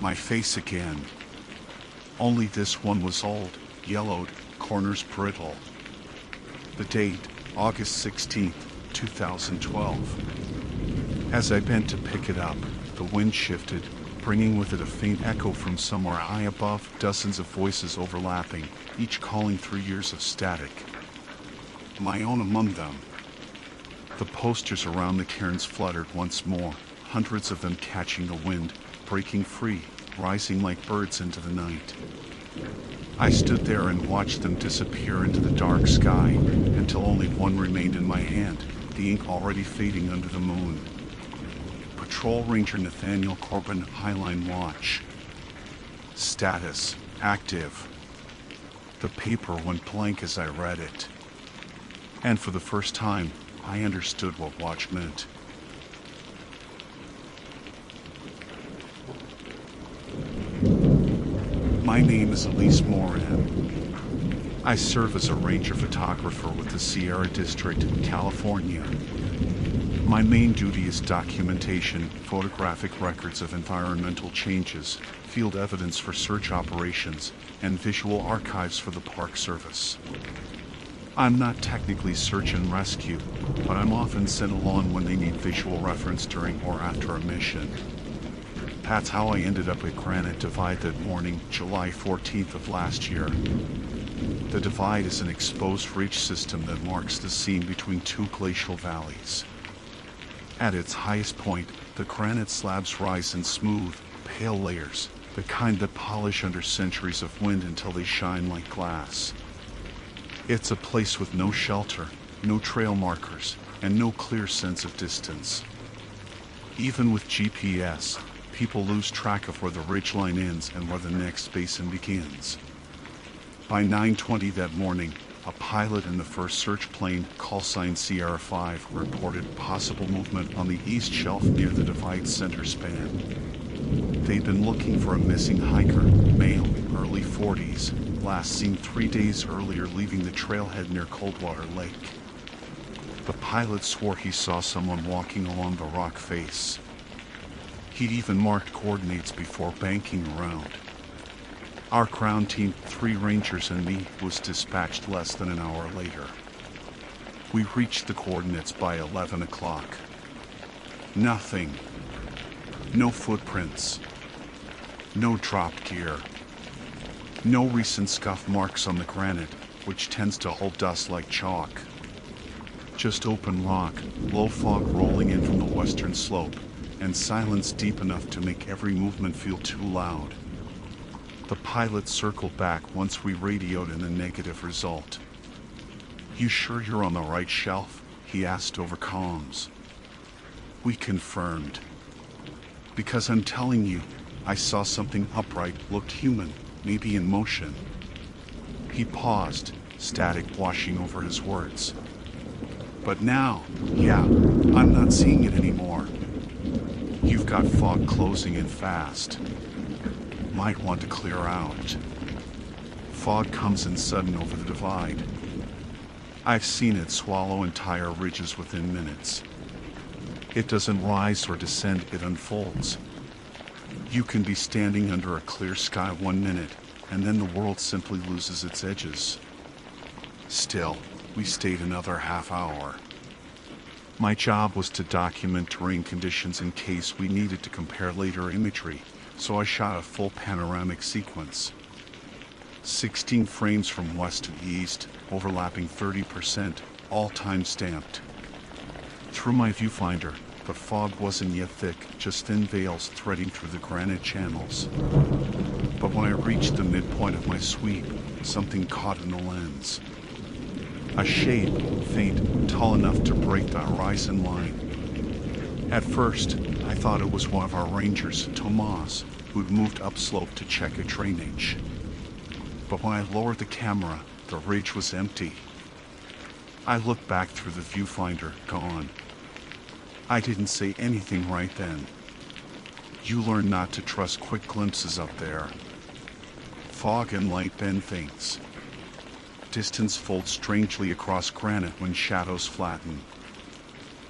My face again. Only this one was old, yellowed, corners brittle. The date, August 16th, 2012. As I bent to pick it up, the wind shifted, bringing with it a faint echo from somewhere high above, dozens of voices overlapping, each calling through years of static. My own among them. The posters around the cairns fluttered once more, hundreds of them catching the wind, breaking free, rising like birds into the night. I stood there and watched them disappear into the dark sky, until only one remained in my hand, the ink already fading under the moon. Patrol Ranger Nathaniel Corbin, Highline Watch. Status, active. The paper went blank as I read it. And for the first time, I understood what watch meant. My name is Elise Moran. I serve as a ranger photographer with the Sierra District, California. My main duty is documentation, photographic records of environmental changes, field evidence for search operations, and visual archives for the Park Service. I'm not technically search and rescue, but I'm often sent along when they need visual reference during or after a mission. That's how I ended up at Granite Divide that morning, July 14th of last year. The divide is an exposed ridge system that marks the seam between two glacial valleys. At its highest point, the granite slabs rise in smooth, pale layers, the kind that polish under centuries of wind until they shine like glass. It's a place with no shelter, no trail markers, and no clear sense of distance. Even with GPS, people lose track of where the ridgeline ends and where the next basin begins. By 9:20 that morning, a pilot in the first search plane, callsign Sierra 5, reported possible movement on the east shelf near the divide center span. They'd been looking for a missing hiker, male, early 40s, last seen 3 days earlier leaving the trailhead near Coldwater Lake. The pilot swore he saw someone walking along the rock face. He'd even marked coordinates before banking around. Our ground team, 3 rangers and me, was dispatched less than an hour later. We reached the coordinates by 11 o'clock. Nothing. No footprints. No dropped gear. No recent scuff marks on the granite, which tends to hold dust like chalk. Just open rock, low fog rolling in from the western slope, and silence deep enough to make every movement feel too loud. The pilot circled back once we radioed in a negative result. "You sure you're on the right shelf?" he asked over comms. We confirmed. "Because I'm telling you, I saw something upright, looked human, maybe in motion." He paused, static washing over his words. "But now, yeah, I'm not seeing it anymore. You've got fog closing in fast. Might want to clear out." Fog comes in sudden over the divide. I've seen it swallow entire ridges within minutes. It doesn't rise or descend, it unfolds. You can be standing under a clear sky 1 minute, and then the world simply loses its edges. Still, we stayed another half hour. My job was to document terrain conditions in case we needed to compare later imagery, so I shot a full panoramic sequence. 16 frames from west to east, overlapping 30%, all time-stamped. Through my viewfinder, The fog wasn't yet thick, just thin veils threading through the granite channels. But when I reached the midpoint of my sweep, something caught in the lens. A shape, faint, tall enough to break the horizon line. At first, I thought it was one of our rangers, Tomas, who'd moved upslope to check a drainage. But when I lowered the camera, the ridge was empty. I looked back through the viewfinder, gone. I didn't say anything right then. You learn not to trust quick glimpses up there. Fog and light bend things. Distance folds strangely across granite when shadows flatten.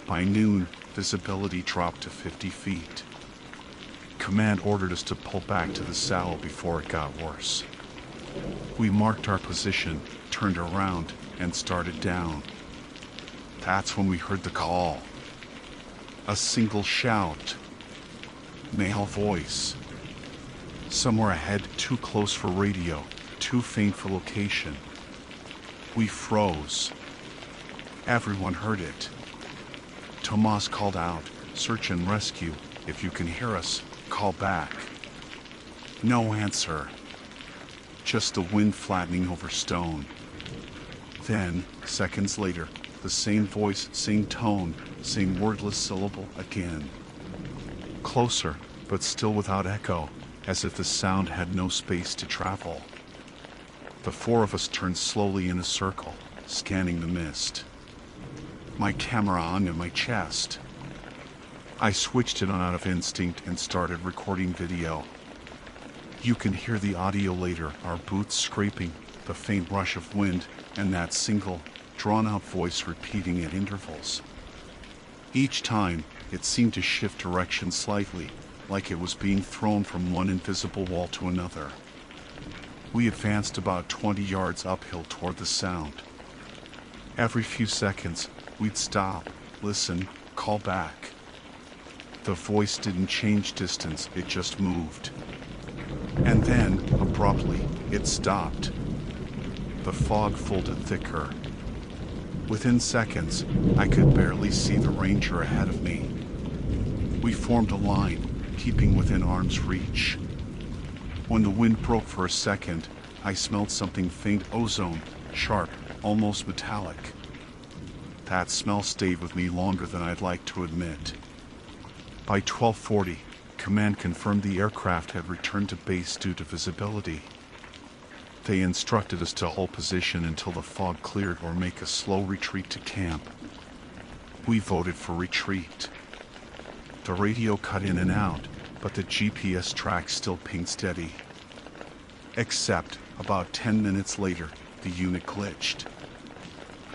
By noon, visibility dropped to 50 feet. Command ordered us to pull back to the saddle before it got worse. We marked our position, turned around, and started down. That's when we heard the call. A single shout. Male voice. Somewhere ahead, too close for radio, too faint for location. We froze. Everyone heard it. Tomas called out, "Search and rescue. If you can hear us, call back." No answer. Just the wind flattening over stone. Then, seconds later, the same voice, same tone, same wordless syllable again. Closer, but still without echo, as if the sound had no space to travel. The four of us turned slowly in a circle, scanning the mist. My camera on in my chest. I switched it on out of instinct and started recording video. You can hear the audio later, our boots scraping, the faint rush of wind, and that single, drawn-out voice repeating at intervals. Each time, it seemed to shift direction slightly, like it was being thrown from one invisible wall to another. We advanced about 20 yards uphill toward the sound. Every few seconds, we'd stop, listen, call back. The voice didn't change distance, it just moved. And then, abruptly, it stopped. The fog folded thicker. Within seconds, I could barely see the ranger ahead of me. We formed a line, keeping within arm's reach. When the wind broke for a second, I smelled something faint, ozone, sharp, almost metallic. That smell stayed with me longer than I'd like to admit. By 12:40, Command confirmed the aircraft had returned to base due to visibility. They instructed us to hold position until the fog cleared or make a slow retreat to camp. We voted for retreat. The radio cut in and out, but the GPS track still pinged steady. Except, about 10 minutes later, the unit glitched.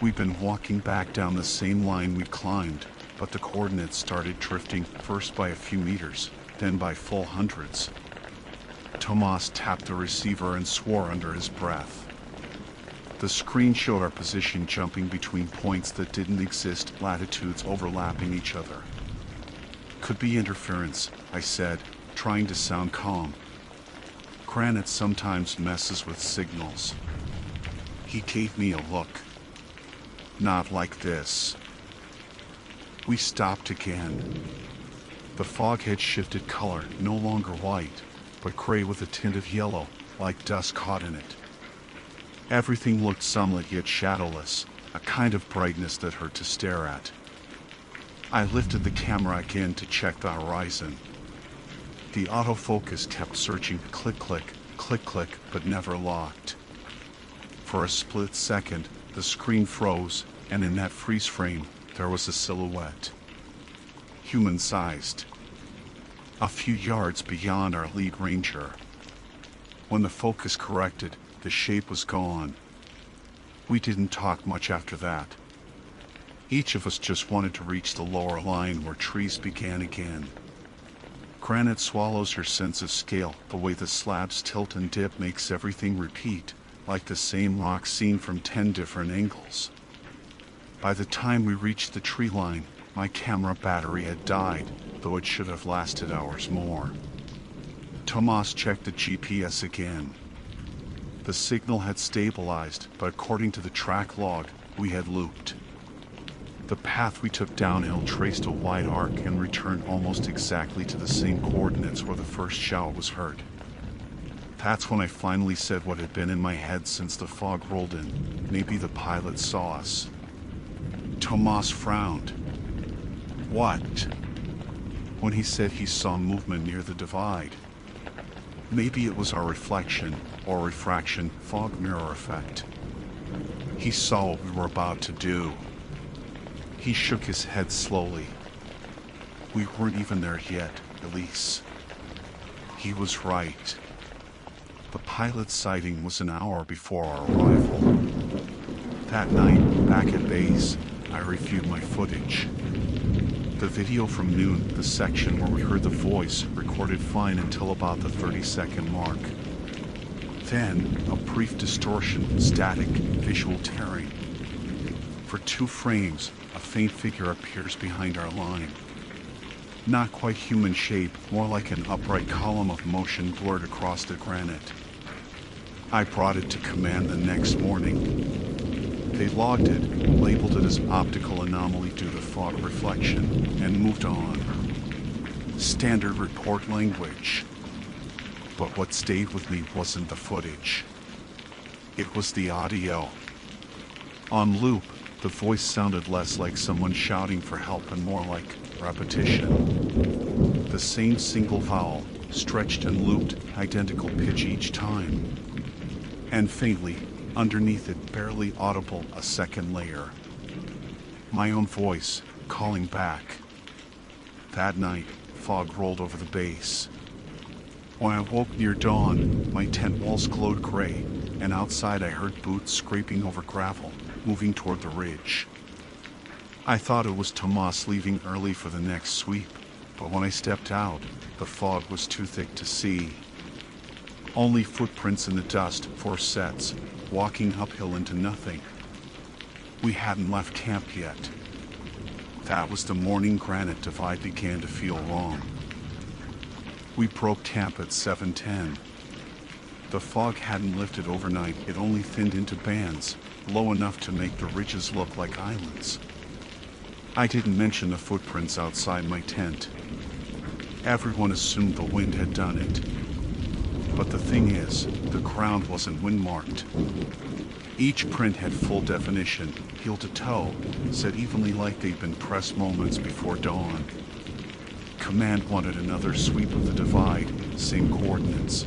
We'd been walking back down the same line we climbed, but the coordinates started drifting, first by a few meters, then by full hundreds. Tomas tapped the receiver and swore under his breath. The screen showed our position jumping between points that didn't exist, latitudes overlapping each other. Could be interference, I said, trying to sound calm. Granite sometimes messes with signals. He gave me a look. Not like this. We stopped again. The fog had shifted color, no longer white, but gray with a tint of yellow, like dust caught in it. Everything looked sunlit yet shadowless, a kind of brightness that hurt to stare at. I lifted the camera again to check the horizon. The autofocus kept searching, click, click, click, click, but never locked. For a split second, the screen froze, and in that freeze frame, there was a silhouette. Human-sized. A few yards beyond our lead ranger. When the focus corrected, the shape was gone. We didn't talk much after that. Each of us just wanted to reach the lower line where trees began again. Granite swallows your sense of scale, the way the slabs tilt and dip makes everything repeat, like the same rock seen from 10 different angles. By the time we reached the tree line, my camera battery had died, though it should have lasted hours more. Tomas checked the GPS again. The signal had stabilized, but according to the track log, we had looped. The path we took downhill traced a wide arc and returned almost exactly to the same coordinates where the first shower was heard. That's when I finally said what had been in my head since the fog rolled in. Maybe the pilot saw us. Tomas frowned. What? When he said he saw movement near the divide. Maybe it was our reflection, or refraction, fog mirror effect. He saw what we were about to do. He shook his head slowly. We weren't even there yet, Elise. He was right. The pilot's sighting was an hour before our arrival. That night, back at base, I reviewed my footage. The video from noon, the section where we heard the voice, recorded fine until about the 30-second mark. Then, a brief distortion, static, visual tearing. For 2 frames, a faint figure appears behind our line. Not quite human shape, more like an upright column of motion blurred across the granite. I brought it to command the next morning. They logged it, labeled it as optical anomaly due to fog reflection, and moved on. Standard report language. But what stayed with me wasn't the footage. It was the audio. On loop, the voice sounded less like someone shouting for help and more like repetition. The same single vowel, stretched and looped, identical pitch each time. And faintly, underneath it, barely audible, a second layer. My own voice, calling back. That night, fog rolled over the base. When I woke near dawn, my tent walls glowed gray, and outside I heard boots scraping over gravel, moving toward the ridge. I thought it was Tomas leaving early for the next sweep, but when I stepped out, the fog was too thick to see. Only footprints in the dust, 4 sets, walking uphill into nothing. We hadn't left camp yet. That was the morning granite divide began to feel wrong. We broke camp at 7:10. The fog hadn't lifted overnight, it only thinned into bands, low enough to make the ridges look like islands. I didn't mention the footprints outside my tent. Everyone assumed the wind had done it. But the thing is, the ground wasn't wind-marked. Each print had full definition, heel to toe, set evenly like they'd been pressed moments before dawn. Command wanted another sweep of the divide, same coordinates.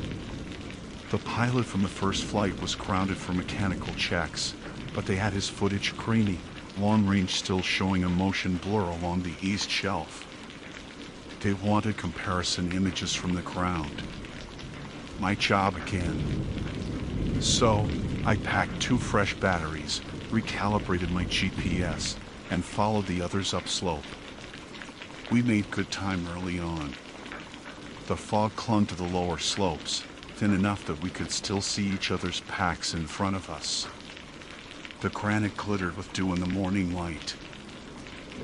The pilot from the first flight was grounded for mechanical checks, but they had his footage grainy, long range still showing a motion blur along the east shelf. They wanted comparison images from the ground. My job again. So, I packed 2 fresh batteries, recalibrated my GPS, and followed the others upslope. We made good time early on. The fog clung to the lower slopes, thin enough that we could still see each other's packs in front of us. The granite glittered with dew in the morning light.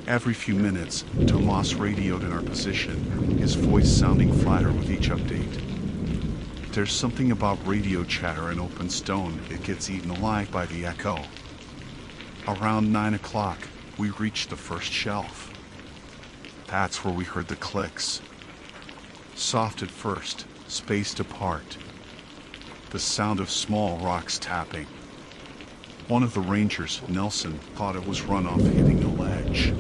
Every few minutes, Tomas radioed in our position, his voice sounding flatter with each update. There's something about radio chatter in open stone, it gets eaten alive by the echo. Around 9 o'clock, we reached the first shelf. That's where we heard the clicks. Soft at first, spaced apart. The sound of small rocks tapping. One of the rangers, Nelson, thought it was runoff hitting a ledge.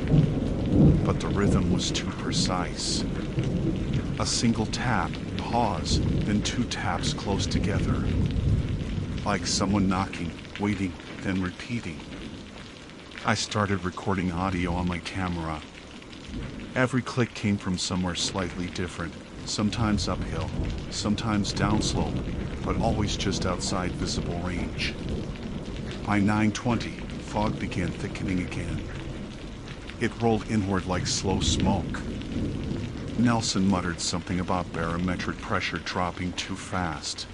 But the rhythm was too precise. A single tap, pause, then 2 taps close together. Like someone knocking, waiting, then repeating. I started recording audio on my camera. Every click came from somewhere slightly different, sometimes uphill, sometimes downslope, but always just outside visible range. By 9:20, fog began thickening again. It rolled inward like slow smoke. Nelson muttered something about barometric pressure dropping too fast.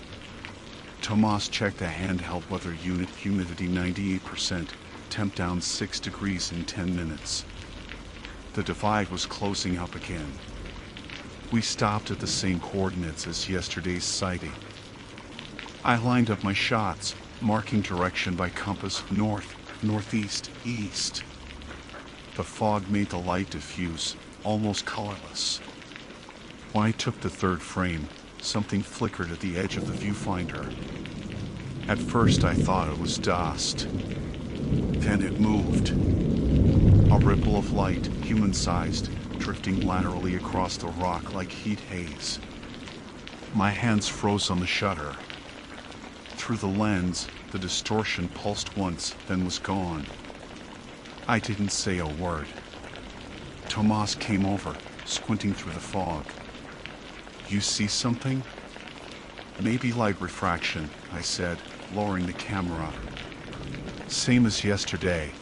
Tomas checked the handheld weather unit, humidity 98%, temp down 6 degrees in 10 minutes. The divide was closing up again. We stopped at the same coordinates as yesterday's sighting. I lined up my shots, marking direction by compass north, northeast, east. The fog made the light diffuse, almost colorless. When I took the third frame, something flickered at the edge of the viewfinder. At first I thought it was dust. Then it moved. A ripple of light, human-sized, drifting laterally across the rock like heat haze. My hands froze on the shutter. Through the lens, the distortion pulsed once, then was gone. I didn't say a word. Tomas came over, squinting through the fog. "You see something?" "Maybe light refraction," I said, lowering the camera. "Same as yesterday."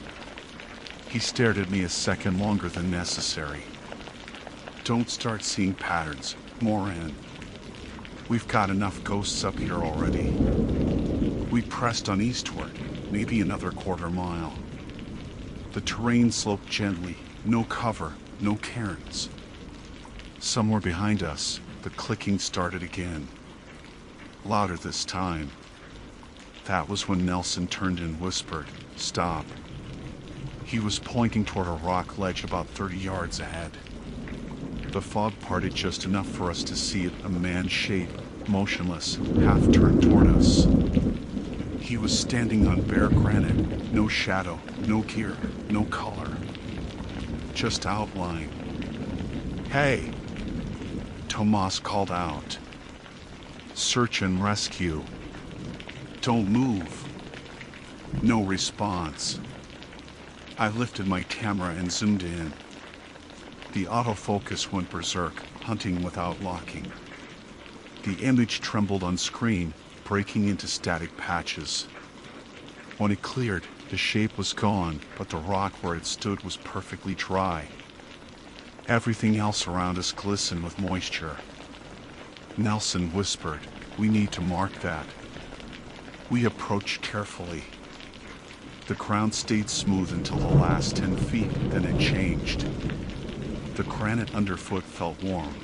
He stared at me a second longer than necessary. "Don't start seeing patterns, Moran. We've got enough ghosts up here already." We pressed on eastward, maybe another quarter mile. The terrain sloped gently, no cover, no cairns. Somewhere behind us, the clicking started again. Louder this time. That was when Nelson turned and whispered, "Stop." He was pointing toward a rock ledge about 30 yards ahead. The fog parted just enough for us to see it, a man's shape, motionless, half turned toward us. He was standing on bare granite, no shadow, no gear, no color. Just outline. "Hey!" Tomas called out. "Search and rescue. Don't move." No response. I lifted my camera and zoomed in. The autofocus went berserk, hunting without locking. The image trembled on screen, breaking into static patches. When it cleared, the shape was gone, but the rock where it stood was perfectly dry. Everything else around us glistened with moisture. Nelson whispered, "We need to mark that." We approached carefully. The ground stayed smooth until the last 10 feet, then it changed. The granite underfoot felt warm.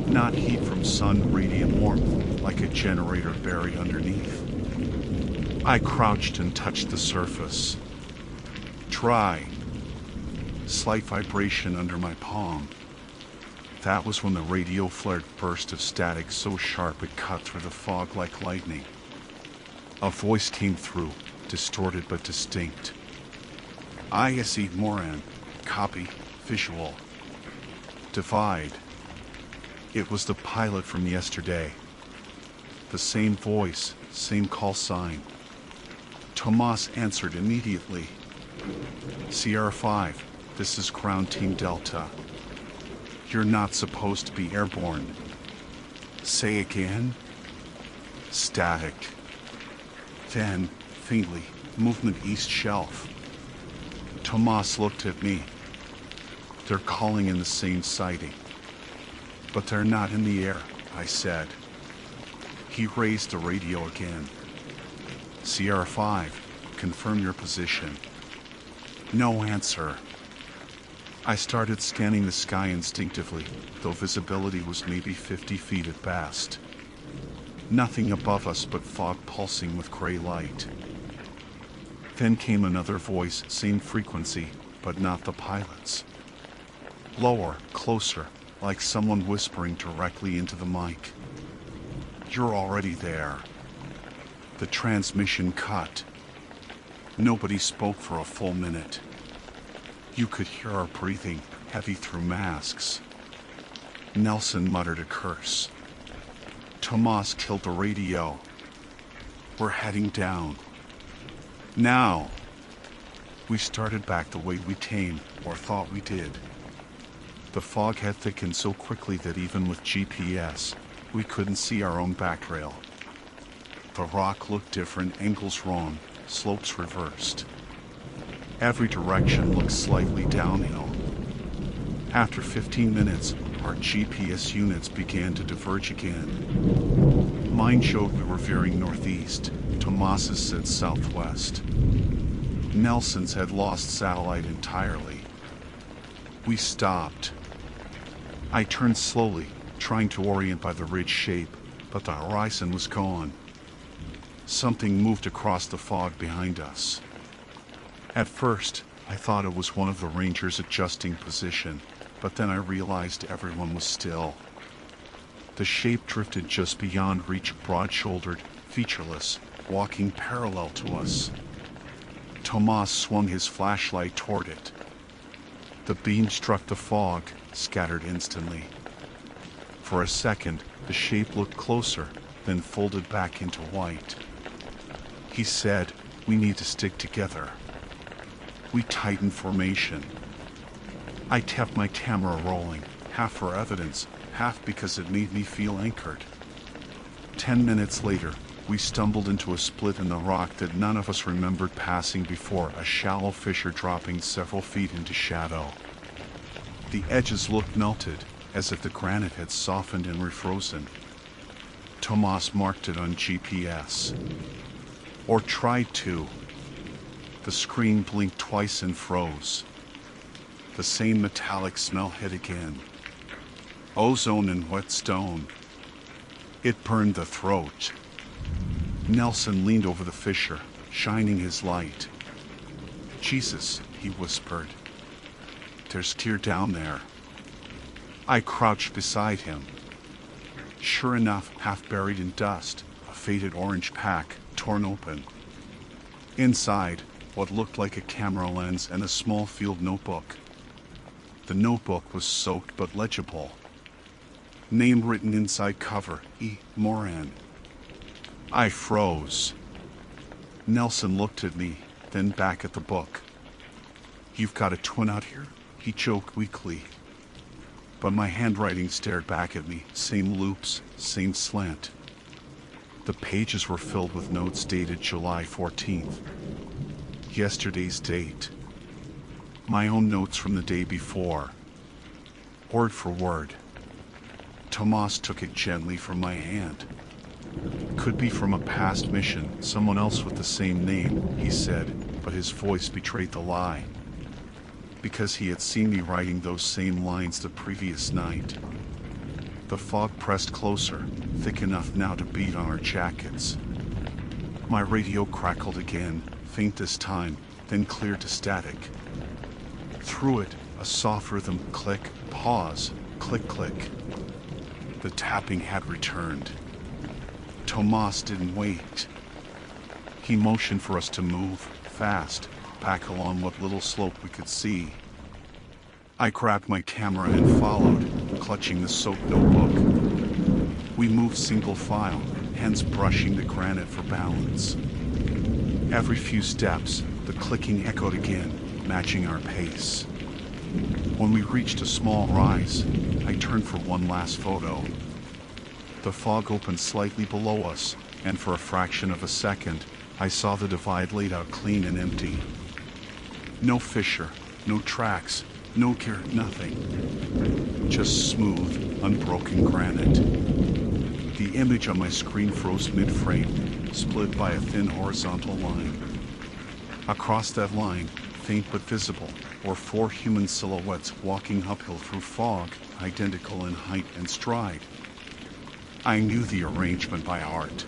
Not heat from sun, radiant warmth, like a generator buried underneath. I crouched and touched the surface. Dry. Slight vibration under my palm. That was when the radio flared burst of static so sharp it cut through the fog like lightning. A voice came through, distorted but distinct. "ISE Moran. Copy. Visual. Divide." It was the pilot from yesterday. The same voice, same call sign. Tomas answered immediately. "Sierra 5, this is Ground Team Delta. You're not supposed to be airborne." "Say again?" Static. Then, faintly, movement east shelf. Tomas looked at me. "They're calling in the same sighting." "But they're not in the air," I said. He raised the radio again. "Sierra 5, confirm your position." No answer. I started scanning the sky instinctively, though visibility was maybe 50 feet at best. Nothing above us but fog pulsing with gray light. Then came another voice, same frequency, but not the pilot's. Lower, closer, like someone whispering directly into the mic. "You're already there." The transmission cut. Nobody spoke for a full minute. You could hear our breathing, heavy through masks. Nelson muttered a curse. Tomas killed the radio. "We're heading down. Now!" We started back the way we came, or thought we did. The fog had thickened so quickly that even with GPS, we couldn't see our own back rail. The rock looked different, angles wrong, slopes reversed. Every direction looked slightly downhill. After 15 minutes, our GPS units began to diverge again. Mine showed we were veering northeast. Tomas's said southwest. Nelson's had lost satellite entirely. We stopped. I turned slowly, trying to orient by the ridge shape, but the horizon was gone. Something moved across the fog behind us. At first, I thought it was one of the rangers adjusting position, but then I realized everyone was still. The shape drifted just beyond reach, broad-shouldered, featureless, walking parallel to us. Tomas swung his flashlight toward it. The beam struck the fog, scattered instantly. For a second, the shape looked closer, then folded back into white. He said, "We need to stick together." We tightened formation. I kept my camera rolling, half for evidence, half because it made me feel anchored. 10 minutes later, we stumbled into a split in the rock that none of us remembered passing before, a shallow fissure dropping several feet into shadow. The edges looked melted, as if the granite had softened and refrozen. Tomas marked it on GPS. Or tried to. The screen blinked twice and froze. The same metallic smell hit again. Ozone and wet stone. It burned the throat. Nelson leaned over the fissure, shining his light. "Jesus," he whispered. "There's tear down there." I crouched beside him. Sure enough, half buried in dust, a faded orange pack, torn open. Inside, what looked like a camera lens and a small field notebook. The notebook was soaked but legible. Name written inside cover, E. Moran. I froze. Nelson looked at me, then back at the book. "You've got a twin out here?" he choked weakly. But my handwriting stared back at me, same loops, same slant. The pages were filled with notes dated July 14th. Yesterday's date. My own notes from the day before. Word for word. Tomas took it gently from my hand. "Could be from a past mission, someone else with the same name," he said, but his voice betrayed the lie. Because he had seen me writing those same lines the previous night. The fog pressed closer, thick enough now to beat on our jackets. My radio crackled again, faint this time, then cleared to static. Through it, a soft rhythm, click, pause, click, click. The tapping had returned. Tomas didn't wait. He motioned for us to move, fast, back along what little slope we could see. I grabbed my camera and followed, clutching the soaked notebook. We moved single file, hands brushing the granite for balance. Every few steps, the clicking echoed again, matching our pace. When we reached a small rise, I turned for one last photo. The fog opened slightly below us, and for a fraction of a second, I saw the divide laid out clean and empty. No fissure, no tracks, no gear, nothing. Just smooth, unbroken granite. The image on my screen froze mid-frame, split by a thin horizontal line. Across that line, faint but visible, were four human silhouettes walking uphill through fog, identical in height and stride. I knew the arrangement by heart.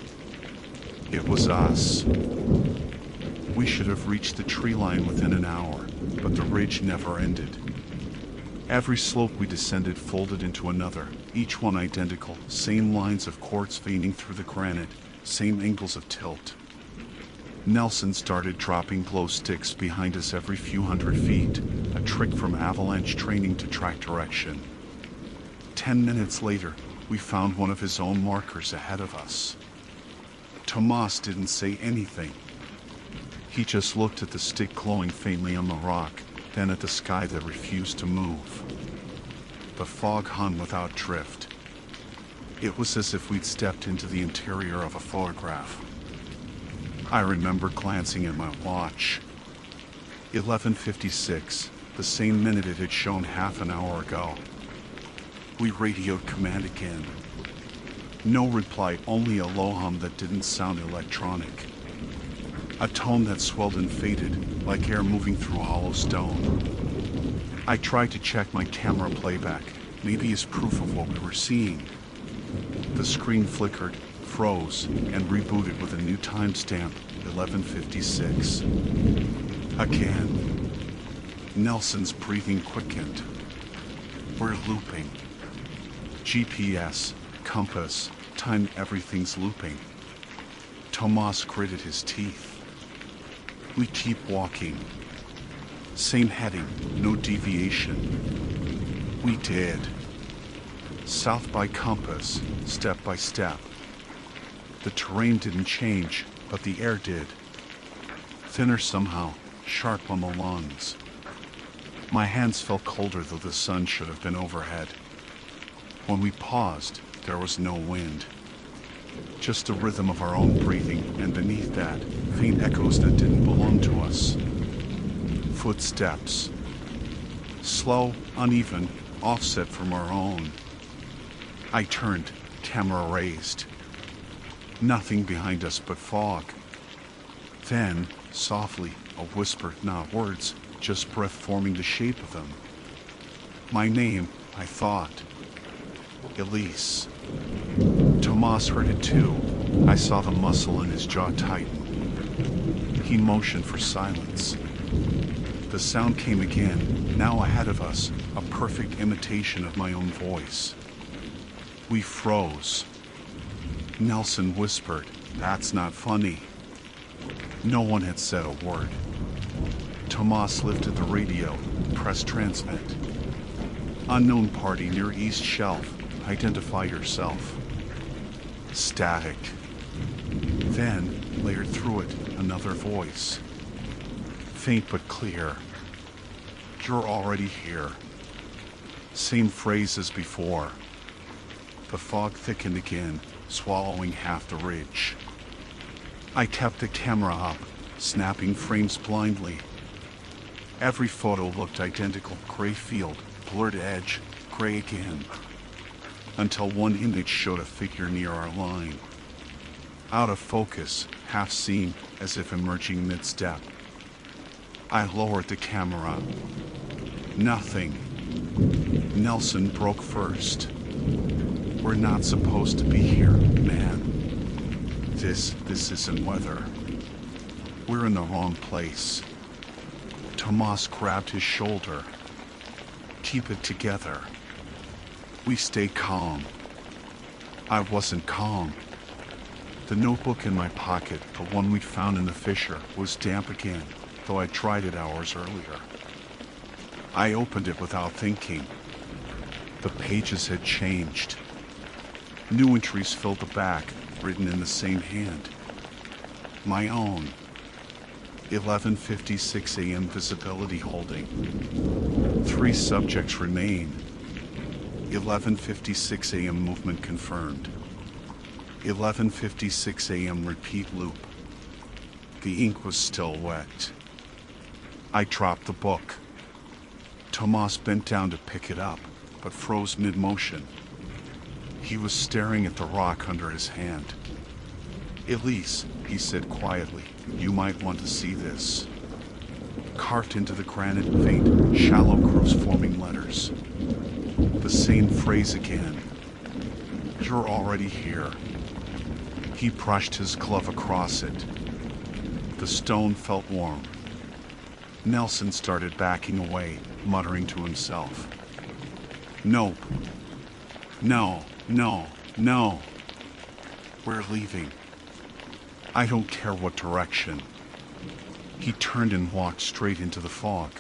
It was us. We should have reached the tree line within an hour, but the ridge never ended. Every slope we descended folded into another, each one identical, same lines of quartz veining through the granite, same angles of tilt. Nelson started dropping glow sticks behind us every few hundred feet, a trick from avalanche training to track direction. 10 minutes later, we found one of his own markers ahead of us. Tomas didn't say anything. He just looked at the stick glowing faintly on the rock, then at the sky that refused to move. The fog hung without drift. It was as if we'd stepped into the interior of a photograph. I remember glancing at my watch. 11:56, the same minute it had shown half an hour ago. We radioed command again. No reply, only a low hum that didn't sound electronic. A tone that swelled and faded, like air moving through hollow stone. I tried to check my camera playback, maybe as proof of what we were seeing. The screen flickered, froze, and rebooted with a new timestamp, 11:56. Again. Nelson's breathing quickened. We're looping. GPS, compass, time, everything's looping. Tomas gritted his teeth. We keep walking. Same heading, no deviation. We did. South by compass, step by step. The terrain didn't change, but the air did. Thinner somehow, sharp on the lungs. My hands felt colder, though the sun should have been overhead. When we paused, there was no wind. Just the rhythm of our own breathing, and beneath that, faint echoes that didn't belong to us. Footsteps. Slow, uneven, offset from our own. I turned, camera raised. Nothing behind us but fog. Then, softly, a whisper, not words, just breath forming the shape of them. My name, I thought. Elise. Tomas heard it too. I saw the muscle in his jaw tighten. He motioned for silence. The sound came again, now ahead of us, a perfect imitation of my own voice. We froze. Nelson whispered, "That's not funny." No one had said a word. Tomas lifted the radio, pressed transmit. Unknown party near East Shelf. Identify yourself. Static. Then, layered through it, another voice. Faint but clear. You're already here. Same phrase as before. The fog thickened again, swallowing half the ridge. I kept the camera up, snapping frames blindly. Every photo looked identical, gray field, blurred edge, gray again. Until one image showed a figure near our line. Out of focus, half seen, as if emerging mid-step. I lowered the camera. Nothing. Nelson broke first. We're not supposed to be here, man. This isn't weather. We're in the wrong place. Tomas grabbed his shoulder. Keep it together. We stay calm. I wasn't calm. The notebook in my pocket, the one we'd found in the fissure, was damp again, though I tried it hours earlier. I opened it without thinking. The pages had changed. New entries filled the back, written in the same hand. My own. 11:56 a.m. visibility holding. 3 subjects remain. 11:56 a.m. movement confirmed. 11:56 a.m. repeat loop. The ink was still wet. I dropped the book. Tomas bent down to pick it up, but froze mid-motion. He was staring at the rock under his hand. "Elise," he said quietly, "you might want to see this." Carved into the granite, faint, shallow grooves forming letters. The same phrase again. "You're already here." He brushed his glove across it. The stone felt warm. Nelson started backing away, muttering to himself. "Nope. No, no, no. We're leaving. I don't care what direction." He turned and walked straight into the fog.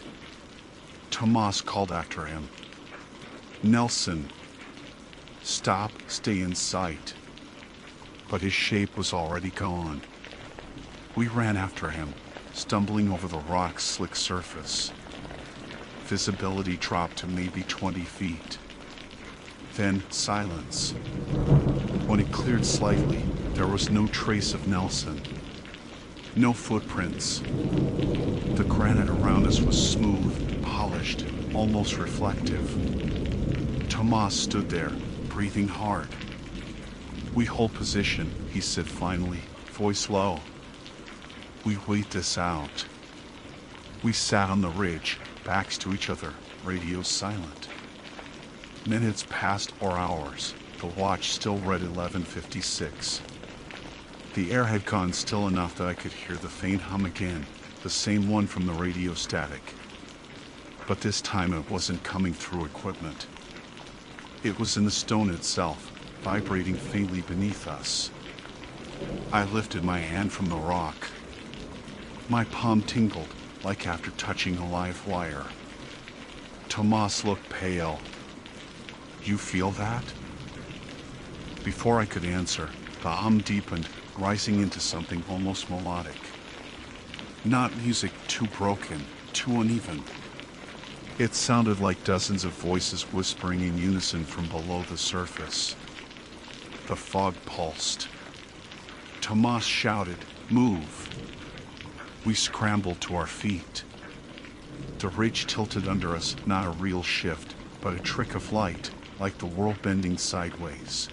Tomas called after him. "Nelson. Stop, stay in sight." But his shape was already gone. We ran after him, stumbling over the rock's slick surface. Visibility dropped to maybe 20 feet. Then silence. When it cleared slightly, there was no trace of Nelson. No footprints. The granite around us was smooth, polished, almost reflective. Tomas stood there, breathing hard. "We hold position," he said finally, voice low. "We wait this out." We sat on the ridge, backs to each other, radio silent. Minutes passed or hours. The watch still read 11:56. The air had gone still enough that I could hear the faint hum again, the same one from the radio static. But this time it wasn't coming through equipment. It was in the stone itself, vibrating faintly beneath us. I lifted my hand from the rock. My palm tingled, like after touching a live wire. Tomas looked pale. You feel that? Before I could answer, the hum deepened, rising into something almost melodic. Not music too broken, too uneven. It sounded like dozens of voices whispering in unison from below the surface. The fog pulsed. Tomas shouted, "Move!" We scrambled to our feet. The ridge tilted under us, not a real shift, but a trick of light, like the world bending sideways.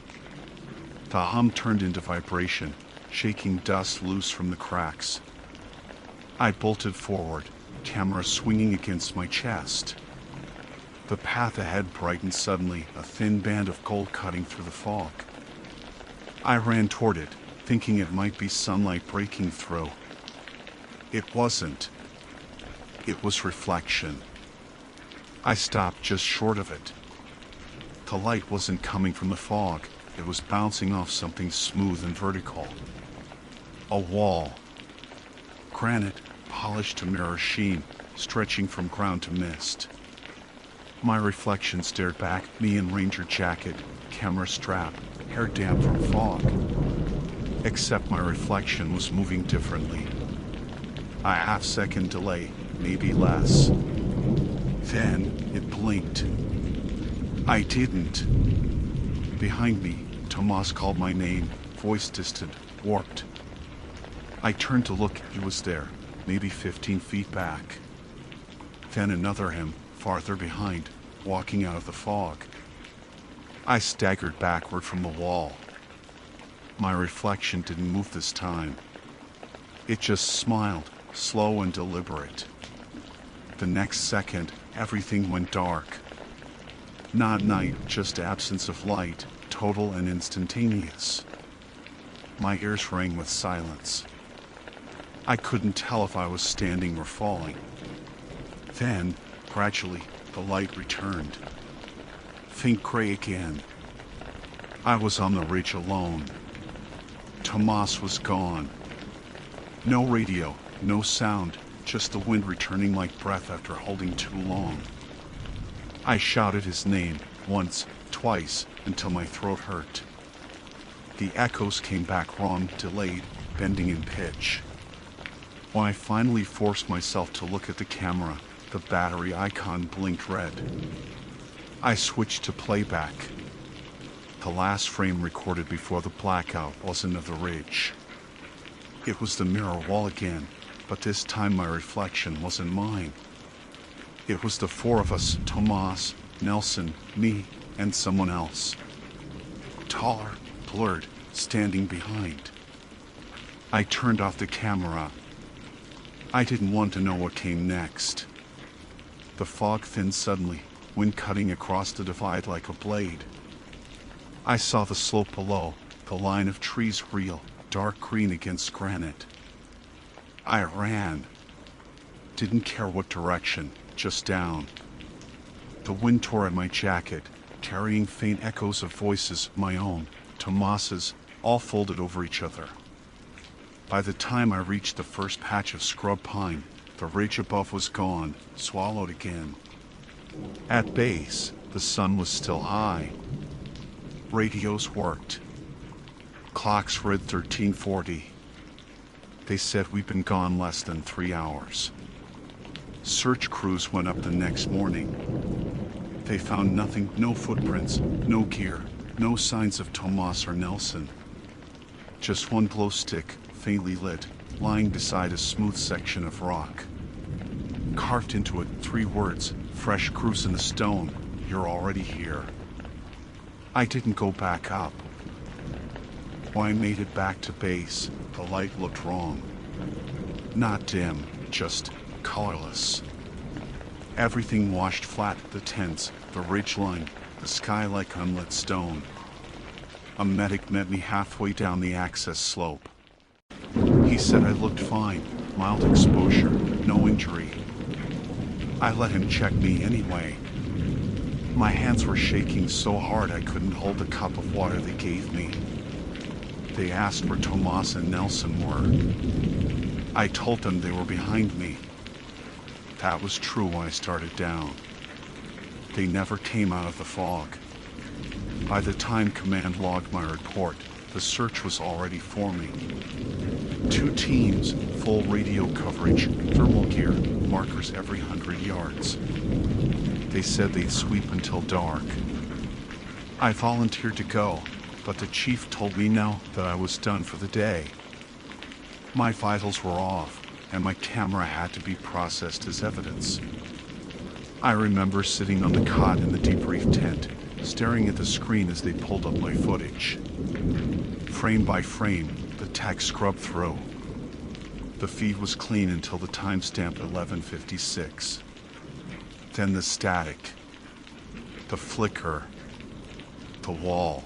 The hum turned into vibration, shaking dust loose from the cracks. I bolted forward, camera swinging against my chest. The path ahead brightened suddenly, a thin band of gold cutting through the fog. I ran toward it, thinking it might be sunlight breaking through. It wasn't. It was reflection. I stopped just short of it. The light wasn't coming from the fog. It was bouncing off something smooth and vertical. A wall. Granite, polished to mirror sheen, stretching from ground to mist. My reflection stared back, me in ranger jacket, camera strap, hair damp from fog. Except my reflection was moving differently. A half-second delay, maybe less. Then it blinked. I didn't. Behind me, Tomas called my name, voice distant, warped. I turned to look. He was there, maybe 15 feet back. Then another him, farther behind, walking out of the fog. I staggered backward from the wall. My reflection didn't move this time. It just smiled, slow and deliberate. The next second, everything went dark. Not night, just absence of light, total and instantaneous. My ears rang with silence. I couldn't tell if I was standing or falling. Then, gradually, the light returned. Faint gray again. I was on the ridge alone. Tomas was gone. No radio, no sound, just the wind returning like breath after holding too long. I shouted his name, once, twice, until my throat hurt. The echoes came back wrong, delayed, bending in pitch. When I finally forced myself to look at the camera, the battery icon blinked red. I switched to playback. The last frame recorded before the blackout wasn't of the ridge. It was the mirror wall again, but this time my reflection wasn't mine. It was the four of us, Tomas, Nelson, me, and someone else. Taller, blurred, standing behind. I turned off the camera. I didn't want to know what came next. The fog thinned suddenly, wind cutting across the divide like a blade. I saw the slope below, the line of trees real, dark green against granite. I ran. Didn't care what direction, just down. The wind tore at my jacket, carrying faint echoes of voices, my own, Tomas's, all folded over each other. By the time I reached the first patch of scrub pine, the ridge above was gone, swallowed again. At base, the sun was still high. Radios worked. Clocks read 1340. They said we'd been gone less than 3 hours. Search crews went up the next morning. They found nothing, no footprints, no gear, no signs of Tomas or Nelson. Just one glow stick, faintly lit, lying beside a smooth section of rock. Carved into it 3 words, fresh grooves in the stone, "You're already here." I didn't go back up. When I made it back to base, the light looked wrong. Not dim, just colorless. Everything washed flat, the tents, the ridgeline, the sky like unlit stone. A medic met me halfway down the access slope. He said I looked fine, mild exposure, no injury. I let him check me anyway. My hands were shaking so hard I couldn't hold the cup of water they gave me. They asked where Tomas and Nelson were. I told them they were behind me. That was true when I started down. They never came out of the fog. By the time Command logged my report, the search was already forming. 2 teams, full radio coverage, thermal gear, markers every 100 yards. They said they'd sweep until dark. I volunteered to go, but the chief told me no, that I was done for the day. My vitals were off, and my camera had to be processed as evidence. I remember sitting on the cot in the debrief tent, staring at the screen as they pulled up my footage. Frame by frame, the tech scrubbed through. The feed was clean until the timestamp 11:56. Then the static, the flicker, the wall.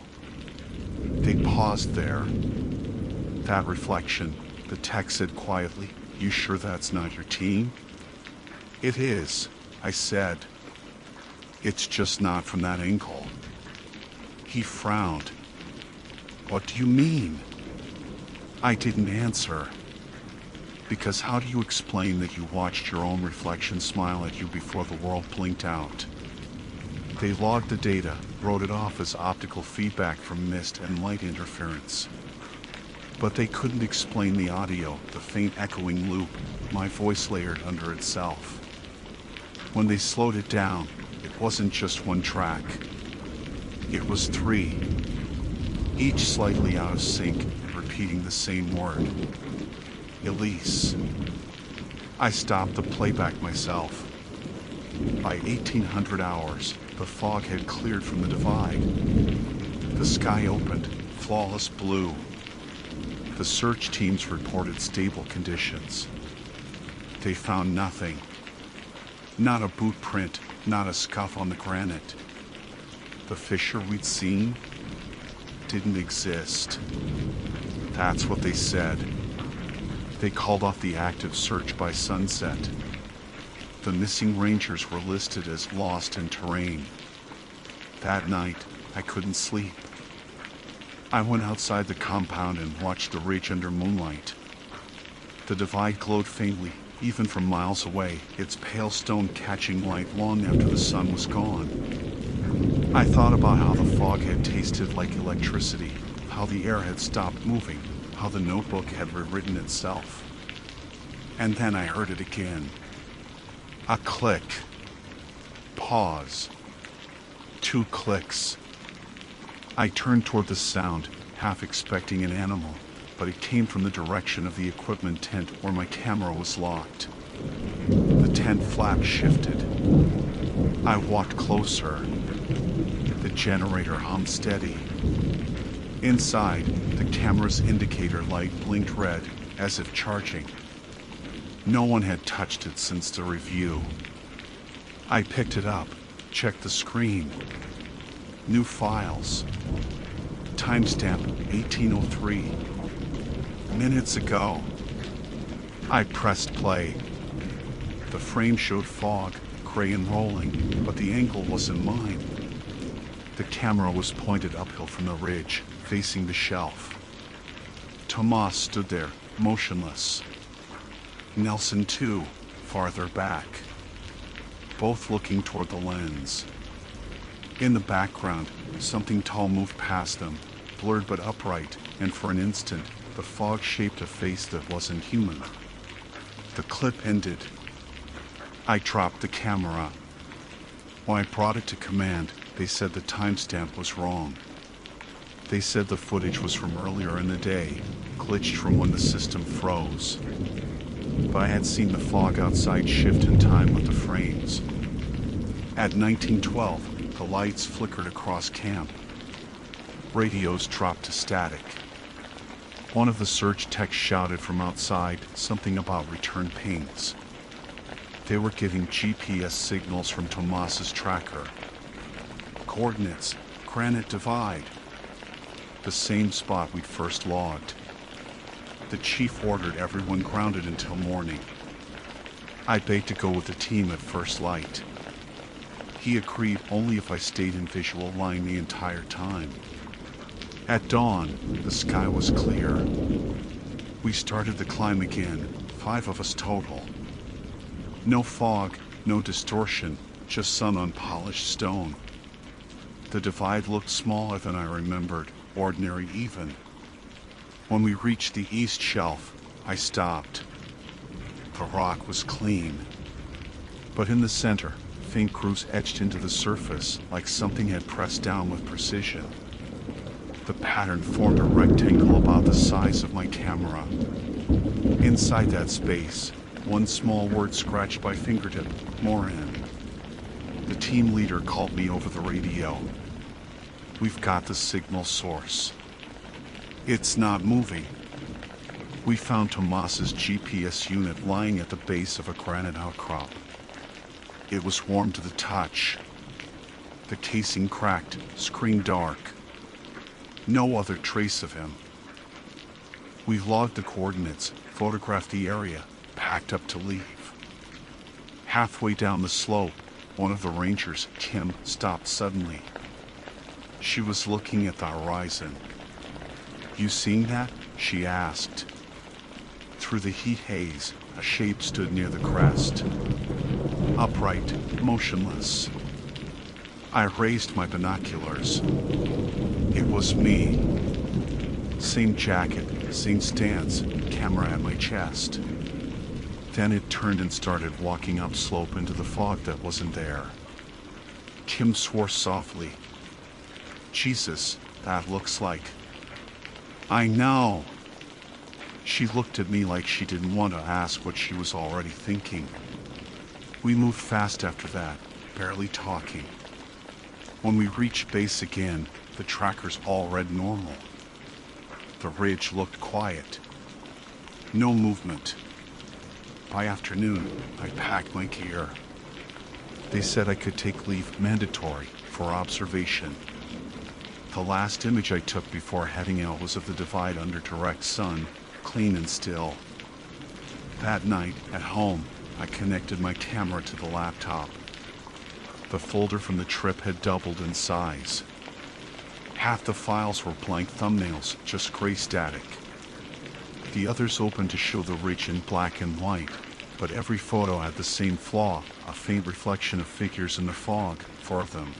They paused there. That reflection, the tech said quietly, "You sure that's not your team?" "It is," I said. "It's just not from that angle." He frowned. "What do you mean?" I didn't answer. Because how do you explain that you watched your own reflection smile at you before the world blinked out? They logged the data, wrote it off as optical feedback from mist and light interference. But they couldn't explain the audio, the faint echoing loop, my voice layered under itself. When they slowed it down, it wasn't just one track. It was 3, each slightly out of sync, repeating the same word. Elise. I stopped the playback myself. By 1800 hours, the fog had cleared from the divide. The sky opened, flawless blue. The search teams reported stable conditions. They found nothing. Not a boot print, not a scuff on the granite. The fissure we'd seen didn't exist. That's what they said. They called off the active search by sunset. The missing rangers were listed as lost in terrain. That night, I couldn't sleep. I went outside the compound and watched the ridge under moonlight. The divide glowed faintly, even from miles away, its pale stone catching light long after the sun was gone. I thought about how the fog had tasted like electricity, how the air had stopped moving, how the notebook had rewritten itself. And then I heard it again. A click. Pause. 2 clicks. I turned toward the sound, half expecting an animal, but it came from the direction of the equipment tent where my camera was locked. The tent flap shifted. I walked closer. The generator hummed steady. Inside, the camera's indicator light blinked red, as if charging. No one had touched it since the review. I picked it up, checked the screen. New files. Timestamp 1803. Minutes ago. I pressed play. The frame showed fog, gray and rolling, but the angle wasn't mine. The camera was pointed uphill from the ridge, facing the shelf. Tomas stood there, motionless. Nelson too, farther back. Both looking toward the lens. In the background, something tall moved past them, blurred but upright, and for an instant, the fog shaped a face that wasn't human. The clip ended. I dropped the camera. When I brought it to command, they said the timestamp was wrong. They said the footage was from earlier in the day, glitched from when the system froze. But I had seen the fog outside shift in time with the frames. At 1912, the lights flickered across camp. Radios dropped to static. One of the search techs shouted from outside something about return pings. They were giving GPS signals from Tomas's tracker. Coordinates, Granite Divide. The same spot we'd first logged. The chief ordered everyone grounded until morning. I begged to go with the team at first light. He agreed only if I stayed in visual line the entire time. At dawn, the sky was clear. We started the climb again, 5 of us total. No fog, no distortion, just sun on polished stone. The divide looked smaller than I remembered, ordinary even. When we reached the east shelf, I stopped. The rock was clean. But in the center, faint grooves etched into the surface like something had pressed down with precision. The pattern formed a rectangle about the size of my camera. Inside that space, one small word scratched by fingertip, Moran. The team leader called me over the radio. We've got the signal source. It's not moving. We found Tomas's GPS unit lying at the base of a granite outcrop. It was warm to the touch. The casing cracked, screen dark. No other trace of him. We logged the coordinates, photographed the area, packed up to leave. Halfway down the slope, one of the rangers, Kim, stopped suddenly. She was looking at the horizon. "You seeing that?" she asked. Through the heat haze, a shape stood near the crest. Upright, motionless. I raised my binoculars. It was me. Same jacket, same stance, camera at my chest. Then it turned and started walking upslope into the fog that wasn't there. Kim swore softly. "Jesus, that looks like..." "I know." She looked at me like she didn't want to ask what she was already thinking. We moved fast after that, barely talking. When we reached base again, the trackers all read normal. The ridge looked quiet. No movement. By afternoon, I packed my gear. They said I could take leave mandatory for observation. The last image I took before heading out was of the divide under direct sun, clean and still. That night, at home, I connected my camera to the laptop. The folder from the trip had doubled in size. Half the files were blank thumbnails, just gray static. The others opened to show the ridge in black and white, but every photo had the same flaw, a faint reflection of figures in the fog, 4 of them.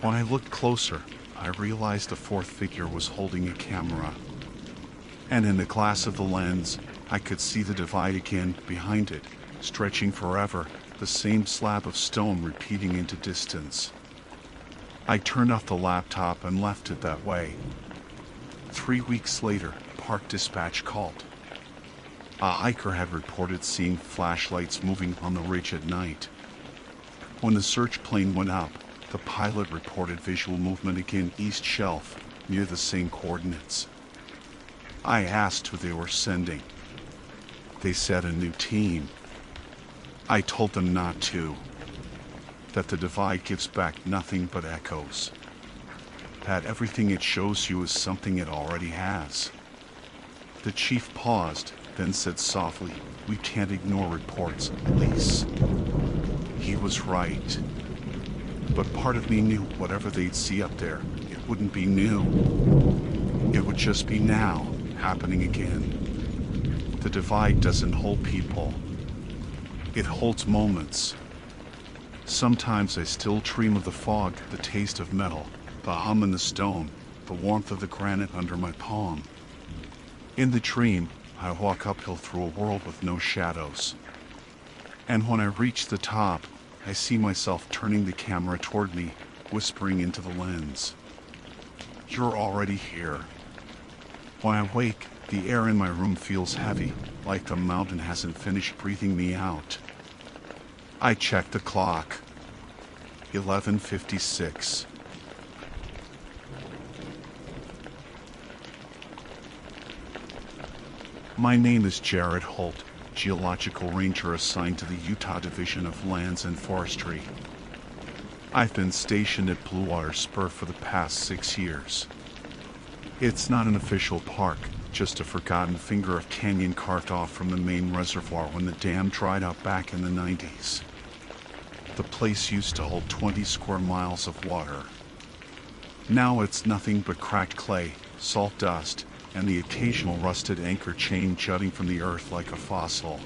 When I looked closer, I realized the 4th figure was holding a camera. And in the glass of the lens, I could see the divide again behind it, stretching forever, the same slab of stone repeating into distance. I turned off the laptop and left it that way. 3 weeks later, Park Dispatch called. A hiker had reported seeing flashlights moving on the ridge at night. When the search plane went up, the pilot reported visual movement again east shelf, near the same coordinates. I asked who they were sending. They said a new team. I told them not to. That the divide gives back nothing but echoes. That everything it shows you is something it already has. The chief paused, then said softly, "We can't ignore reports, please." He was right. But part of me knew whatever they'd see up there, it wouldn't be new. It would just be now, happening again. The divide doesn't hold people. It holds moments. Sometimes I still dream of the fog, the taste of metal, the hum in the stone, the warmth of the granite under my palm. In the dream, I walk uphill through a world with no shadows. And when I reach the top, I see myself turning the camera toward me, whispering into the lens. "You're already here." When I wake, the air in my room feels heavy, like the mountain hasn't finished breathing me out. I check the clock. 11:56. My name is Jared Holt, Geological Ranger assigned to the Utah Division of Lands and Forestry. I've been stationed at Blue Water Spur for the past 6 years. It's not an official park, just a forgotten finger of canyon carved off from the main reservoir when the dam dried up back in the 90s. The place used to hold 20 square miles of water. Now it's nothing but cracked clay, salt dust, and the occasional rusted anchor chain jutting from the earth like a fossil.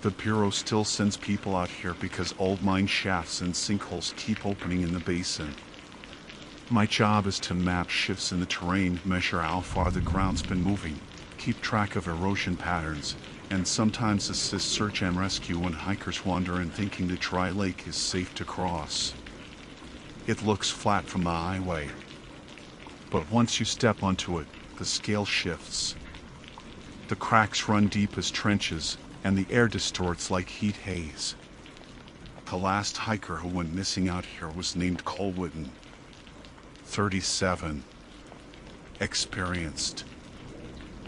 The Bureau still sends people out here because old mine shafts and sinkholes keep opening in the basin. My job is to map shifts in the terrain, measure how far the ground's been moving, keep track of erosion patterns, and sometimes assist search and rescue when hikers wander in thinking the dry lake is safe to cross. It looks flat from the highway, but once you step onto it, the scale shifts. The cracks run deep as trenches, and the air distorts like heat haze. The last hiker who went missing out here was named Cole Whitten. 37. Experienced.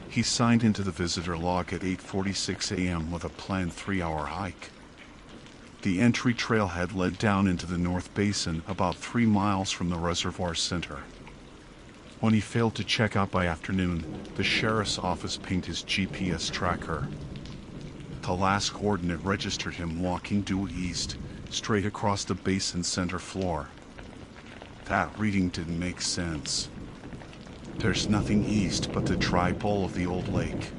He signed into the visitor log at 8:46 a.m. with a planned 3-hour hike. The entry trailhead led down into the North Basin about 3 miles from the reservoir center. When he failed to check out by afternoon, the sheriff's office pinged his GPS tracker. The last coordinate registered him walking due east, straight across the basin's center floor. That reading didn't make sense. There's nothing east but the dry bowl of the old lake.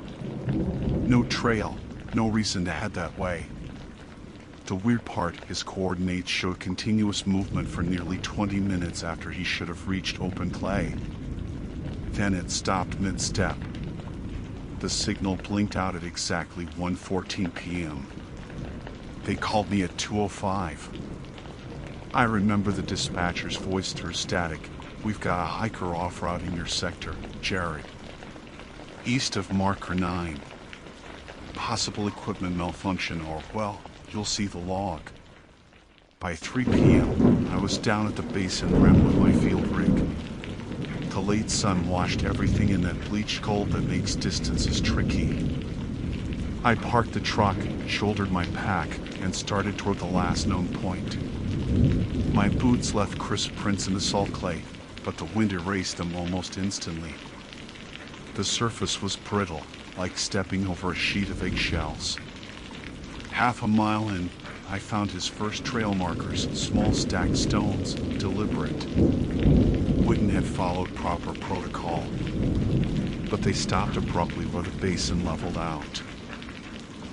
No trail, no reason to head that way. The weird part, his coordinates showed continuous movement for nearly 20 minutes after he should have reached open clay. Then it stopped mid-step. The signal blinked out at exactly 1:14 p.m. They called me at 2:05. I remember the dispatcher's voice through static. "We've got a hiker off-route in your sector, Jared. East of Marker 9. Possible equipment malfunction or, well, you'll see the log." By 3 p.m., I was down at the basin rim with my field rig. The late sun washed everything in that bleached gold that makes distances tricky. I parked the truck, shouldered my pack, and started toward the last known point. My boots left crisp prints in the salt clay, but the wind erased them almost instantly. The surface was brittle, like stepping over a sheet of eggshells. Half a mile in, I found his first trail markers, small stacked stones, deliberate. Whitten had followed proper protocol, but they stopped abruptly where the basin leveled out.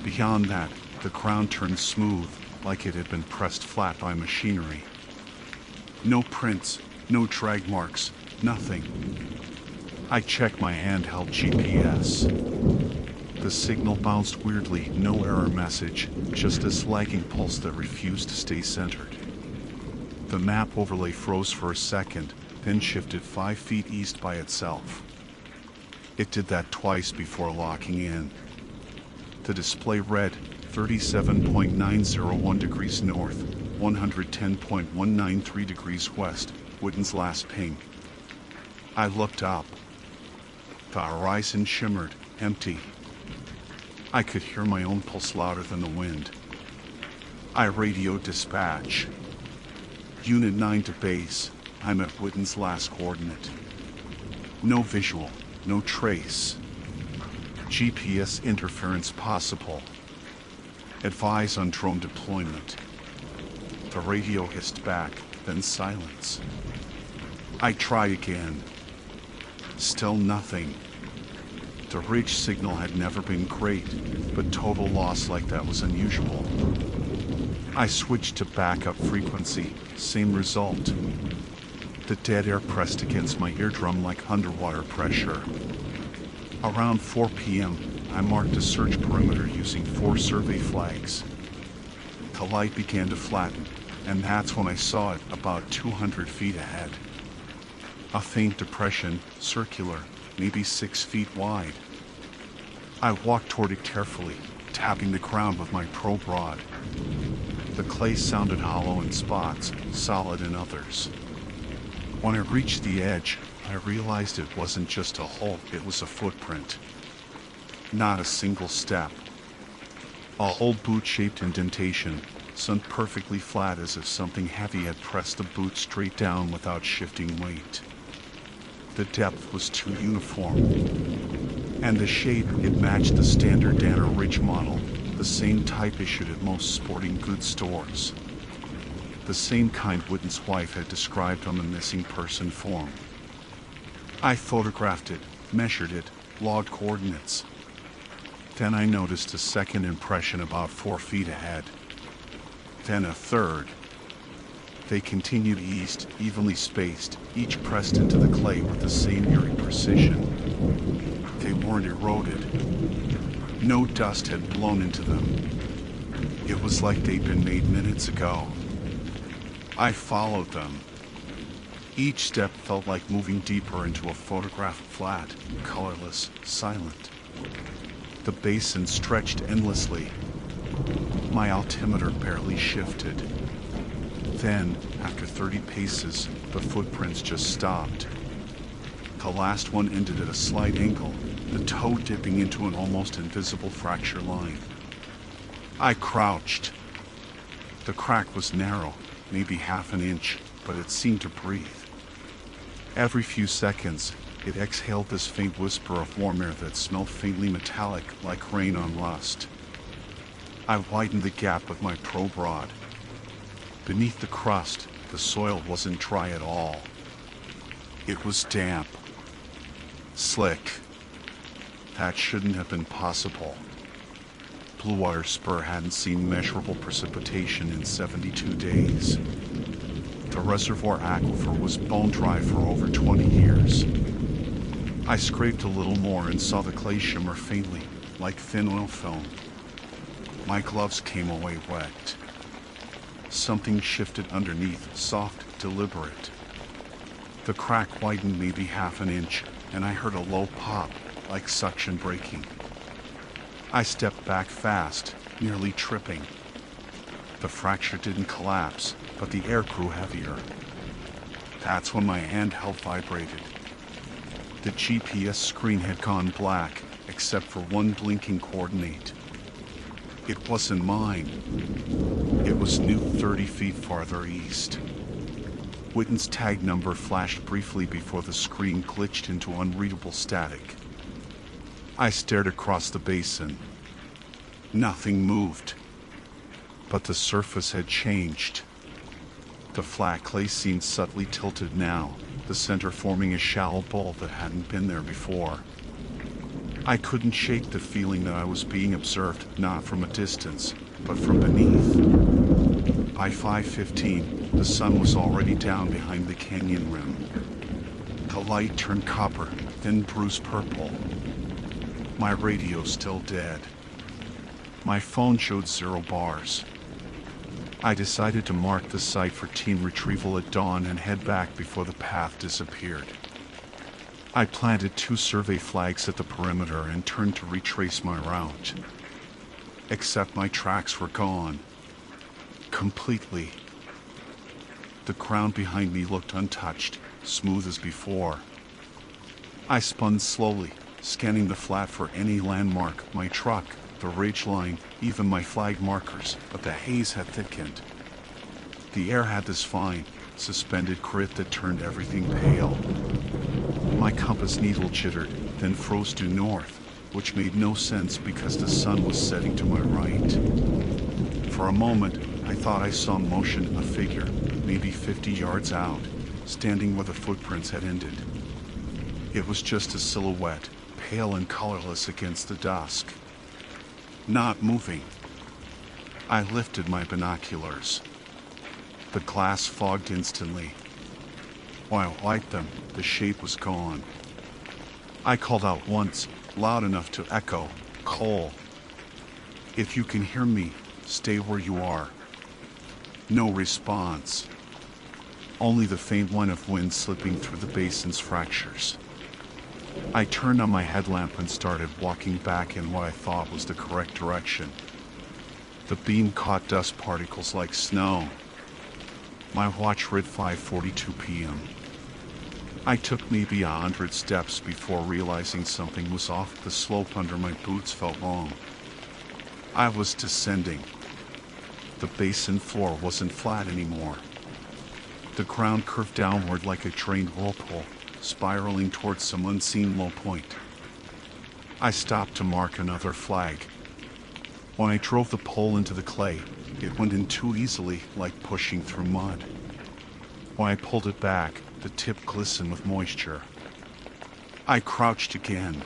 Beyond that, the ground turned smooth, like it had been pressed flat by machinery. No prints, no drag marks, nothing. I checked my handheld GPS. The signal bounced weirdly, no error message, just this lagging pulse that refused to stay centered. The map overlay froze for a second, then shifted 5 feet east by itself. It did that twice before locking in. The display read 37.901 degrees north, 110.193 degrees west, Whitten's last ping. I looked up. The horizon shimmered, empty. I could hear my own pulse louder than the wind. I radioed dispatch. Unit 9 to base. I'm at Whitten's last coordinate. No visual, no trace. GPS interference possible. Advise on drone deployment. The radio hissed back, then silence. I tried again. Still nothing. The ridge signal had never been great, but total loss like that was unusual. I switched to backup frequency, same result. The dead air pressed against my eardrum like underwater pressure. Around 4 p.m., I marked a search perimeter using 4 survey flags. The light began to flatten, and that's when I saw it about 200 feet ahead. A faint depression, circular, maybe 6 feet wide. I walked toward it carefully, tapping the ground with my probe rod. The clay sounded hollow in spots, solid in others. When I reached the edge, I realized it wasn't just a hole, it was a footprint. Not a single step. A whole boot-shaped indentation, sunk perfectly flat as if something heavy had pressed the boot straight down without shifting weight. The depth was too uniform. And the shape, it matched the standard Danner Ridge model, the same type issued at most sporting goods stores. The same kind Witten's wife had described on the missing person form. I photographed it, measured it, logged coordinates. Then I noticed a second impression about 4 feet ahead. Then a third. They continued east, evenly spaced, each pressed into the clay with the same eerie precision. They weren't eroded. No dust had blown into them. It was like they'd been made minutes ago. I followed them. Each step felt like moving deeper into a photographed flat, colorless, silent. The basin stretched endlessly. My altimeter barely shifted. Then, after 30 paces, the footprints just stopped. The last one ended at a slight angle, the toe dipping into an almost invisible fracture line. I crouched. The crack was narrow, maybe half an inch, but it seemed to breathe. Every few seconds, it exhaled this faint whisper of warm air that smelled faintly metallic, like rain on rust. I widened the gap with my probe rod. Beneath the crust, the soil wasn't dry at all. It was damp. Slick. That shouldn't have been possible. Blue Water Spur hadn't seen measurable precipitation in 72 days. The reservoir aquifer was bone dry for over 20 years. I scraped a little more and saw the clay shimmer faintly, like thin oil film. My gloves came away wet. Something shifted underneath, soft, deliberate. The crack widened maybe half an inch, and I heard a low pop, like suction breaking. I stepped back fast, nearly tripping. The fracture didn't collapse, but the air grew heavier. That's when my handheld vibrated. The GPS screen had gone black, except for one blinking coordinate. It wasn't mine. It was new 30 feet farther east. Witten's tag number flashed briefly before the screen glitched into unreadable static. I stared across the basin. Nothing moved. But the surface had changed. The flat clay seemed subtly tilted now, the center forming a shallow bowl that hadn't been there before. I couldn't shake the feeling that I was being observed, not from a distance, but from beneath. By 5:15, the sun was already down behind the canyon rim. The light turned copper, then bruised purple. My radio still dead. My phone showed 0 bars. I decided to mark the site for team retrieval at dawn and head back before the path disappeared. I planted 2 survey flags at the perimeter and turned to retrace my route. Except my tracks were gone. Completely. The ground behind me looked untouched, smooth as before. I spun slowly, scanning the flat for any landmark, my truck, the ridge line, even my flag markers, but the haze had thickened. The air had this fine, suspended grit that turned everything pale. My compass needle jittered, then froze due north, which made no sense because the sun was setting to my right. For a moment, I thought I saw motion, a figure, maybe 50 yards out, standing where the footprints had ended. It was just a silhouette, pale and colorless against the dusk. Not moving. I lifted my binoculars. The glass fogged instantly. While I wiped them, the shape was gone. I called out once, loud enough to echo, "Cole. If you can hear me, stay where you are." No response. Only the faint whine of wind slipping through the basin's fractures. I turned on my headlamp and started walking back in what I thought was the correct direction. The beam caught dust particles like snow. My watch read 5:42 p.m. I took maybe 100 steps before realizing something was off. The slope under my boots felt wrong. I was descending. The basin floor wasn't flat anymore. The ground curved downward like a drained whirlpool, spiraling towards some unseen low point. I stopped to mark another flag. When I drove the pole into the clay, it went in too easily, like pushing through mud. When I pulled it back, the tip glistened with moisture. I crouched again.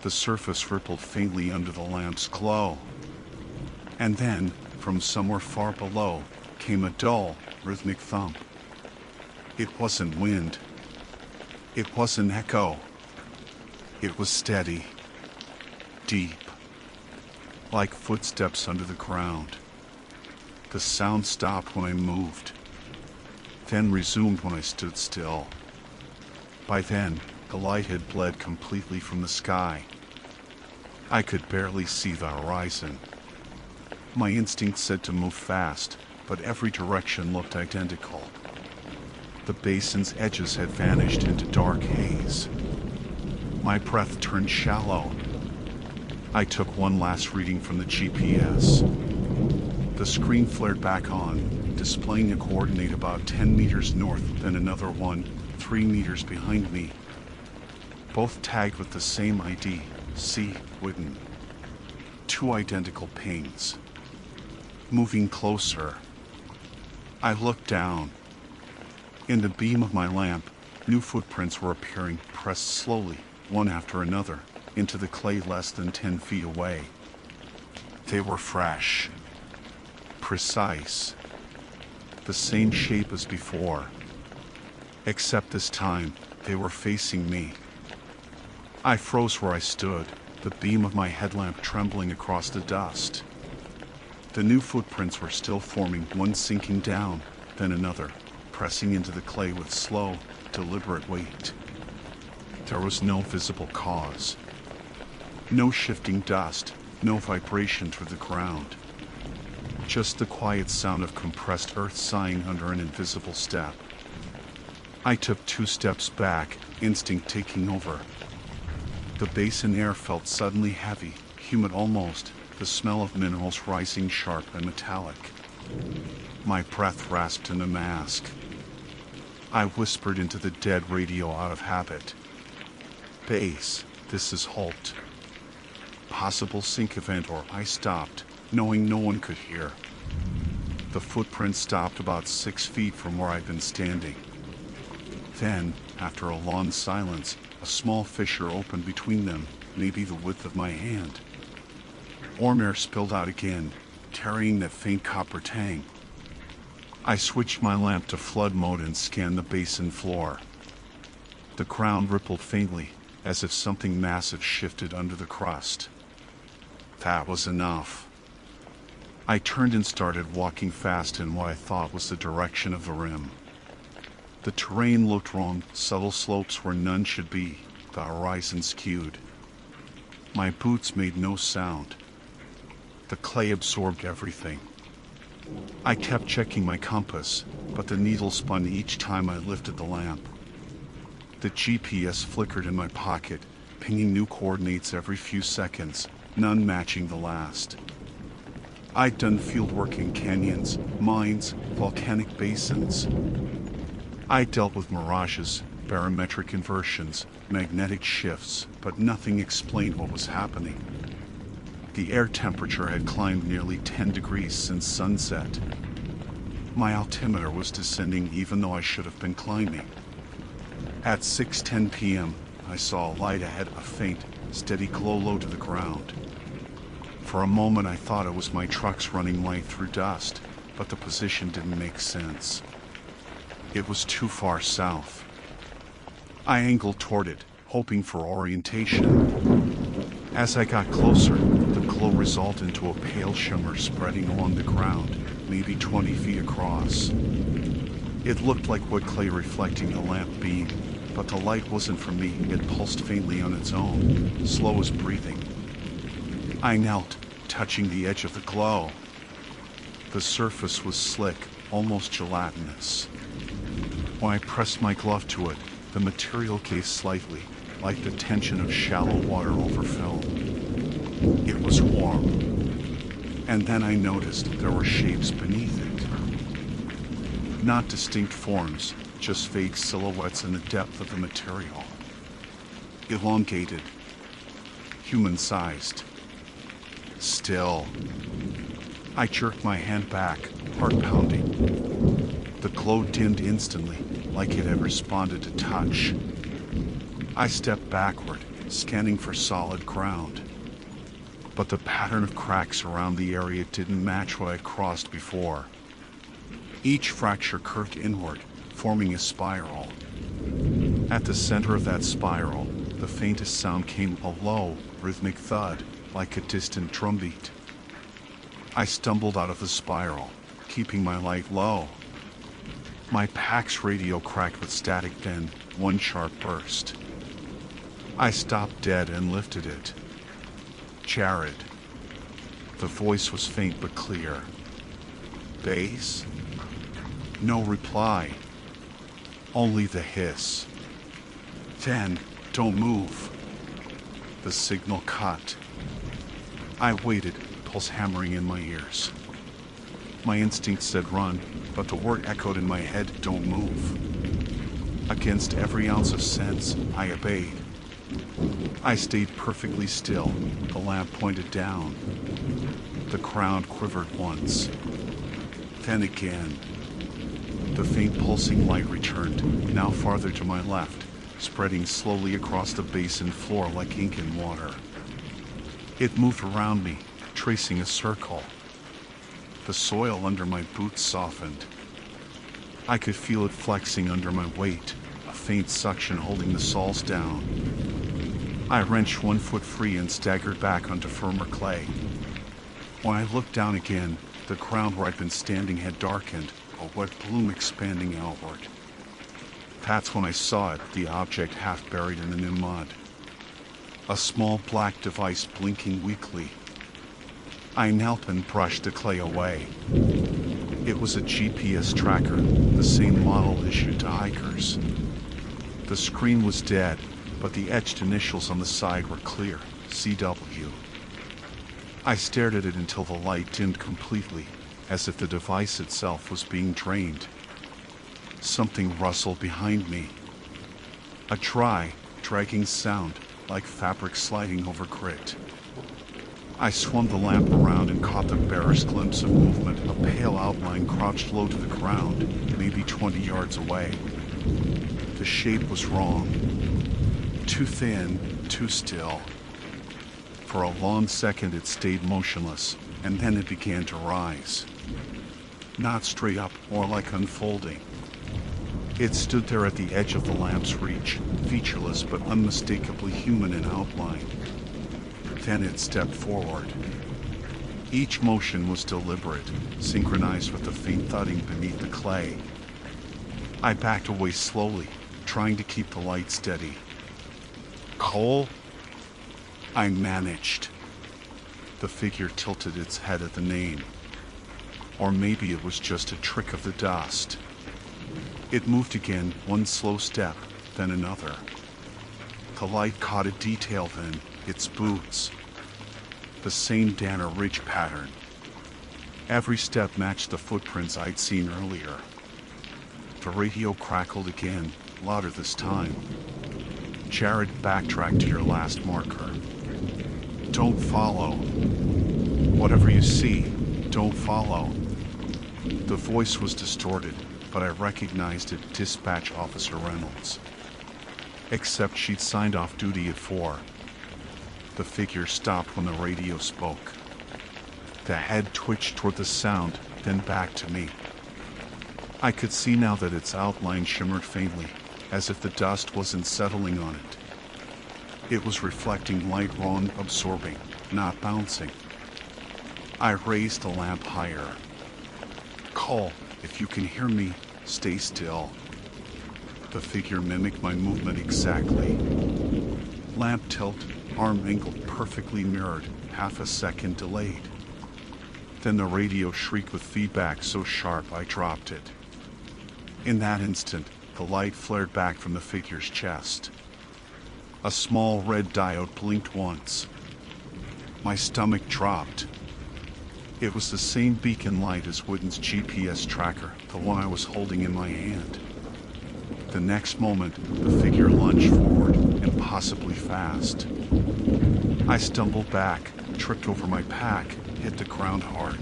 The surface rippled faintly under the lamp's glow. And then, from somewhere far below, came a dull, rhythmic thump. It wasn't wind. It wasn't echo. It was steady, deep, like footsteps under the ground. The sound stopped when I moved, then resumed when I stood still. By then, the light had bled completely from the sky. I could barely see the horizon. My instinct said to move fast, but every direction looked identical. The basin's edges had vanished into dark haze. My breath turned shallow. I took one last reading from the GPS. The screen flared back on, displaying a coordinate about 10 meters north, then another one 3 meters behind me. Both tagged with the same ID, C. Whitten. 2 identical pings. Moving closer. I looked down. In the beam of my lamp, new footprints were appearing, pressed slowly, one after another, into the clay less than 10 feet away. They were fresh, precise, the same shape as before, except this time they were facing me. I froze where I stood, the beam of my headlamp trembling across the dust. The new footprints were still forming, one sinking down, then another, pressing into the clay with slow, deliberate weight. There was no visible cause. No shifting dust, no vibration through the ground. Just the quiet sound of compressed earth sighing under an invisible step. I took 2 steps back, instinct taking over. The basin air felt suddenly heavy, humid almost, the smell of minerals rising sharp and metallic. My breath rasped in a mask. I whispered into the dead radio out of habit. Base, this is halt. Possible sink event, or I stopped, knowing no one could hear. The footprints stopped about 6 feet from where I'd been standing. Then, after a long silence, a small fissure opened between them, maybe the width of my hand. Warm air spilled out again, carrying that faint copper tang. I switched my lamp to flood mode and scanned the basin floor. The ground rippled faintly, as if something massive shifted under the crust. That was enough. I turned and started walking fast in what I thought was the direction of the rim. The terrain looked wrong, subtle slopes where none should be, the horizon skewed. My boots made no sound. The clay absorbed everything. I kept checking my compass, but the needle spun each time I lifted the lamp. The GPS flickered in my pocket, pinging new coordinates every few seconds, none matching the last. I'd done fieldwork in canyons, mines, volcanic basins. I dealt with mirages, barometric inversions, magnetic shifts, but nothing explained what was happening. The air temperature had climbed nearly 10 degrees since sunset. My altimeter was descending even though I should have been climbing. At 6:10 p.m., I saw a light ahead, a faint, steady glow low to the ground. For a moment I thought it was my trucks running light through dust, but the position didn't make sense. It was too far south. I angled toward it, hoping for orientation. As I got closer, the glow resolved into a pale shimmer spreading along the ground, maybe 20 feet across. It looked like wood clay reflecting a lamp beam, but the light wasn't from me. It pulsed faintly on its own, slow as breathing. I knelt, touching the edge of the glow. The surface was slick, almost gelatinous. When I pressed my glove to it, the material caved slightly, like the tension of shallow water over film. It was warm. And then I noticed there were shapes beneath it. Not distinct forms, just vague silhouettes in the depth of the material. Elongated, human-sized. Still. I jerked my hand back, heart pounding. The glow dimmed instantly, like it had responded to touch. I stepped backward, scanning for solid ground. But the pattern of cracks around the area didn't match what I crossed before. Each fracture curved inward, forming a spiral. At the center of that spiral, the faintest sound came a low, rhythmic thud, like a distant drumbeat. I stumbled out of the spiral, keeping my light low. My PAX radio cracked with static, then one sharp burst. I stopped dead and lifted it. Jared. The voice was faint but clear. Bass? No reply. Only the hiss. Then, don't move. The signal cut. I waited, pulse hammering in my ears. My instinct said run, but the word echoed in my head, don't move. Against every ounce of sense, I obeyed. I stayed perfectly still, the lamp pointed down. The ground quivered once. Then again. The faint pulsing light returned, now farther to my left, spreading slowly across the basin floor like ink in water. It moved around me, tracing a circle. The soil under my boots softened. I could feel it flexing under my weight, a faint suction holding the soles down. I wrenched one foot free and staggered back onto firmer clay. When I looked down again, the ground where I'd been standing had darkened, a wet bloom expanding outward. That's when I saw it, the object half buried in the new mud. A small black device blinking weakly. I knelt and brushed the clay away. It was a GPS tracker, the same model issued to hikers. The screen was dead, but the etched initials on the side were clear, CW. I stared at it until the light dimmed completely, as if the device itself was being drained. Something rustled behind me. A dry, dragging sound, like fabric sliding over grit. I swung the lamp around and caught the barest glimpse of movement, a pale outline crouched low to the ground, maybe 20 yards away. The shape was wrong. Too thin, too still. For a long second it stayed motionless, and then it began to rise. Not straight up, more like unfolding. It stood there at the edge of the lamp's reach, featureless but unmistakably human in outline. Then it stepped forward. Each motion was deliberate, synchronized with the faint thudding beneath the clay. I backed away slowly, trying to keep the light steady. Cole? I managed. The figure tilted its head at the name. Or maybe it was just a trick of the dust. It moved again, one slow step, then another. The light caught a detail then, its boots. The same Danner ridge pattern. Every step matched the footprints I'd seen earlier. The radio crackled again, louder this time. Jared, backtrack to your last marker. Don't follow. Whatever you see, don't follow. The voice was distorted, but I recognized it, Dispatch Officer Reynolds. Except she'd signed off duty at 4. The figure stopped when the radio spoke. The head twitched toward the sound, then back to me. I could see now that its outline shimmered faintly, as if the dust wasn't settling on it. It was reflecting light raw and absorbing, not bouncing. I raised the lamp higher. Cole, if you can hear me, stay still. The figure mimicked my movement exactly. Lamp tilt, arm angle perfectly mirrored, half a second delayed. Then the radio shrieked with feedback so sharp I dropped it. In that instant, the light flared back from the figure's chest. A small red diode blinked once. My stomach dropped. It was the same beacon light as Wooden's GPS tracker, the one I was holding in my hand. The next moment, the figure lunged forward, impossibly fast. I stumbled back, tripped over my pack, hit the ground hard.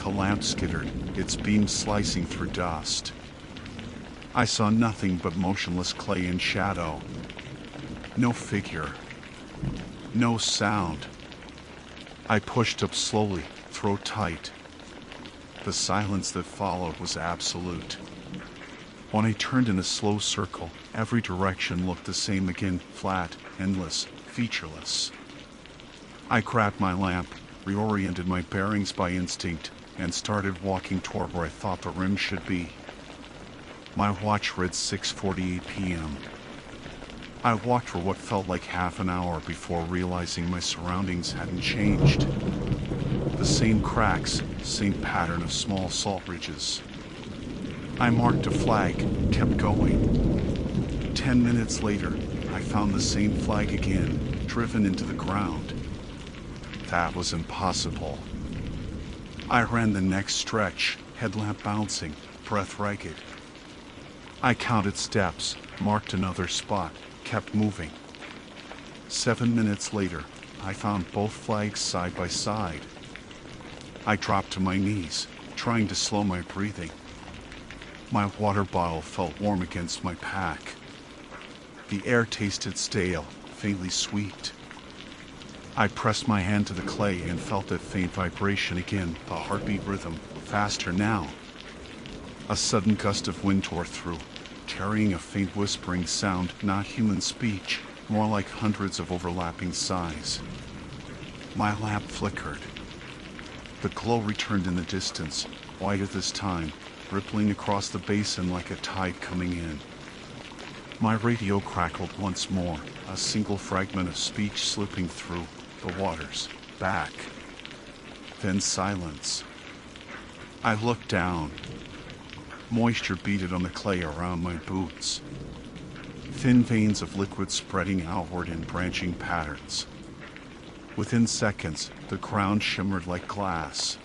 The lamp skittered, its beam slicing through dust. I saw nothing but motionless clay and shadow. No figure. No sound. I pushed up slowly, throat tight. The silence that followed was absolute. When I turned in a slow circle, every direction looked the same again, flat, endless, featureless. I grabbed my lamp, reoriented my bearings by instinct, and started walking toward where I thought the rim should be. My watch read 6:48 p.m. I walked for what felt like half an hour before realizing my surroundings hadn't changed. The same cracks, same pattern of small salt ridges. I marked a flag, kept going. 10 minutes later, I found the same flag again, driven into the ground. That was impossible. I ran the next stretch, headlamp bouncing, breath ragged. I counted steps, marked another spot, kept moving. 7 minutes later, I found both flags side by side. I dropped to my knees, trying to slow my breathing. My water bottle felt warm against my pack. The air tasted stale, faintly sweet. I pressed my hand to the clay and felt that faint vibration again, the heartbeat rhythm, faster now. A sudden gust of wind tore through, carrying a faint whispering sound, not human speech, more like hundreds of overlapping sighs. My lamp flickered. The glow returned in the distance, whiter this time, rippling across the basin like a tide coming in. My radio crackled once more, a single fragment of speech slipping through the waters, back. Then silence. I looked down. Moisture beaded on the clay around my boots. Thin veins of liquid spreading outward in branching patterns. Within seconds, the ground shimmered like glass.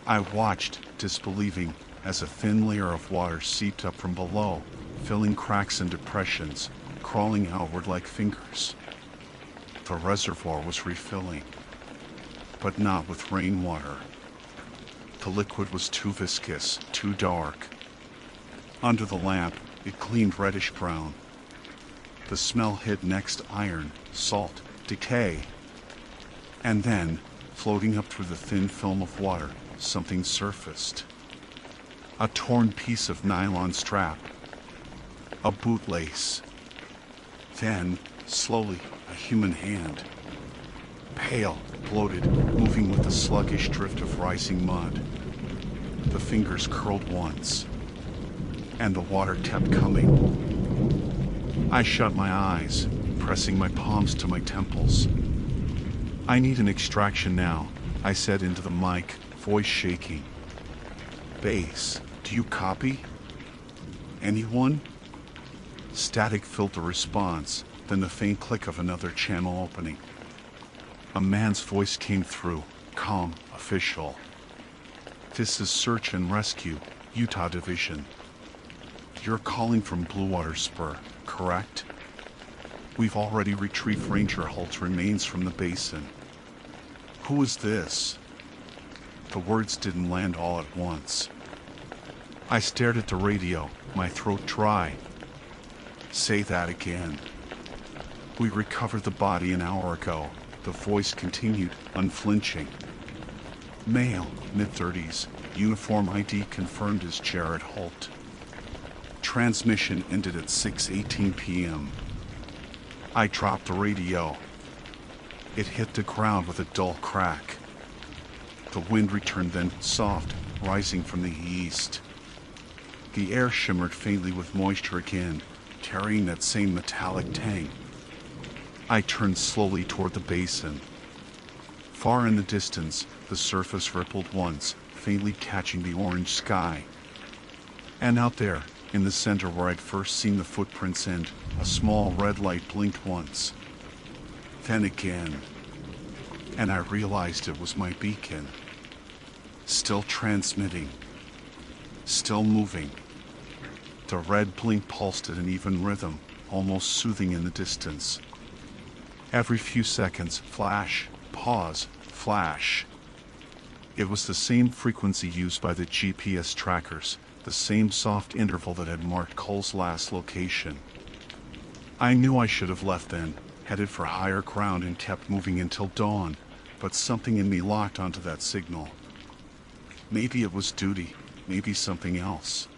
I watched, disbelieving, as a thin layer of water seeped up from below, filling cracks and depressions, crawling outward like fingers. The reservoir was refilling, but not with rainwater. The liquid was too viscous, too dark. Under the lamp, it gleamed reddish-brown. The smell hid next iron, salt, decay. And then, floating up through the thin film of water, something surfaced. A torn piece of nylon strap. A bootlace. Then, slowly, a human hand. Pale, bloated, moving with the sluggish drift of rising mud. The fingers curled once, and the water kept coming. I shut my eyes, pressing my palms to my temples. I need an extraction now, I said into the mic, voice shaking. Base, do you copy? Anyone? Static filled the response, then the faint click of another channel opening. A man's voice came through, calm, official. This is Search and Rescue, Utah Division. You're calling from Blue Water Spur, correct? We've already retrieved Ranger Holt's remains from the basin. Who is this? The words didn't land all at once. I stared at the radio, my throat dry. Say that again. We recovered the body an hour ago. The voice continued, unflinching. Male, mid-30s, uniform ID confirmed as Jared Holt. Transmission ended at 6:18 p.m. I dropped the radio. It hit the ground with a dull crack. The wind returned then, soft, rising from the east. The air shimmered faintly with moisture again, carrying that same metallic tang. I turned slowly toward the basin. Far in the distance, the surface rippled once, faintly catching the orange sky. And out there, in the center where I'd first seen the footprints end, a small red light blinked once. Then again. And I realized it was my beacon. Still transmitting. Still moving. The red blink pulsed at an even rhythm, almost soothing in the distance. Every few seconds, flash, pause, flash. It was the same frequency used by the GPS trackers, the same soft interval that had marked Cole's last location. I knew I should have left then, headed for higher ground and kept moving until dawn, but something in me locked onto that signal. Maybe it was duty, maybe something else.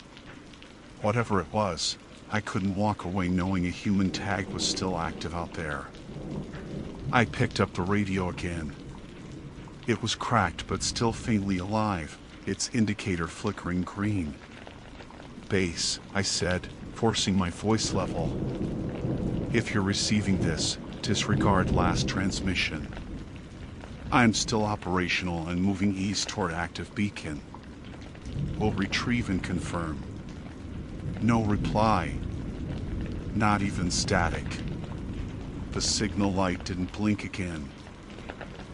Whatever it was, I couldn't walk away knowing a human tag was still active out there. I picked up the radio again. It was cracked but still faintly alive, its indicator flickering green. "Base," I said, forcing my voice level. "If you're receiving this, disregard last transmission. I'm still operational and moving east toward active beacon. Will retrieve and confirm." No reply. Not even static. The signal light didn't blink again.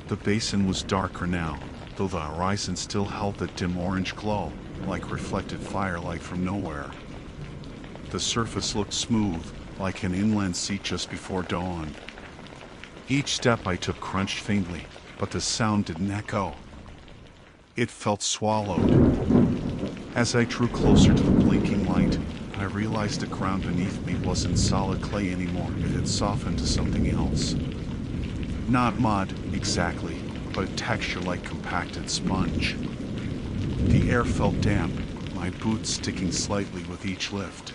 The basin was darker now, though the horizon still held that dim orange glow, like reflected firelight from nowhere. The surface looked smooth, like an inland sea just before dawn. Each step I took crunched faintly, but the sound didn't echo. It felt swallowed. As I drew closer to the blinking light, I realized the ground beneath me wasn't solid clay anymore. It had softened to something else. Not mud, exactly, but a texture like compacted sponge. The air felt damp, my boots sticking slightly with each lift.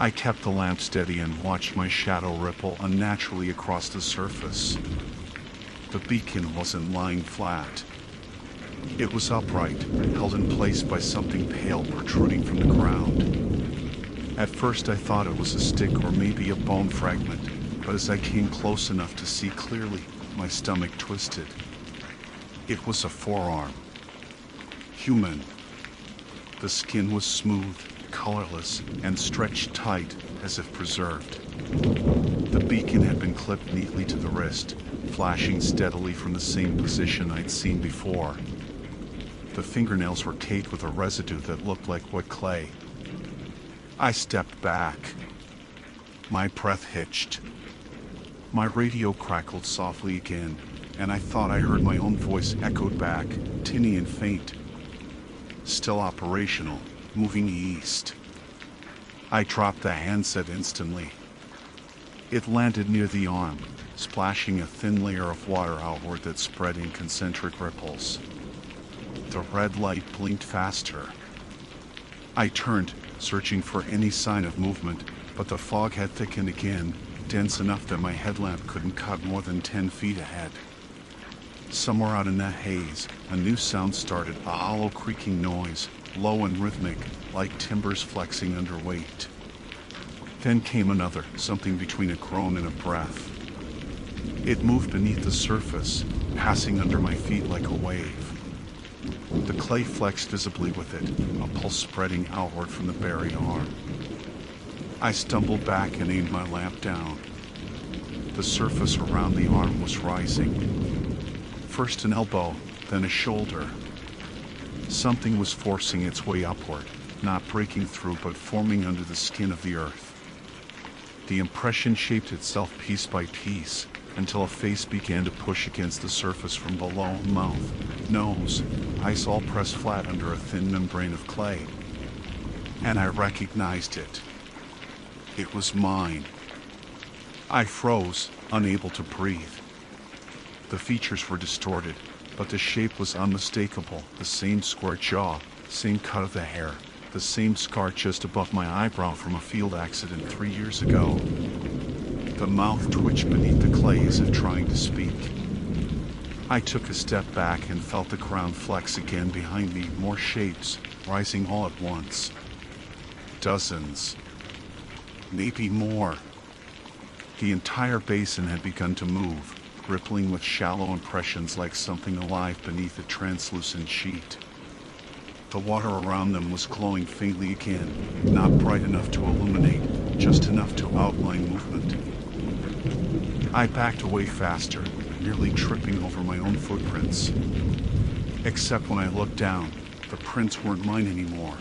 I kept the lamp steady and watched my shadow ripple unnaturally across the surface. The beacon wasn't lying flat. It was upright, held in place by something pale protruding from the ground. At first I thought it was a stick or maybe a bone fragment, but as I came close enough to see clearly, my stomach twisted. It was a forearm. Human. The skin was smooth, colorless, and stretched tight, as if preserved. The beacon had been clipped neatly to the wrist, flashing steadily from the same position I'd seen before. The fingernails were caked with a residue that looked like wet clay. I stepped back. My breath hitched. My radio crackled softly again, and I thought I heard my own voice echoed back, tinny and faint. Still operational, moving east. I dropped the handset instantly. It landed near the arm, splashing a thin layer of water outward that spread in concentric ripples. The red light blinked faster. I turned, searching for any sign of movement, but the fog had thickened again, dense enough that my headlamp couldn't cut more than 10 feet ahead. Somewhere out in that haze, a new sound started, a hollow creaking noise, low and rhythmic, like timbers flexing under weight. Then came another, something between a groan and a breath. It moved beneath the surface, passing under my feet like a wave. The clay flexed visibly with it, a pulse spreading outward from the buried arm. I stumbled back and aimed my lamp down. The surface around the arm was rising. First an elbow, then a shoulder. Something was forcing its way upward, not breaking through but forming under the skin of the earth. The impression shaped itself piece by piece, until a face began to push against the surface from below, mouth, nose, eyes all pressed flat under a thin membrane of clay. And I recognized it. It was mine. I froze, unable to breathe. The features were distorted, but the shape was unmistakable. The same square jaw, same cut of the hair, the same scar just above my eyebrow from a field accident 3 years ago. The mouth twitched beneath the clay as if trying to speak. I took a step back and felt the ground flex again behind me, more shapes, rising all at once. Dozens. Maybe more. The entire basin had begun to move, rippling with shallow impressions like something alive beneath a translucent sheet. The water around them was glowing faintly again, not bright enough to illuminate, just enough to outline movement. I backed away faster, nearly tripping over my own footprints. Except when I looked down, the prints weren't mine anymore.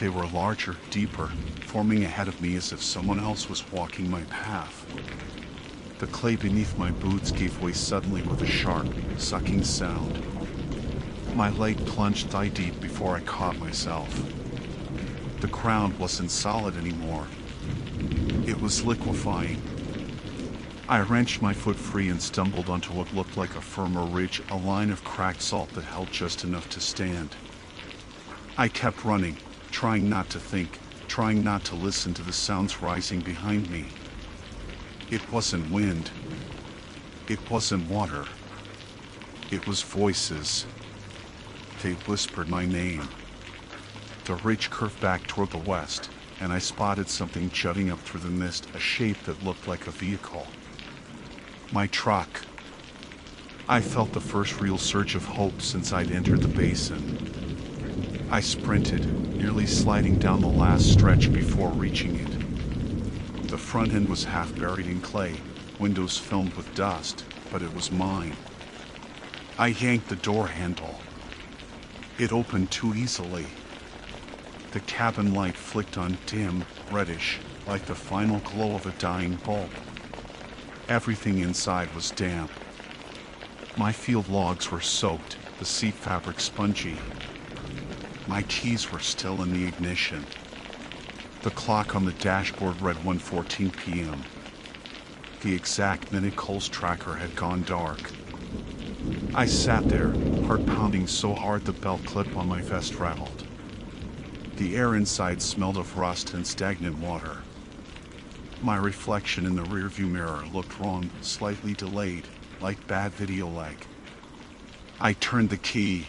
They were larger, deeper, forming ahead of me as if someone else was walking my path. The clay beneath my boots gave way suddenly with a sharp, sucking sound. My leg plunged thigh deep before I caught myself. The ground wasn't solid anymore. It was liquefying. I wrenched my foot free and stumbled onto what looked like a firmer ridge, a line of cracked salt that held just enough to stand. I kept running, trying not to think, trying not to listen to the sounds rising behind me. It wasn't wind. It wasn't water. It was voices. They whispered my name. The ridge curved back toward the west, and I spotted something jutting up through the mist, a shape that looked like a vehicle. My truck. I felt the first real surge of hope since I'd entered the basin. I sprinted, nearly sliding down the last stretch before reaching it. The front end was half buried in clay, windows filmed with dust, but it was mine. I yanked the door handle. It opened too easily. The cabin light flicked on, dim, reddish, like the final glow of a dying bulb. Everything inside was damp. My field logs were soaked, the seat fabric spongy. My keys were still in the ignition. The clock on the dashboard read 1:14 p.m. The exact minute Cole's tracker had gone dark. I sat there, heart pounding so hard the belt clip on my vest rattled. The air inside smelled of rust and stagnant water. My reflection in the rearview mirror looked wrong, slightly delayed, like bad video lag. I turned the key.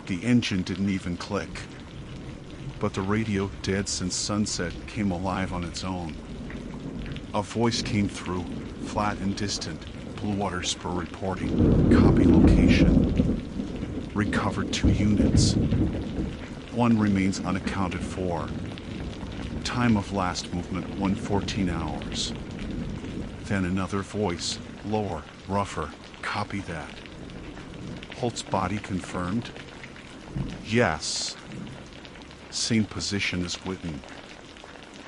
The engine didn't even click. But the radio, dead since sunset, came alive on its own. A voice came through, flat and distant, Blue Water Spur reporting. Copy location. Recovered 2 units. 1 remains unaccounted for. Time of last movement 1:14 hours. Then another voice, lower, rougher. Copy that. Holt's body confirmed? Yes. Same position as Whitten.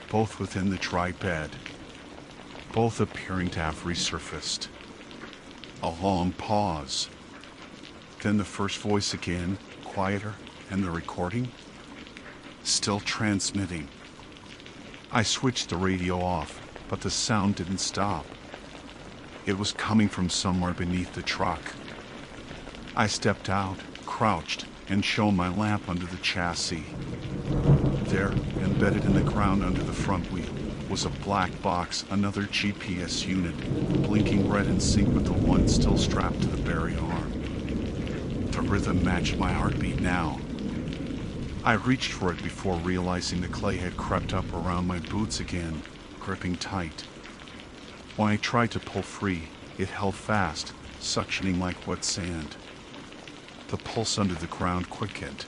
Both within the dry bed. Both appearing to have resurfaced. A long pause. Then the first voice again, quieter, and the recording? Still transmitting. I switched the radio off, but the sound didn't stop. It was coming from somewhere beneath the truck. I stepped out, crouched, and shone my lamp under the chassis. There, embedded in the ground under the front wheel, was a black box, another GPS unit, blinking red in sync with the one still strapped to the buried arm. The rhythm matched my heartbeat now. I reached for it before realizing the clay had crept up around my boots again, gripping tight. When I tried to pull free, it held fast, suctioning like wet sand. The pulse under the ground quickened.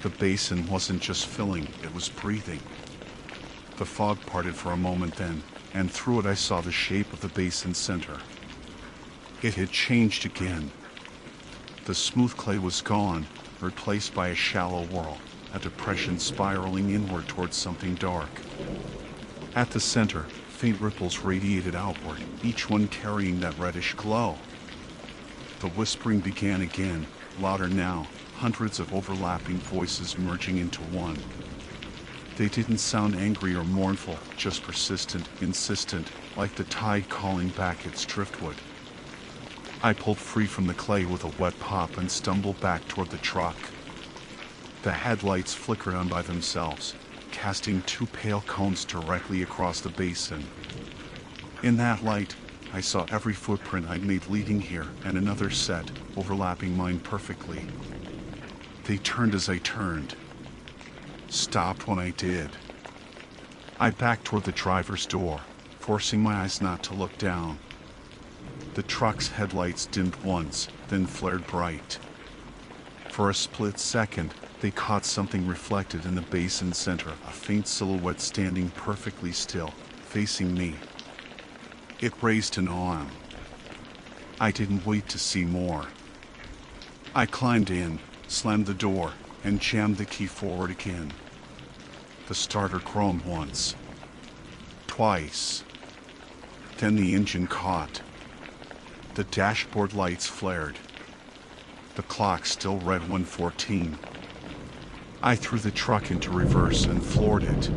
The basin wasn't just filling, it was breathing. The fog parted for a moment then, and through it I saw the shape of the basin's center. It had changed again. The smooth clay was gone, replaced by a shallow whirl, a depression spiraling inward towards something dark. At the center, faint ripples radiated outward, each one carrying that reddish glow. The whispering began again, louder now, hundreds of overlapping voices merging into one. They didn't sound angry or mournful, just persistent, insistent, like the tide calling back its driftwood. I pulled free from the clay with a wet pop and stumbled back toward the truck. The headlights flickered on by themselves, casting 2 pale cones directly across the basin. In that light, I saw every footprint I'd made leading here, and another set, overlapping mine perfectly. They turned as I turned. Stopped when I did. I backed toward the driver's door, forcing my eyes not to look down. The truck's headlights dimmed once, then flared bright. For a split second, they caught something reflected in the basin center, a faint silhouette standing perfectly still, facing me. It raised an arm. I didn't wait to see more. I climbed in, slammed the door, and jammed the key forward again. The starter groaned once. Twice. Then the engine caught. The dashboard lights flared. The clock still read 1:14. I threw the truck into reverse and floored it.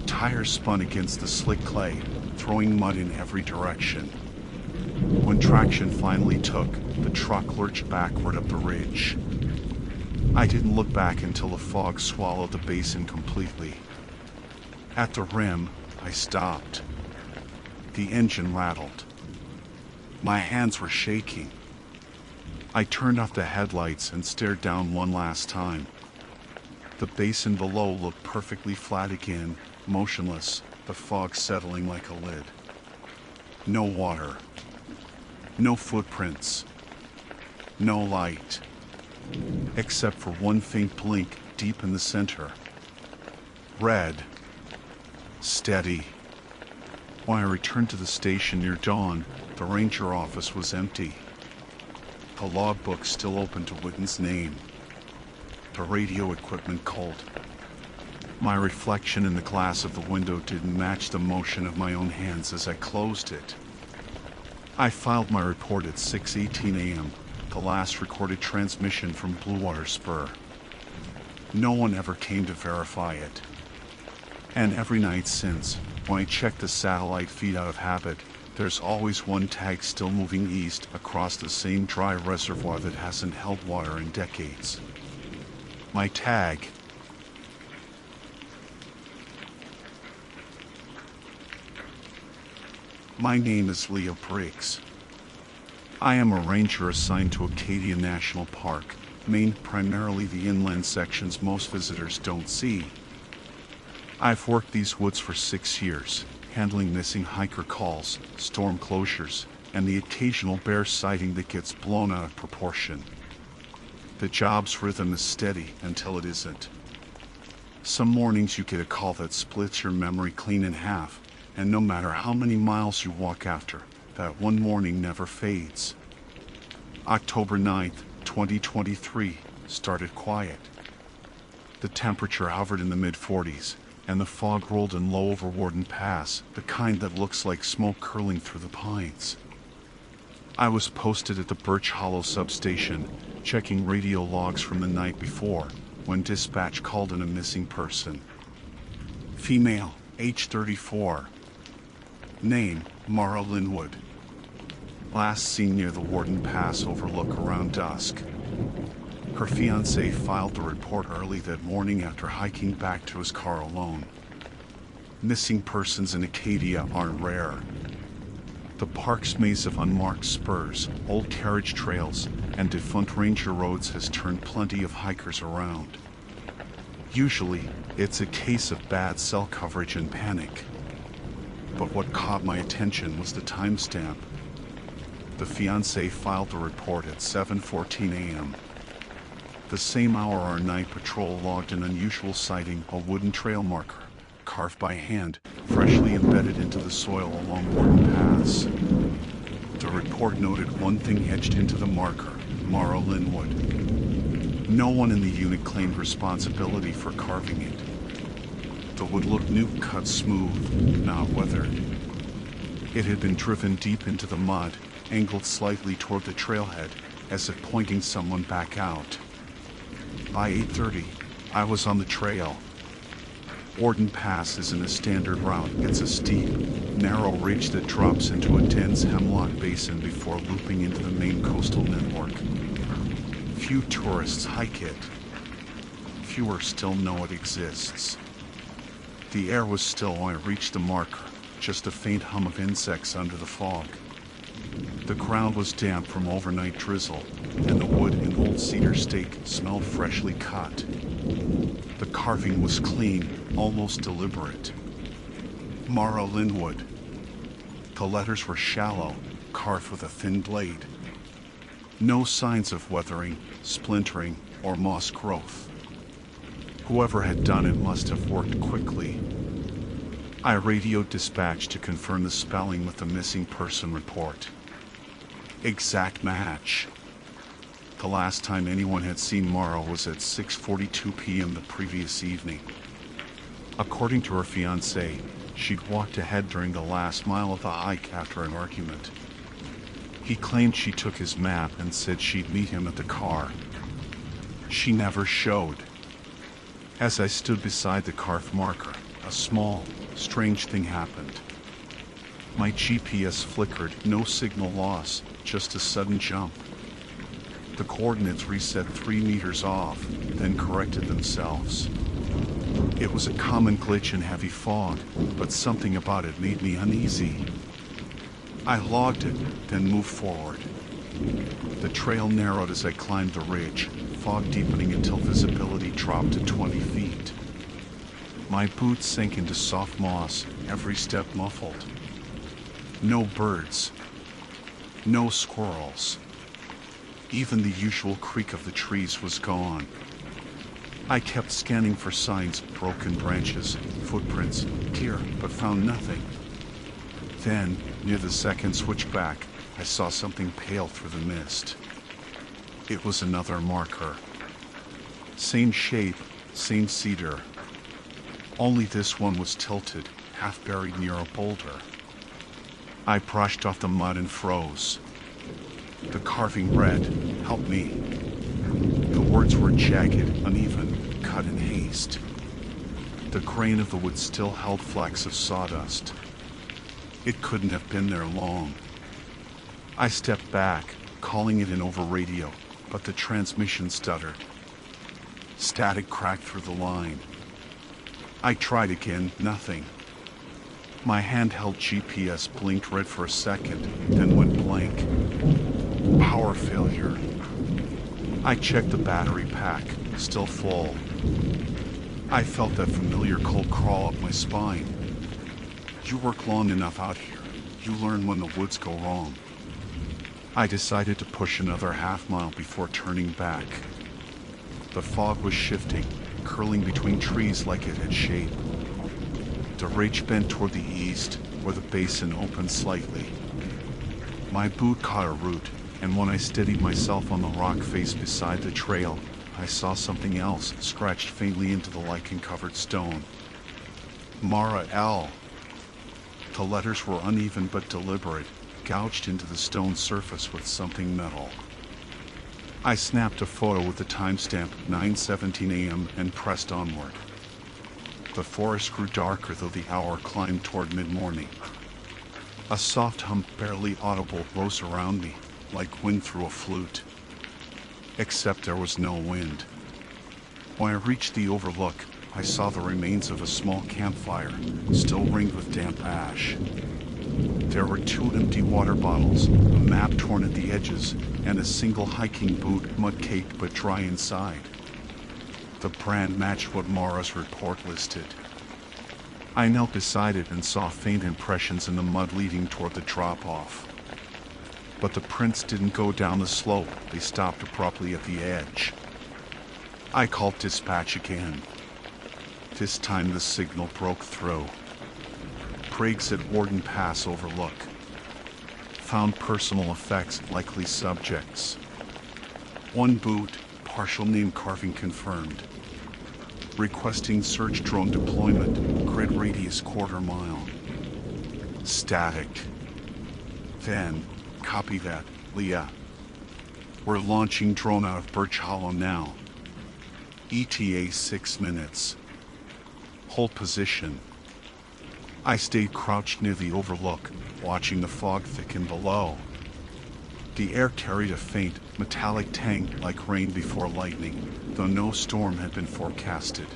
Tires spun against the slick clay, throwing mud in every direction. When traction finally took, the truck lurched backward up the ridge. I didn't look back until the fog swallowed the basin completely. At the rim, I stopped. The engine rattled. My hands were shaking. I turned off the headlights and stared down one last time. The basin below looked perfectly flat again, motionless, the fog settling like a lid. No water. No footprints. No light. Except for one faint blink deep in the center. Red. Steady. When I returned to the station near dawn, the ranger office was empty. The logbook still open to Witten's name. The radio equipment cold. My reflection in the glass of the window didn't match the motion of my own hands as I closed it. I filed my report at 6:18 a.m., the last recorded transmission from Bluewater Spur. No one ever came to verify it. And every night since, when I check the satellite feed out of habit, there's always one tag still moving east across the same dry reservoir that hasn't held water in decades. My tag. My name is Leo Briggs. I am a ranger assigned to Acadia National Park, Maine, primarily the inland sections most visitors don't see. I've worked these woods for 6 years, handling missing hiker calls, storm closures, and the occasional bear sighting that gets blown out of proportion. The job's rhythm is steady until it isn't. Some mornings you get a call that splits your memory clean in half, and no matter how many miles you walk after, that one morning never fades. October 9th, 2023 started quiet. The temperature hovered in the mid-40s, and the fog rolled in low over Warden Pass, the kind that looks like smoke curling through the pines. I was posted at the Birch Hollow substation, checking radio logs from the night before, when dispatch called in a missing person. Female, age 34. Name, Mara Linwood. Last seen near the Warden Pass overlook around dusk. Her fiancé filed the report early that morning after hiking back to his car alone. Missing persons in Acadia aren't rare. The park's maze of unmarked spurs, old carriage trails, and defunct ranger roads has turned plenty of hikers around. Usually, it's a case of bad cell coverage and panic. But what caught my attention was the timestamp. The fiancé filed the report at 7:14 a.m. The same hour our night patrol logged an unusual sighting, a wooden trail marker, carved by hand, freshly embedded into the soil along Warden Pass. The report noted one thing etched into the marker, Mara Linwood. No one in the unit claimed responsibility for carving it. The wood looked new, cut smooth, not weathered. It had been driven deep into the mud, angled slightly toward the trailhead, as if pointing someone back out. By 8:30, I was on the trail. Warden Pass isn't a standard route. It's a steep, narrow ridge that drops into a dense hemlock basin before looping into the main coastal network. Few tourists hike it. Fewer still know it exists. The air was still when I reached the marker, just a faint hum of insects under the fog. The ground was damp from overnight drizzle, and the wood in old cedar stake smelled freshly cut. The carving was clean, almost deliberate. Mara Linwood. The letters were shallow, carved with a thin blade. No signs of weathering, splintering, or moss growth. Whoever had done it must have worked quickly. I radioed dispatch to confirm the spelling with the missing person report. Exact match. The last time anyone had seen Mara was at 6:42 p.m. the previous evening. According to her fiancé, She'd walked ahead during the last mile of the hike after an argument. He claimed she took his map and said she'd meet him at the car. She never showed. As I stood beside the carved marker, a small, strange thing happened. My GPS flickered, no signal loss, just a sudden jump. The coordinates reset 3 meters off, then corrected themselves. It was a common glitch in heavy fog, but something about it made me uneasy. I logged it, then moved forward. The trail narrowed as I climbed the ridge, fog deepening until visibility dropped to 20 feet. My boots sank into soft moss, every step muffled. No birds. No squirrels. Even the usual creak of the trees was gone. I kept scanning for signs, broken branches, footprints, deer, but found nothing. Then, near the second switchback, I saw something pale through the mist. It was another marker. Same shape, same cedar. Only this one was tilted, half buried near a boulder. I brushed off the mud and froze. The carving read, "Help me." The words were jagged, uneven, cut in haste. The grain of the wood still held flecks of sawdust. It couldn't have been there long. I stepped back, calling it in over radio, but the transmission stuttered. Static cracked through the line. I tried again, nothing. My handheld GPS blinked red for a second, then went blank. Power failure. I checked the battery pack, still full. I felt that familiar cold crawl up my spine. You work long enough out here, you learn when the woods go wrong. I decided to push another half-mile before turning back. The fog was shifting, curling between trees like it had shape. The ridge bent toward the east, where the basin opened slightly. My boot caught a root, and when I steadied myself on the rock face beside the trail, I saw something else scratched faintly into the lichen-covered stone. Mara L. The letters were uneven but deliberate, gouged into the stone surface with something metal. I snapped a photo with the timestamp 9:17 a.m. and pressed onward. The forest grew darker though the hour climbed toward mid-morning. A soft hum, barely audible, rose around me, like wind through a flute. Except there was no wind. When I reached the overlook, I saw the remains of a small campfire, still ringed with damp ash. There were 2 empty water bottles, a map torn at the edges, and a single hiking boot, mud-caked but dry inside. The brand matched what Mara's report listed. I knelt beside it and saw faint impressions in the mud leading toward the drop-off. But the prints didn't go down the slope, they stopped abruptly at the edge. I called dispatch again. This time the signal broke through. Briggs at Warden Pass Overlook. Found personal effects, likely subjects. 1 boot, partial name carving confirmed. Requesting search drone deployment, grid radius 1/4 mile. Static. Then, copy that, Leah. We're launching drone out of Birch Hollow now. ETA 6 minutes. Hold position. I stayed crouched near the overlook, watching the fog thicken below. The air carried a faint, metallic tang like rain before lightning, though no storm had been forecasted.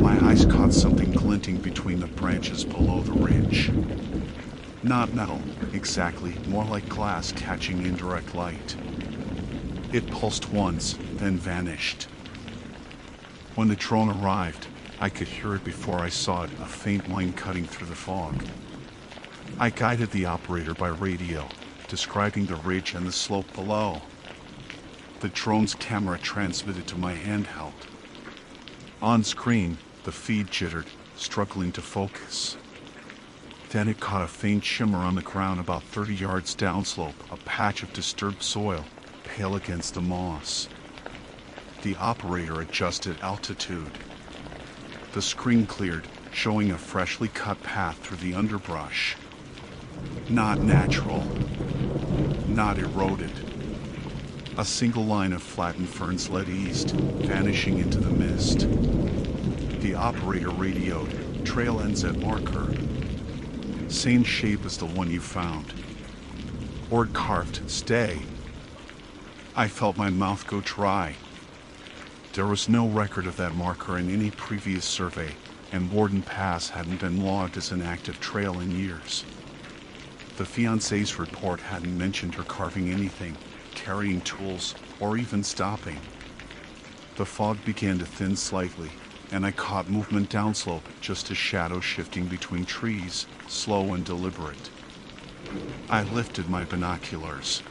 My eyes caught something glinting between the branches below the ridge. Not metal, exactly, more like glass catching indirect light. It pulsed once, then vanished. When the drone arrived, I could hear it before I saw it, a faint line cutting through the fog. I guided the operator by radio, describing the ridge and the slope below. The drone's camera transmitted to my handheld. On screen, the feed jittered, struggling to focus. Then it caught a faint shimmer on the ground about 30 yards downslope, a patch of disturbed soil, pale against the moss. The operator adjusted altitude. The screen cleared, showing a freshly cut path through the underbrush. Not natural, not eroded. A single line of flattened ferns led east, vanishing into the mist. The operator radioed, "Trail ends at marker. Same shape as the one you found." Word carved, "Stay." I felt my mouth go dry. There was no record of that marker in any previous survey, and Warden Pass hadn't been logged as an active trail in years. The fiancée's report hadn't mentioned her carving anything, carrying tools, or even stopping. The fog began to thin slightly, and I caught movement downslope, just a shadow shifting between trees, slow and deliberate. I lifted my binoculars.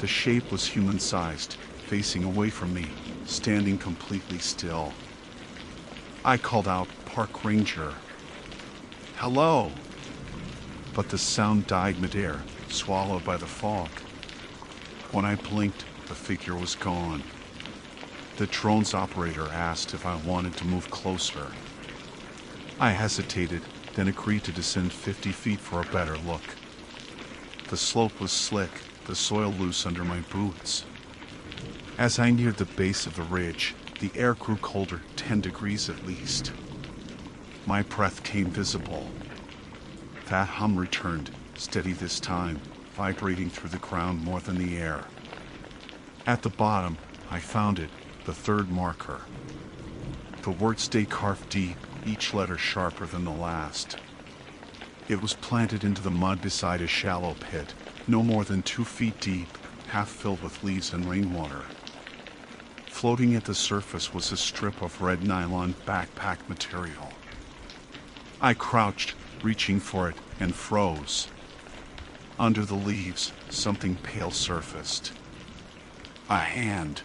The shape was human-sized, facing away from me, standing completely still. I called out, "Park Ranger." "Hello!" But the sound died midair, swallowed by the fog. When I blinked, the figure was gone. The drone's operator asked if I wanted to move closer. I hesitated, then agreed to descend 50 feet for a better look. The slope was slick, the soil loose under my boots. As I neared the base of the ridge, the air grew colder, 10 degrees at least. My breath came visible. That hum returned, steady this time, vibrating through the ground more than the air. At the bottom, I found it, the third marker. The words stay carved deep, each letter sharper than the last. It was planted into the mud beside a shallow pit, no more than 2 feet deep, half filled with leaves and rainwater. Floating at the surface was a strip of red nylon backpack material. I crouched, reaching for it, and froze. Under the leaves, something pale surfaced. A hand.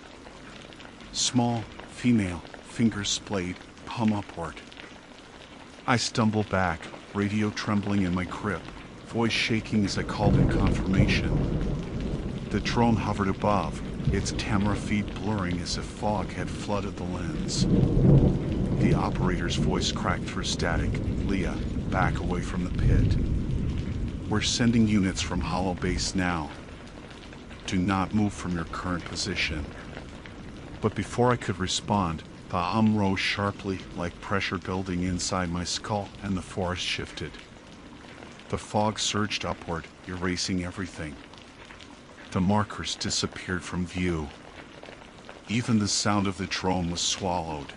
Small, female, fingers splayed, palm upward. I stumbled back, radio trembling in my grip, voice shaking as I called in confirmation. The drone hovered above, its camera feed blurring as if fog had flooded the lens. The operator's voice cracked through static. "Leah, back away from the pit. We're sending units from Hollow Base now. Do not move from your current position." But before I could respond, the hum rose sharply, like pressure building inside my skull, and the forest shifted. The fog surged upward, erasing everything. The markers disappeared from view. Even the sound of the drone was swallowed.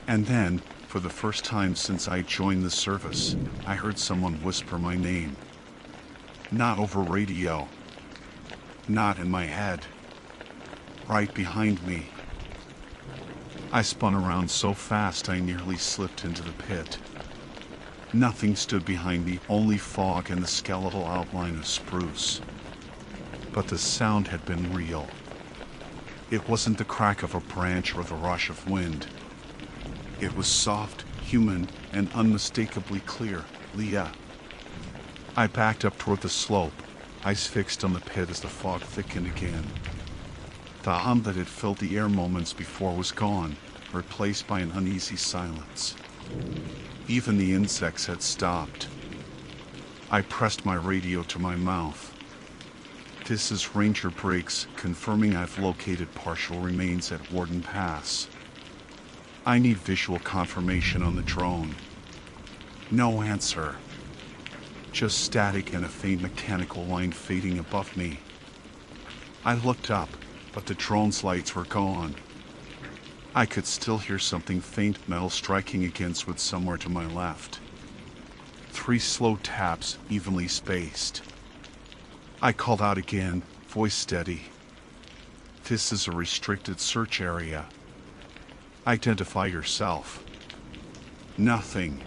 And then, for the first time since I joined the service, I heard someone whisper my name. Not over radio. Not in my head. Right behind me. I spun around so fast I nearly slipped into the pit. Nothing stood behind me, only fog and the skeletal outline of spruce. But the sound had been real. It wasn't the crack of a branch or the rush of wind. It was soft, human, and unmistakably clear. "Leah." I backed up toward the slope, eyes fixed on the pit as the fog thickened again. The hum that had filled the air moments before was gone, replaced by an uneasy silence. Even the insects had stopped. I pressed my radio to my mouth. "This is Ranger Briggs, confirming I've located partial remains at Warden Pass. I need visual confirmation on the drone." No answer. Just static and a faint mechanical line fading above me. I looked up, but the drone's lights were gone. I could still hear something faint, metal striking against wood somewhere to my left. 3 slow taps, evenly spaced. I called out again, voice steady. "This is a restricted search area. Identify yourself." Nothing.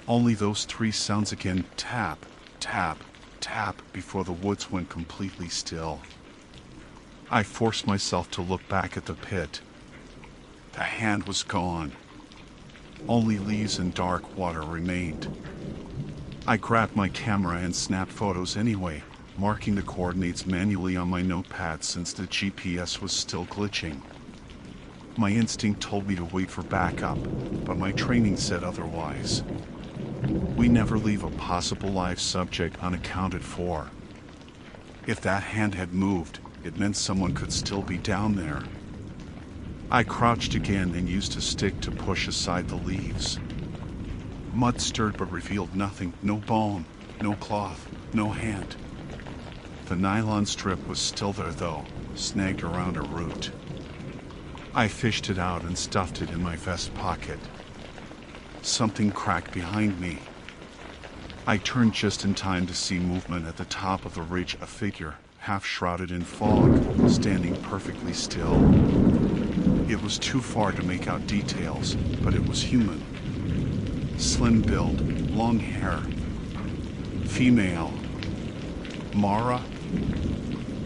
Only those 3 sounds again, tap, tap, tap, before the woods went completely still. I forced myself to look back at the pit. The hand was gone. Only leaves and dark water remained. I grabbed my camera and snapped photos anyway, marking the coordinates manually on my notepad since the GPS was still glitching. My instinct told me to wait for backup, but my training said otherwise. We never leave a possible live subject unaccounted for. If that hand had moved, it meant someone could still be down there. I crouched again and used a stick to push aside the leaves. Mud stirred but revealed nothing, no bone, no cloth, no hand. The nylon strip was still there though, snagged around a root. I fished it out and stuffed it in my vest pocket. Something cracked behind me. I turned just in time to see movement at the top of the ridge, a figure, half shrouded in fog, standing perfectly still. It was too far to make out details, but it was human. Slim build, long hair. Female. Mara?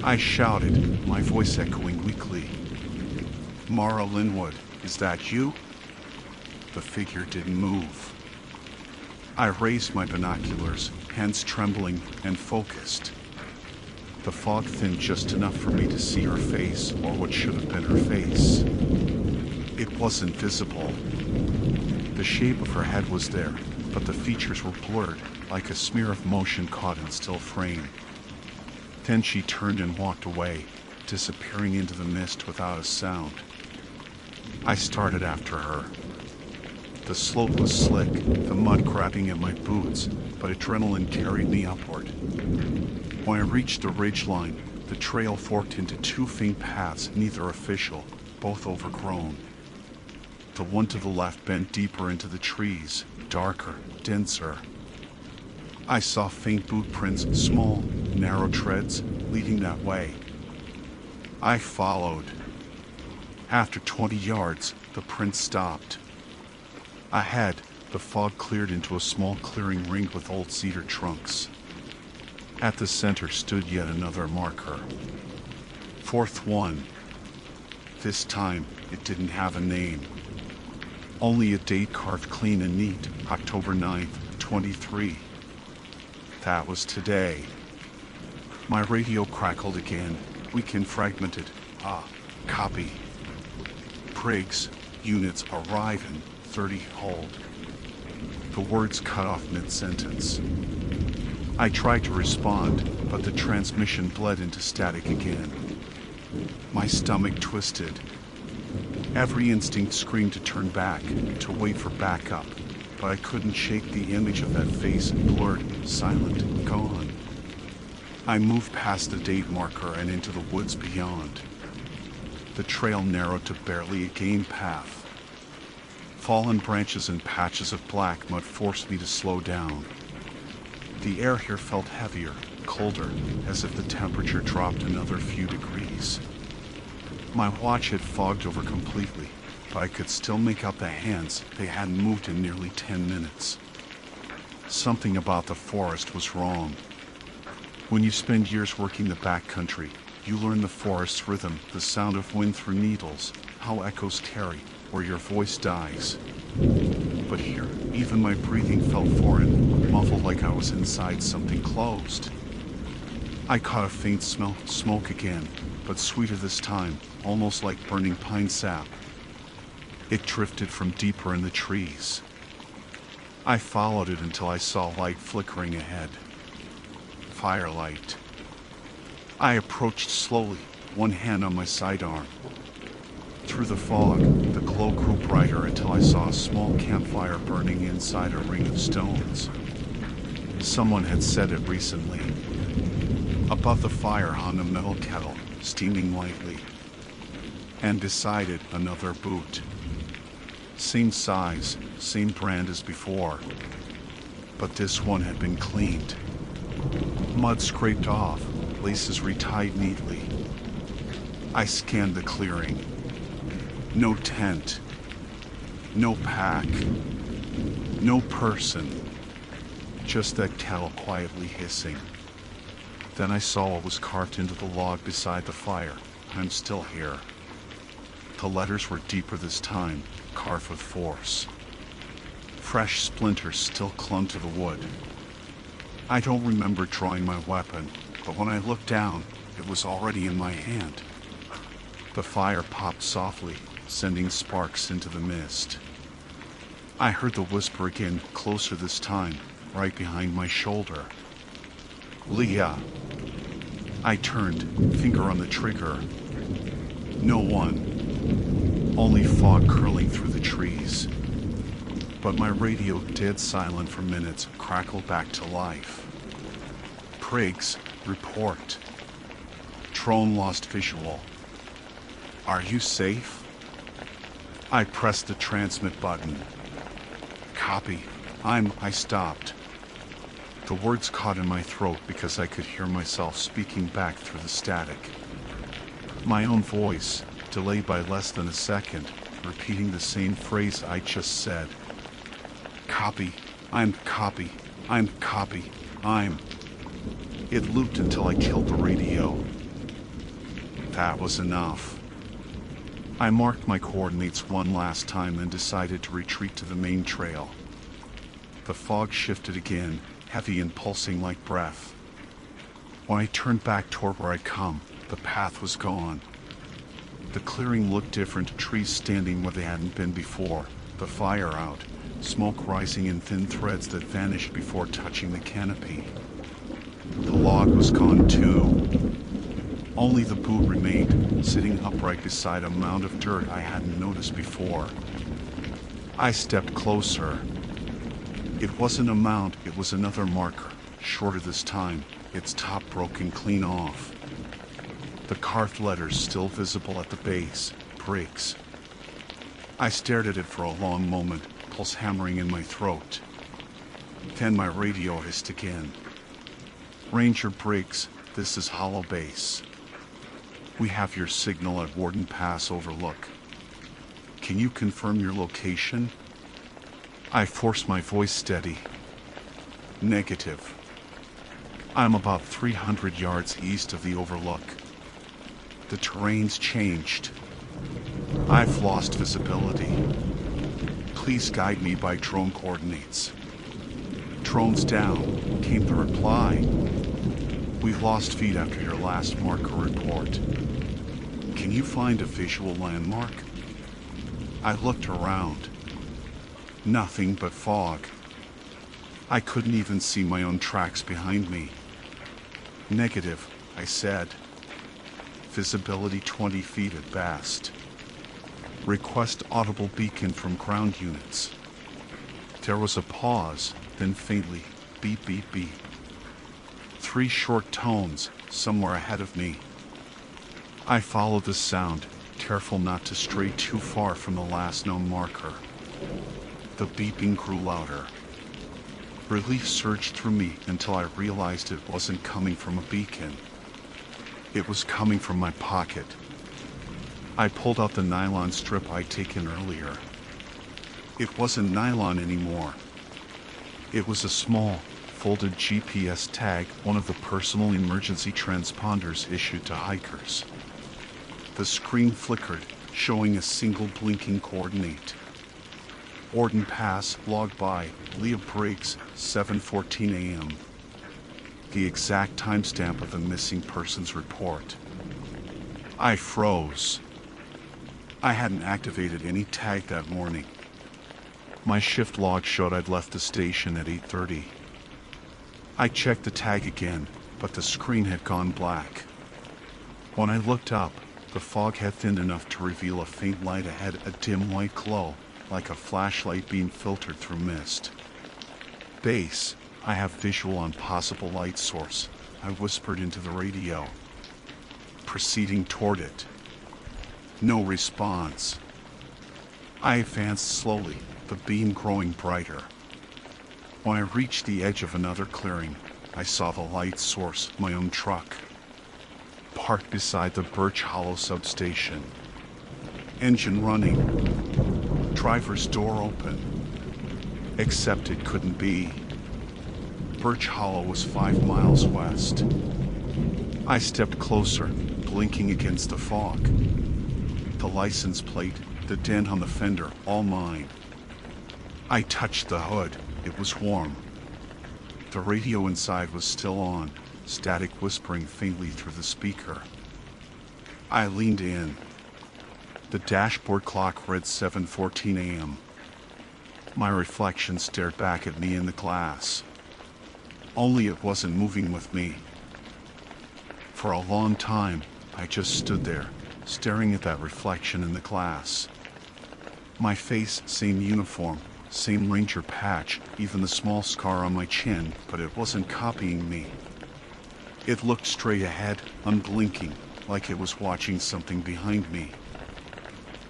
I shouted, my voice echoing weakly. Mara Linwood, is that you? The figure didn't move. I raised my binoculars, hands trembling, and focused. The fog thinned just enough for me to see her face, or what should have been her face. It wasn't visible. The shape of her head was there, but the features were blurred, like a smear of motion caught in still frame. Then she turned and walked away, disappearing into the mist without a sound. I started after her. The slope was slick, the mud grabbing at my boots, but adrenaline carried me upward. When I reached the ridgeline, the trail forked into two faint paths, neither official, both overgrown. The one to the left bent deeper into the trees, darker, denser. I saw faint boot prints, small, narrow treads, leading that way. I followed. After 20 yards, the print stopped. Ahead, the fog cleared into a small clearing ringed with old cedar trunks. At the center stood yet another marker. Fourth one. This time, it didn't have a name. Only a date carved clean and neat, October 9th, 23. That was today. My radio crackled again, weak and fragmented. Copy. Briggs, units arrive in 30 hold. The words cut off mid-sentence. I tried to respond, but the transmission bled into static again. My stomach twisted. Every instinct screamed to turn back, to wait for backup, but I couldn't shake the image of that face, blurred, silent, gone. I moved past the date marker and into the woods beyond. The trail narrowed to barely a game path. Fallen branches and patches of black mud forced me to slow down. The air here felt heavier, colder, as if the temperature dropped another few degrees. My watch had fogged over completely, but I could still make out the hands. They hadn't moved in nearly 10 minutes. Something about the forest was wrong. When you spend years working the backcountry, you learn the forest's rhythm, the sound of wind through needles, how echoes tarry, where your voice dies. But here, even my breathing felt foreign, muffled like I was inside something closed. I caught a faint smell, smoke again, but sweeter this time, almost like burning pine sap. It drifted from deeper in the trees. I followed it until I saw light flickering ahead. Firelight. I approached slowly, one hand on my sidearm. Through the fog, the glow grew brighter until I saw a small campfire burning inside a ring of stones. Someone had set it recently. Above the fire hung a metal kettle, steaming lightly. And beside it, another boot. Same size, same brand as before. But this one had been cleaned. Mud scraped off, laces retied neatly. I scanned the clearing. No tent. No pack. No person. Just that kettle quietly hissing. Then I saw what was carved into the log beside the fire. I'm still here. The letters were deeper this time, carved with force. Fresh splinters still clung to the wood. I don't remember drawing my weapon, but when I looked down, it was already in my hand. The fire popped softly, sending sparks into the mist. I heard the whisper again, closer this time, right behind my shoulder. Leah. I turned, finger on the trigger. No one. Only fog curling through the trees. But my radio, dead silent for minutes, crackled back to life. Prigs, report. Drone lost visual. Are you safe? I pressed the transmit button. Copy. I stopped. The words caught in my throat because I could hear myself speaking back through the static. My own voice, delayed by less than a second, repeating the same phrase I just said. Copy. I'm copy. I'm copy. I'm. It looped until I killed the radio. That was enough. I marked my coordinates one last time and decided to retreat to the main trail. The fog shifted again, heavy and pulsing like breath. When I turned back toward where I'd come, the path was gone. The clearing looked different, trees standing where they hadn't been before, the fire out, smoke rising in thin threads that vanished before touching the canopy. The log was gone too. Only the boot remained, sitting upright beside a mound of dirt I hadn't noticed before. I stepped closer. It wasn't a mound, it was another marker, shorter this time, its top broken clean off. The carved letters still visible at the base, Briggs. I stared at it for a long moment, pulse hammering in my throat. Then my radio hissed again. Ranger Briggs, this is Hollow Base. We have your signal at Warden Pass Overlook. Can you confirm your location? I forced my voice steady. Negative. I'm about 300 yards east of the overlook. The terrain's changed. I've lost visibility. Please guide me by drone coordinates. Drone's down, came the reply. We've lost feed after your last marker report. Can you find a visual landmark? I looked around. Nothing but fog. I couldn't even see my own tracks behind me. Negative, I said. Visibility 20 feet at best. Request audible beacon from ground units. There was a pause, then faintly, beep, beep, beep. 3 short tones, somewhere ahead of me. I followed the sound, careful not to stray too far from the last known marker. The beeping grew louder. Relief surged through me until I realized it wasn't coming from a beacon. It was coming from my pocket. I pulled out the nylon strip I'd taken earlier. It wasn't nylon anymore. It was a small, folded GPS tag, one of the personal emergency transponders issued to hikers. The screen flickered, showing a single blinking coordinate. Warden Pass, logged by Leah Briggs, 7:14 a.m. The exact timestamp of the missing persons report. I froze. I hadn't activated any tag that morning. My shift log showed I'd left the station at 8:30. I checked the tag again, but the screen had gone black. When I looked up, the fog had thinned enough to reveal a faint light ahead, a dim white glow, like a flashlight being filtered through mist. Base, I have visual on possible light source, I whispered into the radio. Proceeding toward it. No response. I advanced slowly, the beam growing brighter. When I reached the edge of another clearing, I saw the light source, my own truck, parked beside the Birch Hollow substation. Engine running. Driver's door open. Except it couldn't be. Birch Hollow was 5 miles west. I stepped closer, blinking against the fog. The license plate, the dent on the fender, all mine. I touched the hood. It was warm. The radio inside was still on, static whispering faintly through the speaker. I leaned in. The dashboard clock read 7:14 a.m. My reflection stared back at me in the glass. Only it wasn't moving with me. For a long time, I just stood there, staring at that reflection in the glass. My face, same uniform, same ranger patch, even the small scar on my chin, but it wasn't copying me. It looked straight ahead, unblinking, like it was watching something behind me.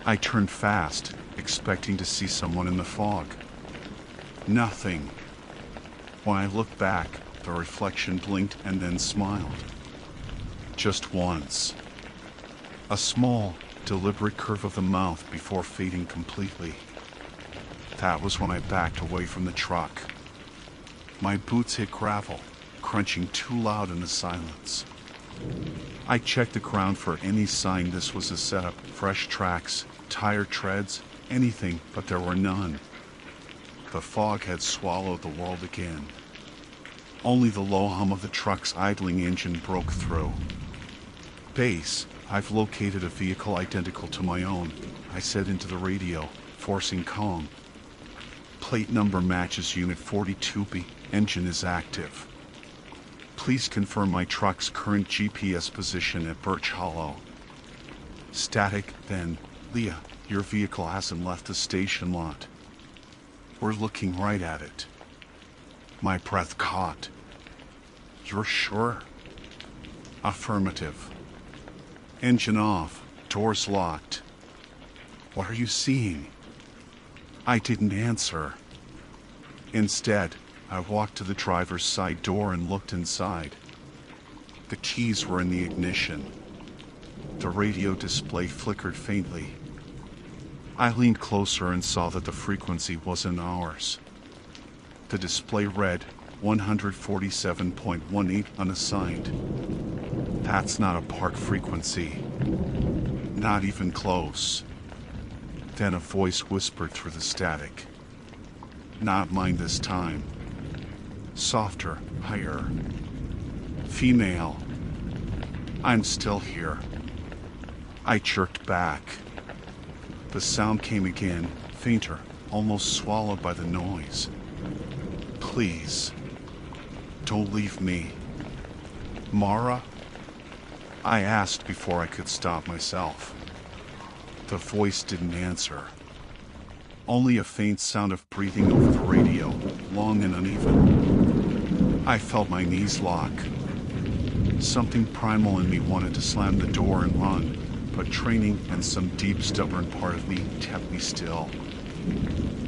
I turned fast, expecting to see someone in the fog. Nothing. When I looked back, the reflection blinked and then smiled. Just once. A small, deliberate curve of the mouth before fading completely. That was when I backed away from the truck. My boots hit gravel, crunching too loud in the silence. I checked the ground for any sign this was a setup, fresh tracks, tire treads, anything, but there were none. The fog had swallowed the world again. Only the low hum of the truck's idling engine broke through. "Base, I've located a vehicle identical to my own," I said into the radio, forcing calm. "Plate number matches Unit 42B, engine is active. Please confirm my truck's current GPS position at Birch Hollow." Static, then, "Leah, your vehicle hasn't left the station lot. We're looking right at it." My breath caught. "You're sure?" "Affirmative." "Engine off, doors locked." "What are you seeing?" I didn't answer. Instead, I walked to the driver's side door and looked inside. The keys were in the ignition. The radio display flickered faintly. I leaned closer and saw that the frequency wasn't ours. The display read 147.18 unassigned. That's not a park frequency. Not even close. Then a voice whispered through the static. Not mine this time. Softer, higher. "Female. I'm still here." I jerked back. The sound came again, fainter, almost swallowed by the noise. "Please, don't leave me." "Mara?" I asked before I could stop myself. The voice didn't answer. Only a faint sound of breathing over the radio, long and uneven. I felt my knees lock. Something primal in me wanted to slam the door and run, but training and some deep, stubborn part of me kept me still.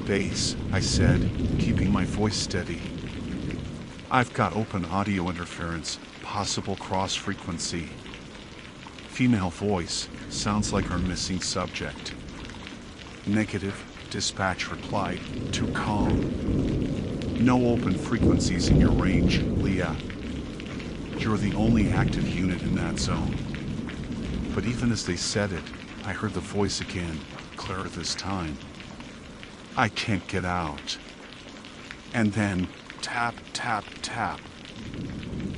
"Base," I said, keeping my voice steady. "I've got open audio interference, possible cross-frequency." Female voice, sounds like our missing subject. "Negative," dispatch replied, too calm. "No open frequencies in your range, Leah. You're the only active unit in that zone." But even as they said it, I heard the voice again, clearer this time. "I can't get out." And then, tap, tap, tap.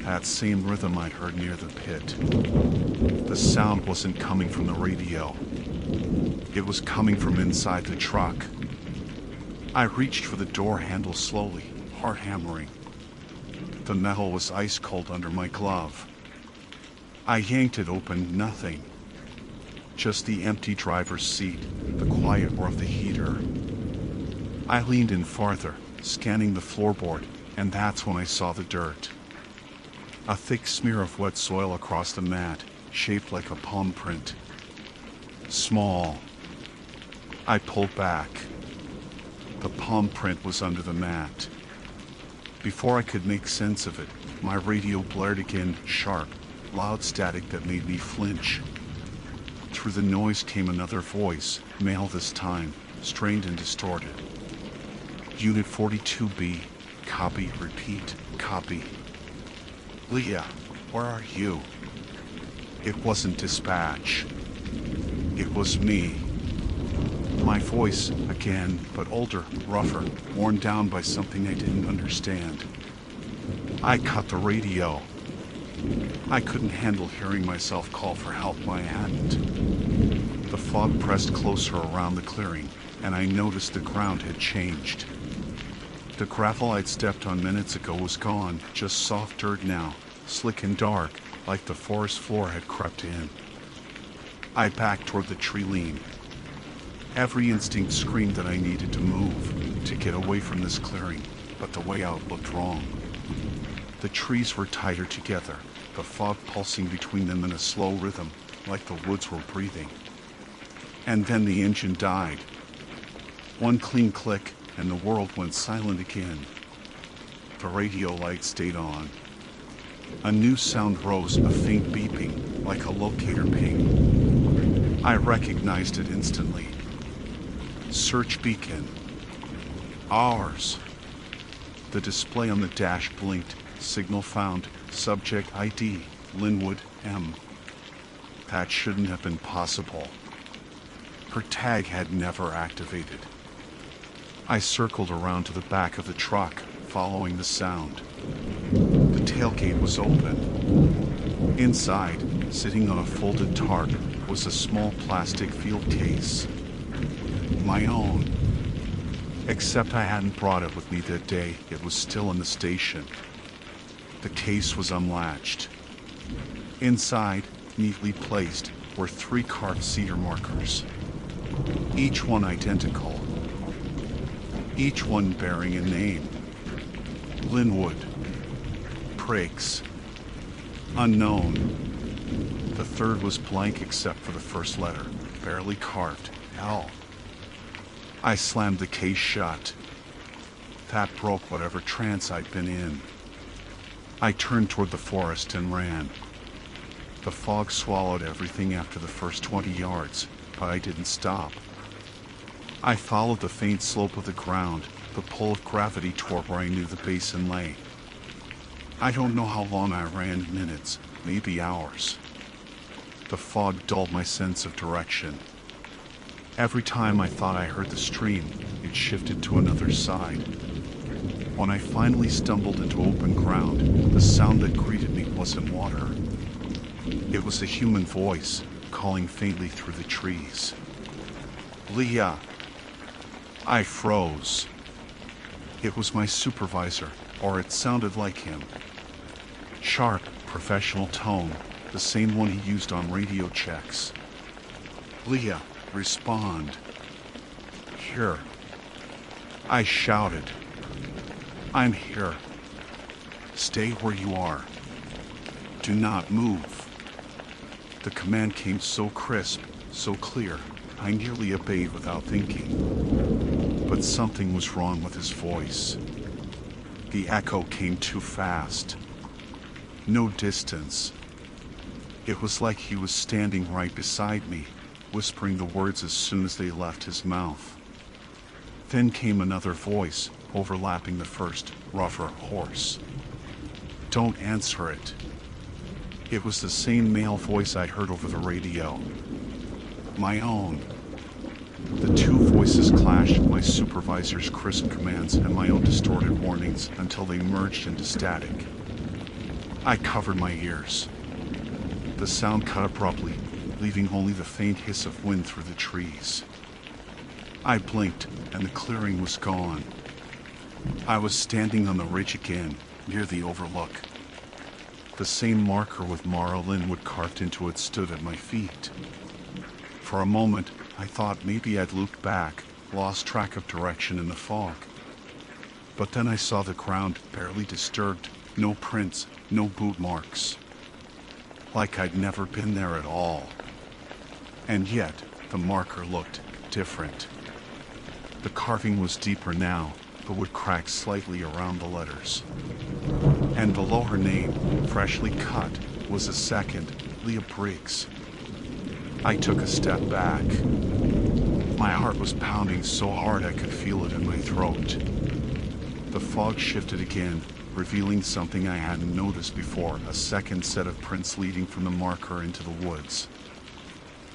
That same rhythm I'd heard near the pit. The sound wasn't coming from the radio. It was coming from inside the truck. I reached for the door handle slowly, heart hammering. The metal was ice cold under my glove. I yanked it open, nothing. Just the empty driver's seat, the quiet roar of the heater. I leaned in farther, scanning the floorboard, and that's when I saw the dirt. A thick smear of wet soil across the mat, shaped like a palm print. Small. I pulled back. The palm print was under the mat. Before I could make sense of it, my radio blared again, sharp, loud static that made me flinch. Through the noise came another voice, male this time, strained and distorted. "Unit 42B, copy, repeat, copy." "Leah, where are you?" It wasn't dispatch. It was me. My voice, again, but older, rougher, worn down by something I didn't understand. I cut the radio. I couldn't handle hearing myself call for help when I hadn't. The fog pressed closer around the clearing, and I noticed the ground had changed. The gravel I'd stepped on minutes ago was gone, just soft dirt now, slick and dark, like the forest floor had crept in. I backed toward the tree lean. Every instinct screamed that I needed to move, to get away from this clearing, but the way out looked wrong. The trees were tighter together, the fog pulsing between them in a slow rhythm, like the woods were breathing. And then the engine died. One clean click, and the world went silent again. The radio light stayed on. A new sound rose, a faint beeping, like a locator ping. I recognized it instantly. Search beacon. Ours. The display on the dash blinked. Signal found. Subject ID, Linwood M. That shouldn't have been possible. Her tag had never activated. I circled around to the back of the truck, following the sound. The tailgate was open. Inside, sitting on a folded tarp, was a small plastic field case. My own. Except I hadn't brought it with me that day. It was still in the station. The case was unlatched. Inside, neatly placed, were 3 carved cedar markers. Each one identical. Each one bearing a name. Linwood. Prakes. Unknown. The third was blank except for the first letter, barely carved. L. I slammed the case shut. That broke whatever trance I'd been in. I turned toward the forest and ran. The fog swallowed everything after the first 20 yards, but I didn't stop. I followed the faint slope of the ground, the pull of gravity toward where I knew the basin lay. I don't know how long I ran, minutes, maybe hours. The fog dulled my sense of direction. Every time I thought I heard the stream, it shifted to another side. When I finally stumbled into open ground, the sound that greeted me wasn't water. It was a human voice, calling faintly through the trees. Leah! I froze. It was my supervisor, or it sounded like him. Sharp, professional tone, the same one he used on radio checks. Leah, respond. Here. I shouted. I'm here. Stay where you are. Do not move. The command came so crisp, so clear, I nearly obeyed without thinking. But something was wrong with his voice. The echo came too fast. No distance. It was like he was standing right beside me, whispering the words as soon as they left his mouth. Then came another voice, overlapping the first, rougher, hoarse. Don't answer it. It was the same male voice I'd heard over the radio. My own. The two voices clashed, my supervisor's crisp commands and my own distorted warnings, until they merged into static. I covered my ears. The sound cut abruptly, leaving only the faint hiss of wind through the trees. I blinked, and the clearing was gone. I was standing on the ridge again, near the overlook. The same marker with Mara Linwood carved into it stood at my feet. For a moment, I thought maybe I'd looped back, lost track of direction in the fog. But then I saw the ground barely disturbed, no prints, no boot marks. Like I'd never been there at all. And yet, the marker looked different. The carving was deeper now, but would crack slightly around the letters. And below her name, freshly cut, was a second, Leah Briggs. I took a step back. My heart was pounding so hard I could feel it in my throat. The fog shifted again, revealing something I hadn't noticed before, a second set of prints leading from the marker into the woods.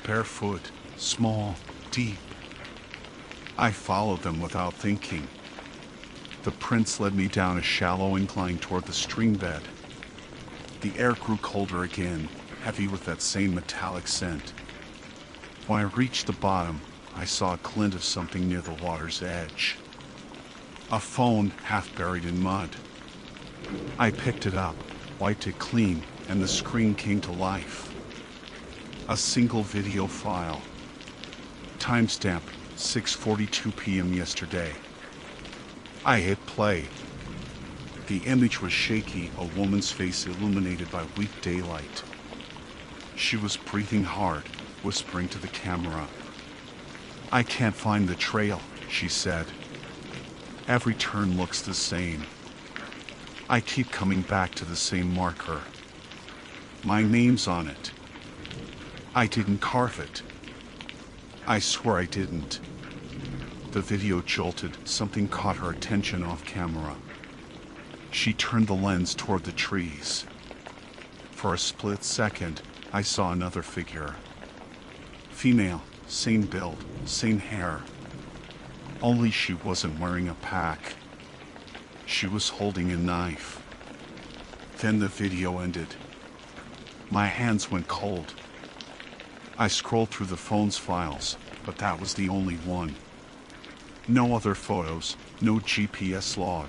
Barefoot, small, deep. I followed them without thinking. The prints led me down a shallow incline toward the stream bed. The air grew colder again, heavy with that same metallic scent. When I reached the bottom, I saw a glint of something near the water's edge. A phone half buried in mud. I picked it up, wiped it clean, and the screen came to life. A single video file. Timestamp 6:42 p.m. yesterday. I hit play. The image was shaky, a woman's face illuminated by weak daylight. She was breathing hard, whispering to the camera. "I can't find the trail," she said. "Every turn looks the same. I keep coming back to the same marker. My name's on it. I didn't carve it. I swear I didn't." The video jolted. Something caught her attention off camera. She turned the lens toward the trees. For a split second, I saw another figure. Female, same build, same hair. Only she wasn't wearing a pack. She was holding a knife. Then the video ended. My hands went cold. I scrolled through the phone's files, but that was the only one. No other photos, no GPS log.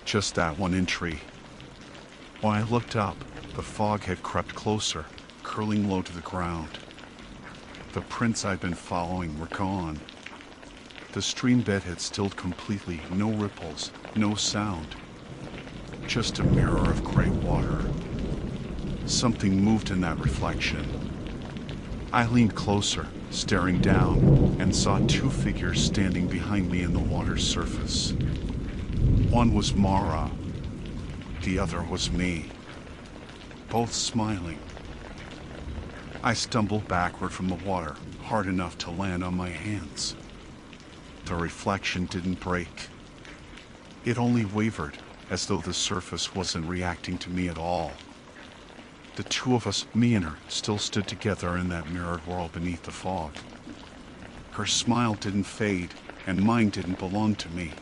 Just that one entry. When I looked up, the fog had crept closer, curling low to the ground. The prints I'd been following were gone. The stream bed had stilled completely, no ripples, no sound. Just a mirror of gray water. Something moved in that reflection. I leaned closer, staring down, and saw two figures standing behind me in the water's surface. One was Mara. The other was me. Both smiling. I stumbled backward from the water, hard enough to land on my hands. The reflection didn't break. It only wavered, as though the surface wasn't reacting to me at all. The two of us, me and her, still stood together in that mirrored world beneath the fog. Her smile didn't fade, and mine didn't belong to me.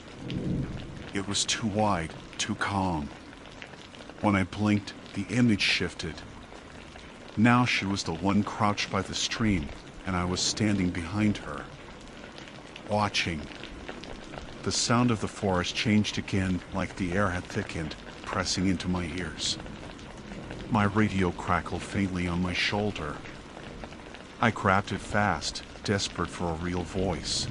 It was too wide, too calm. When I blinked, the image shifted. Now she was the one crouched by the stream, and I was standing behind her, watching. The sound of the forest changed again, like the air had thickened, pressing into my ears. My radio crackled faintly on my shoulder. I grabbed it fast, desperate for a real voice.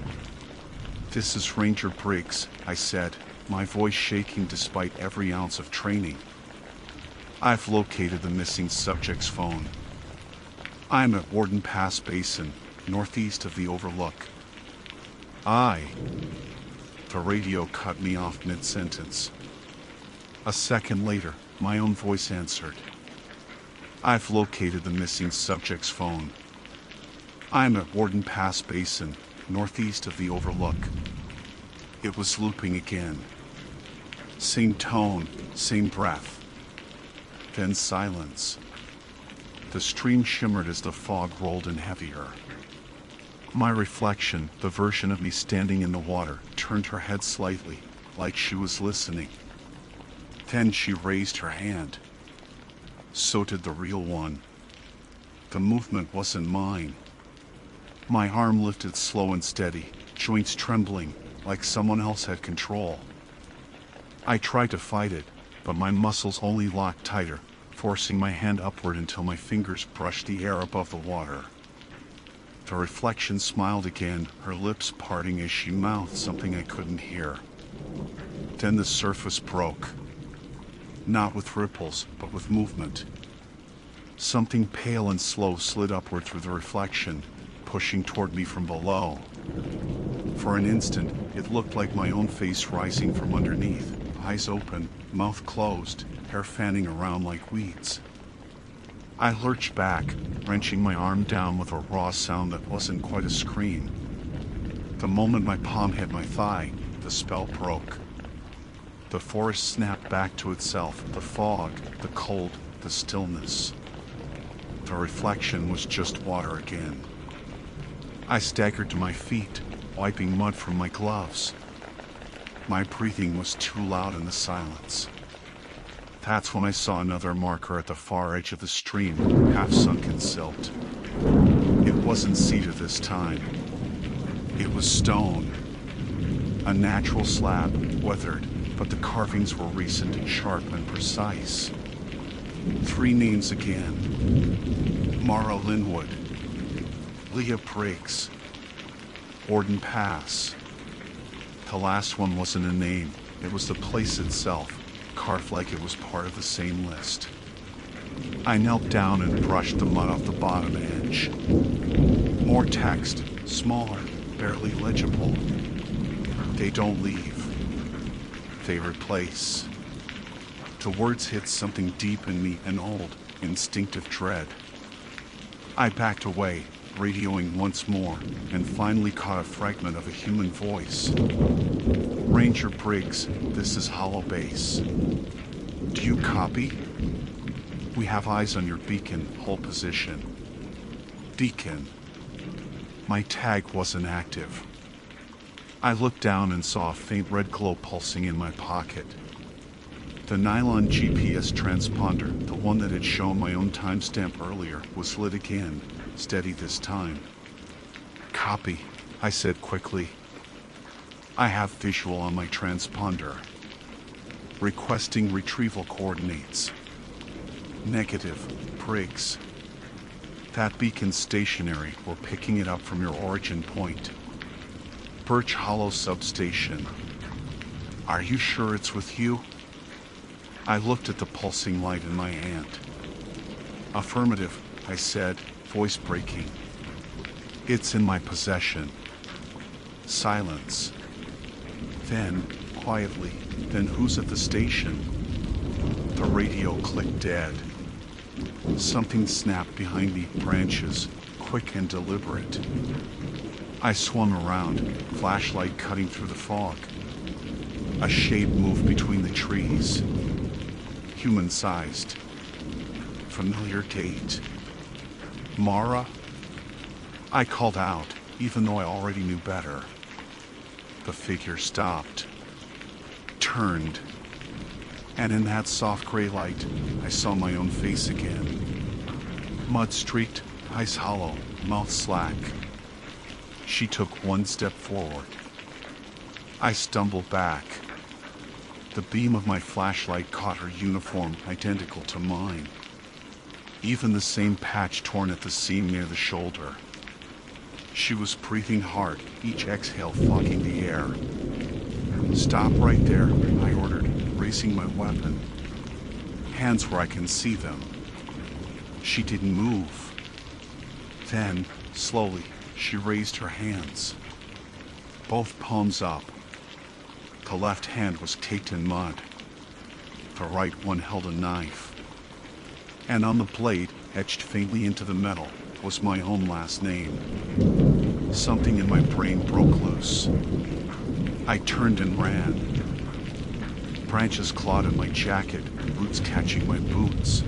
"This is Ranger Briggs," I said, my voice shaking despite every ounce of training. "I've located the missing subject's phone. I'm at Warden Pass Basin, northeast of the Overlook." The radio cut me off mid-sentence. A second later, my own voice answered. "I've located the missing subject's phone. I'm at Warden Pass Basin, northeast of the Overlook." It was looping again. Same tone, same breath. Then silence. The stream shimmered as the fog rolled in heavier. My reflection, the version of me standing in the water, turned her head slightly, like she was listening. Then she raised her hand. So did the real one. The movement wasn't mine. My arm lifted slow and steady, joints trembling, like someone else had control. I tried to fight it, but my muscles only locked tighter, forcing my hand upward until my fingers brushed the air above the water. The reflection smiled again, her lips parting as she mouthed something I couldn't hear. Then the surface broke. Not with ripples, but with movement. Something pale and slow slid upward through the reflection, pushing toward me from below. For an instant, it looked like my own face rising from underneath, eyes open, mouth closed, hair fanning around like weeds. I lurched back, wrenching my arm down with a raw sound that wasn't quite a scream. The moment my palm hit my thigh, the spell broke. The forest snapped back to itself, the fog, the cold, the stillness. The reflection was just water again. I staggered to my feet, wiping mud from my gloves. My breathing was too loud in the silence. That's when I saw another marker at the far edge of the stream, half sunk in silt. It wasn't cedar this time. It was stone. A natural slab, weathered, but the carvings were recent and sharp and precise. 3 names again. Mara Linwood, Leah Briggs, Orden Pass. The last one wasn't a name, it was the place itself, carved like it was part of the same list. I knelt down and brushed the mud off the bottom edge. More text, smaller, barely legible. They don't leave. They replace. The words hit something deep in me, an old, instinctive dread. I backed away, radioing once more, and finally caught a fragment of a human voice. Ranger Briggs, this is Hollow Base. Do you copy? We have eyes on your beacon, hold position. Deacon. My tag wasn't active. I looked down and saw a faint red glow pulsing in my pocket. The nylon GPS transponder, the one that had shown my own timestamp earlier, was lit again, steady this time. Copy, I said quickly. I have visual on my transponder. Requesting retrieval coordinates. Negative, Briggs. That beacon's stationary. We're picking it up from your origin point. Birch Hollow substation. Are you sure it's with you? I looked at the pulsing light in my hand. Affirmative, I said, voice breaking. It's in my possession. Silence. Then, quietly, then who's at the station? The radio clicked dead. Something snapped behind me, branches, quick and deliberate. I swung around, flashlight cutting through the fog. A shape moved between the trees. Human-sized. Familiar gait. Mara? I called out, even though I already knew better. The figure stopped. Turned. And in that soft gray light, I saw my own face again. Mud-streaked, eyes hollow, mouth slack. She took one step forward. I stumbled back. The beam of my flashlight caught her uniform, identical to mine. Even the same patch torn at the seam near the shoulder. She was breathing hard, each exhale fogging the air. Stop right there, I ordered, raising my weapon. Hands where I can see them. She didn't move. Then, slowly, she raised her hands. Both palms up. The left hand was caked in mud. The right one held a knife. And on the blade, etched faintly into the metal, was my own last name. Something in my brain broke loose. I turned and ran. Branches clawed at my jacket, roots catching my boots.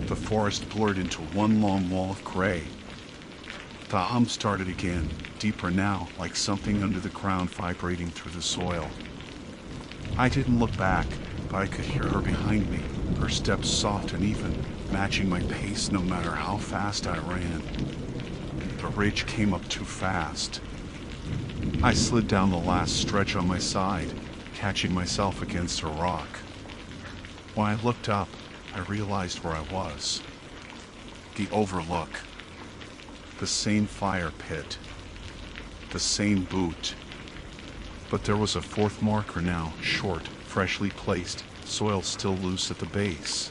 The forest blurred into one long wall of gray. The hum started again, deeper now, like something under the ground vibrating through the soil. I didn't look back, but I could hear her behind me, her steps soft and even, matching my pace no matter how fast I ran. The ridge came up too fast. I slid down the last stretch on my side, catching myself against a rock. When I looked up, I realized where I was. The overlook. The same fire pit. The same boot. But there was a fourth marker now, short, freshly placed, soil still loose at the base.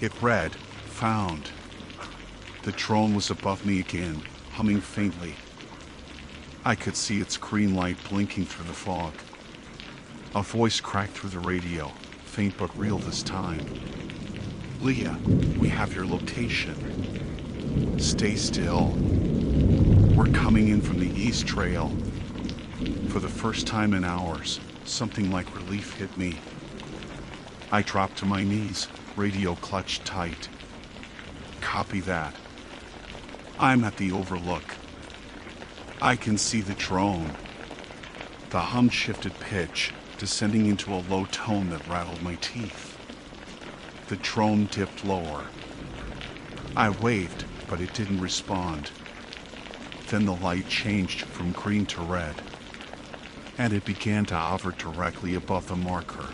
It read, found. The drone was above me again, humming faintly. I could see its green light blinking through the fog. A voice cracked through the radio, faint but real this time. Leah, we have your location. Stay still. We're coming in from the east trail. For the first time in hours, something like relief hit me. I dropped to my knees, radio clutched tight. Copy that. I'm at the overlook. I can see the drone. The hum shifted pitch, descending into a low tone that rattled my teeth. The drone dipped lower. I waved, but it didn't respond. Then the light changed from green to red, and it began to hover directly above the marker.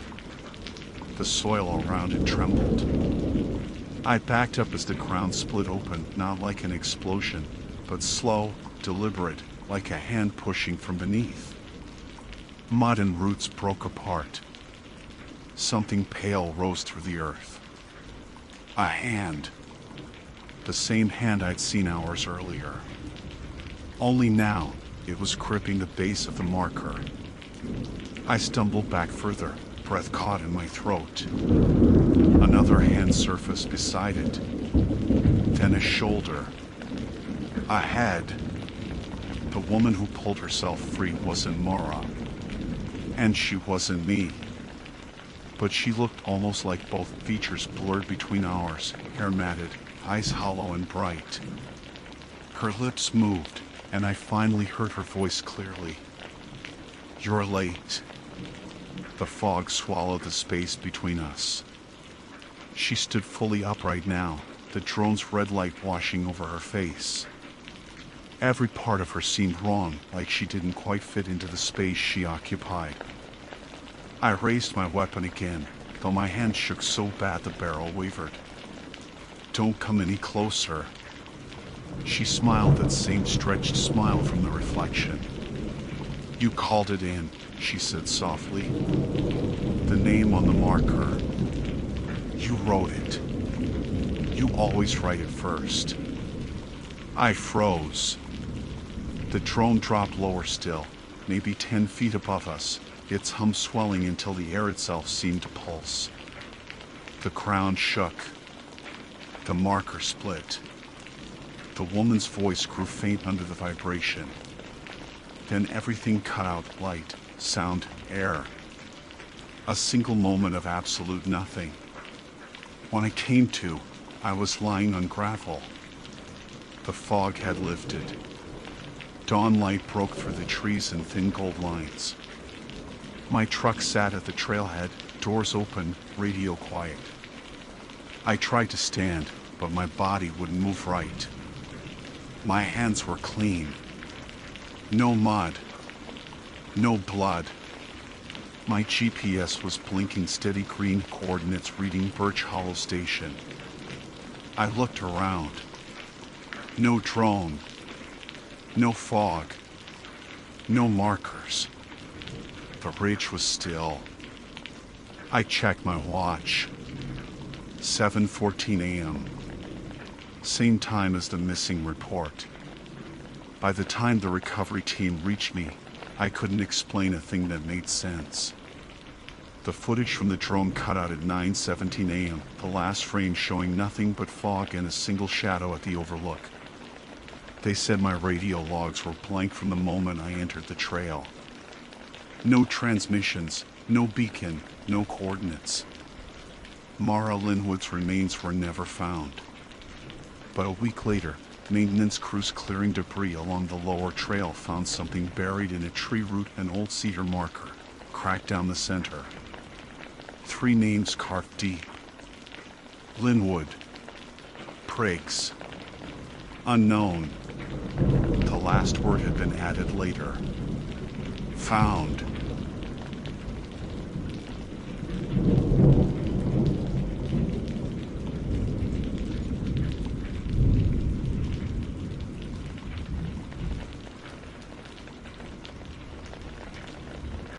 The soil around it trembled. I backed up as the ground split open, not like an explosion, but slow, deliberate, like a hand pushing from beneath. Mud and roots broke apart. Something pale rose through the earth. A hand. The same hand I'd seen hours earlier. Only now, it was gripping the base of the marker. I stumbled back further, breath caught in my throat. Another hand surfaced beside it. Then a shoulder. A head. The woman who pulled herself free wasn't Mara. And she wasn't me. But she looked almost like both features blurred between ours, hair matted, eyes hollow and bright. Her lips moved, and I finally heard her voice clearly. "You're late." The fog swallowed the space between us. She stood fully upright now, the drone's red light washing over her face. Every part of her seemed wrong, like she didn't quite fit into the space she occupied. I raised my weapon again, though my hand shook so bad the barrel wavered. "Don't come any closer." She smiled that same stretched smile from the reflection. "You called it in," she said softly. "The name on the marker. You wrote it. You always write it first." I froze. The drone dropped lower still, maybe 10 feet above us, its hum swelling until the air itself seemed to pulse. The ground shook. The marker split. The woman's voice grew faint under the vibration. Then everything cut out: light, sound, air. A single moment of absolute nothing. When I came to, I was lying on gravel. The fog had lifted. Dawn light broke through the trees in thin gold lines. My truck sat at the trailhead, doors open, radio quiet. I tried to stand, but my body wouldn't move right. My hands were clean. No mud. No blood. My GPS was blinking steady green coordinates reading Birch Hollow Station. I looked around. No drone. No fog. No markers. The ridge was still. I checked my watch. 7:14 a.m. Same time as the missing report. By the time the recovery team reached me, I couldn't explain a thing that made sense. The footage from the drone cut out at 9:17 a.m., the last frame showing nothing but fog and a single shadow at the overlook. They said my radio logs were blank from the moment I entered the trail. No transmissions, no beacon, no coordinates. Mara Linwood's remains were never found. But a week later, maintenance crews clearing debris along the lower trail found something buried in a tree root, an old cedar marker, cracked down the center. 3 names carved deep. Linwood. Prigs. Unknown. The last word had been added later. Found.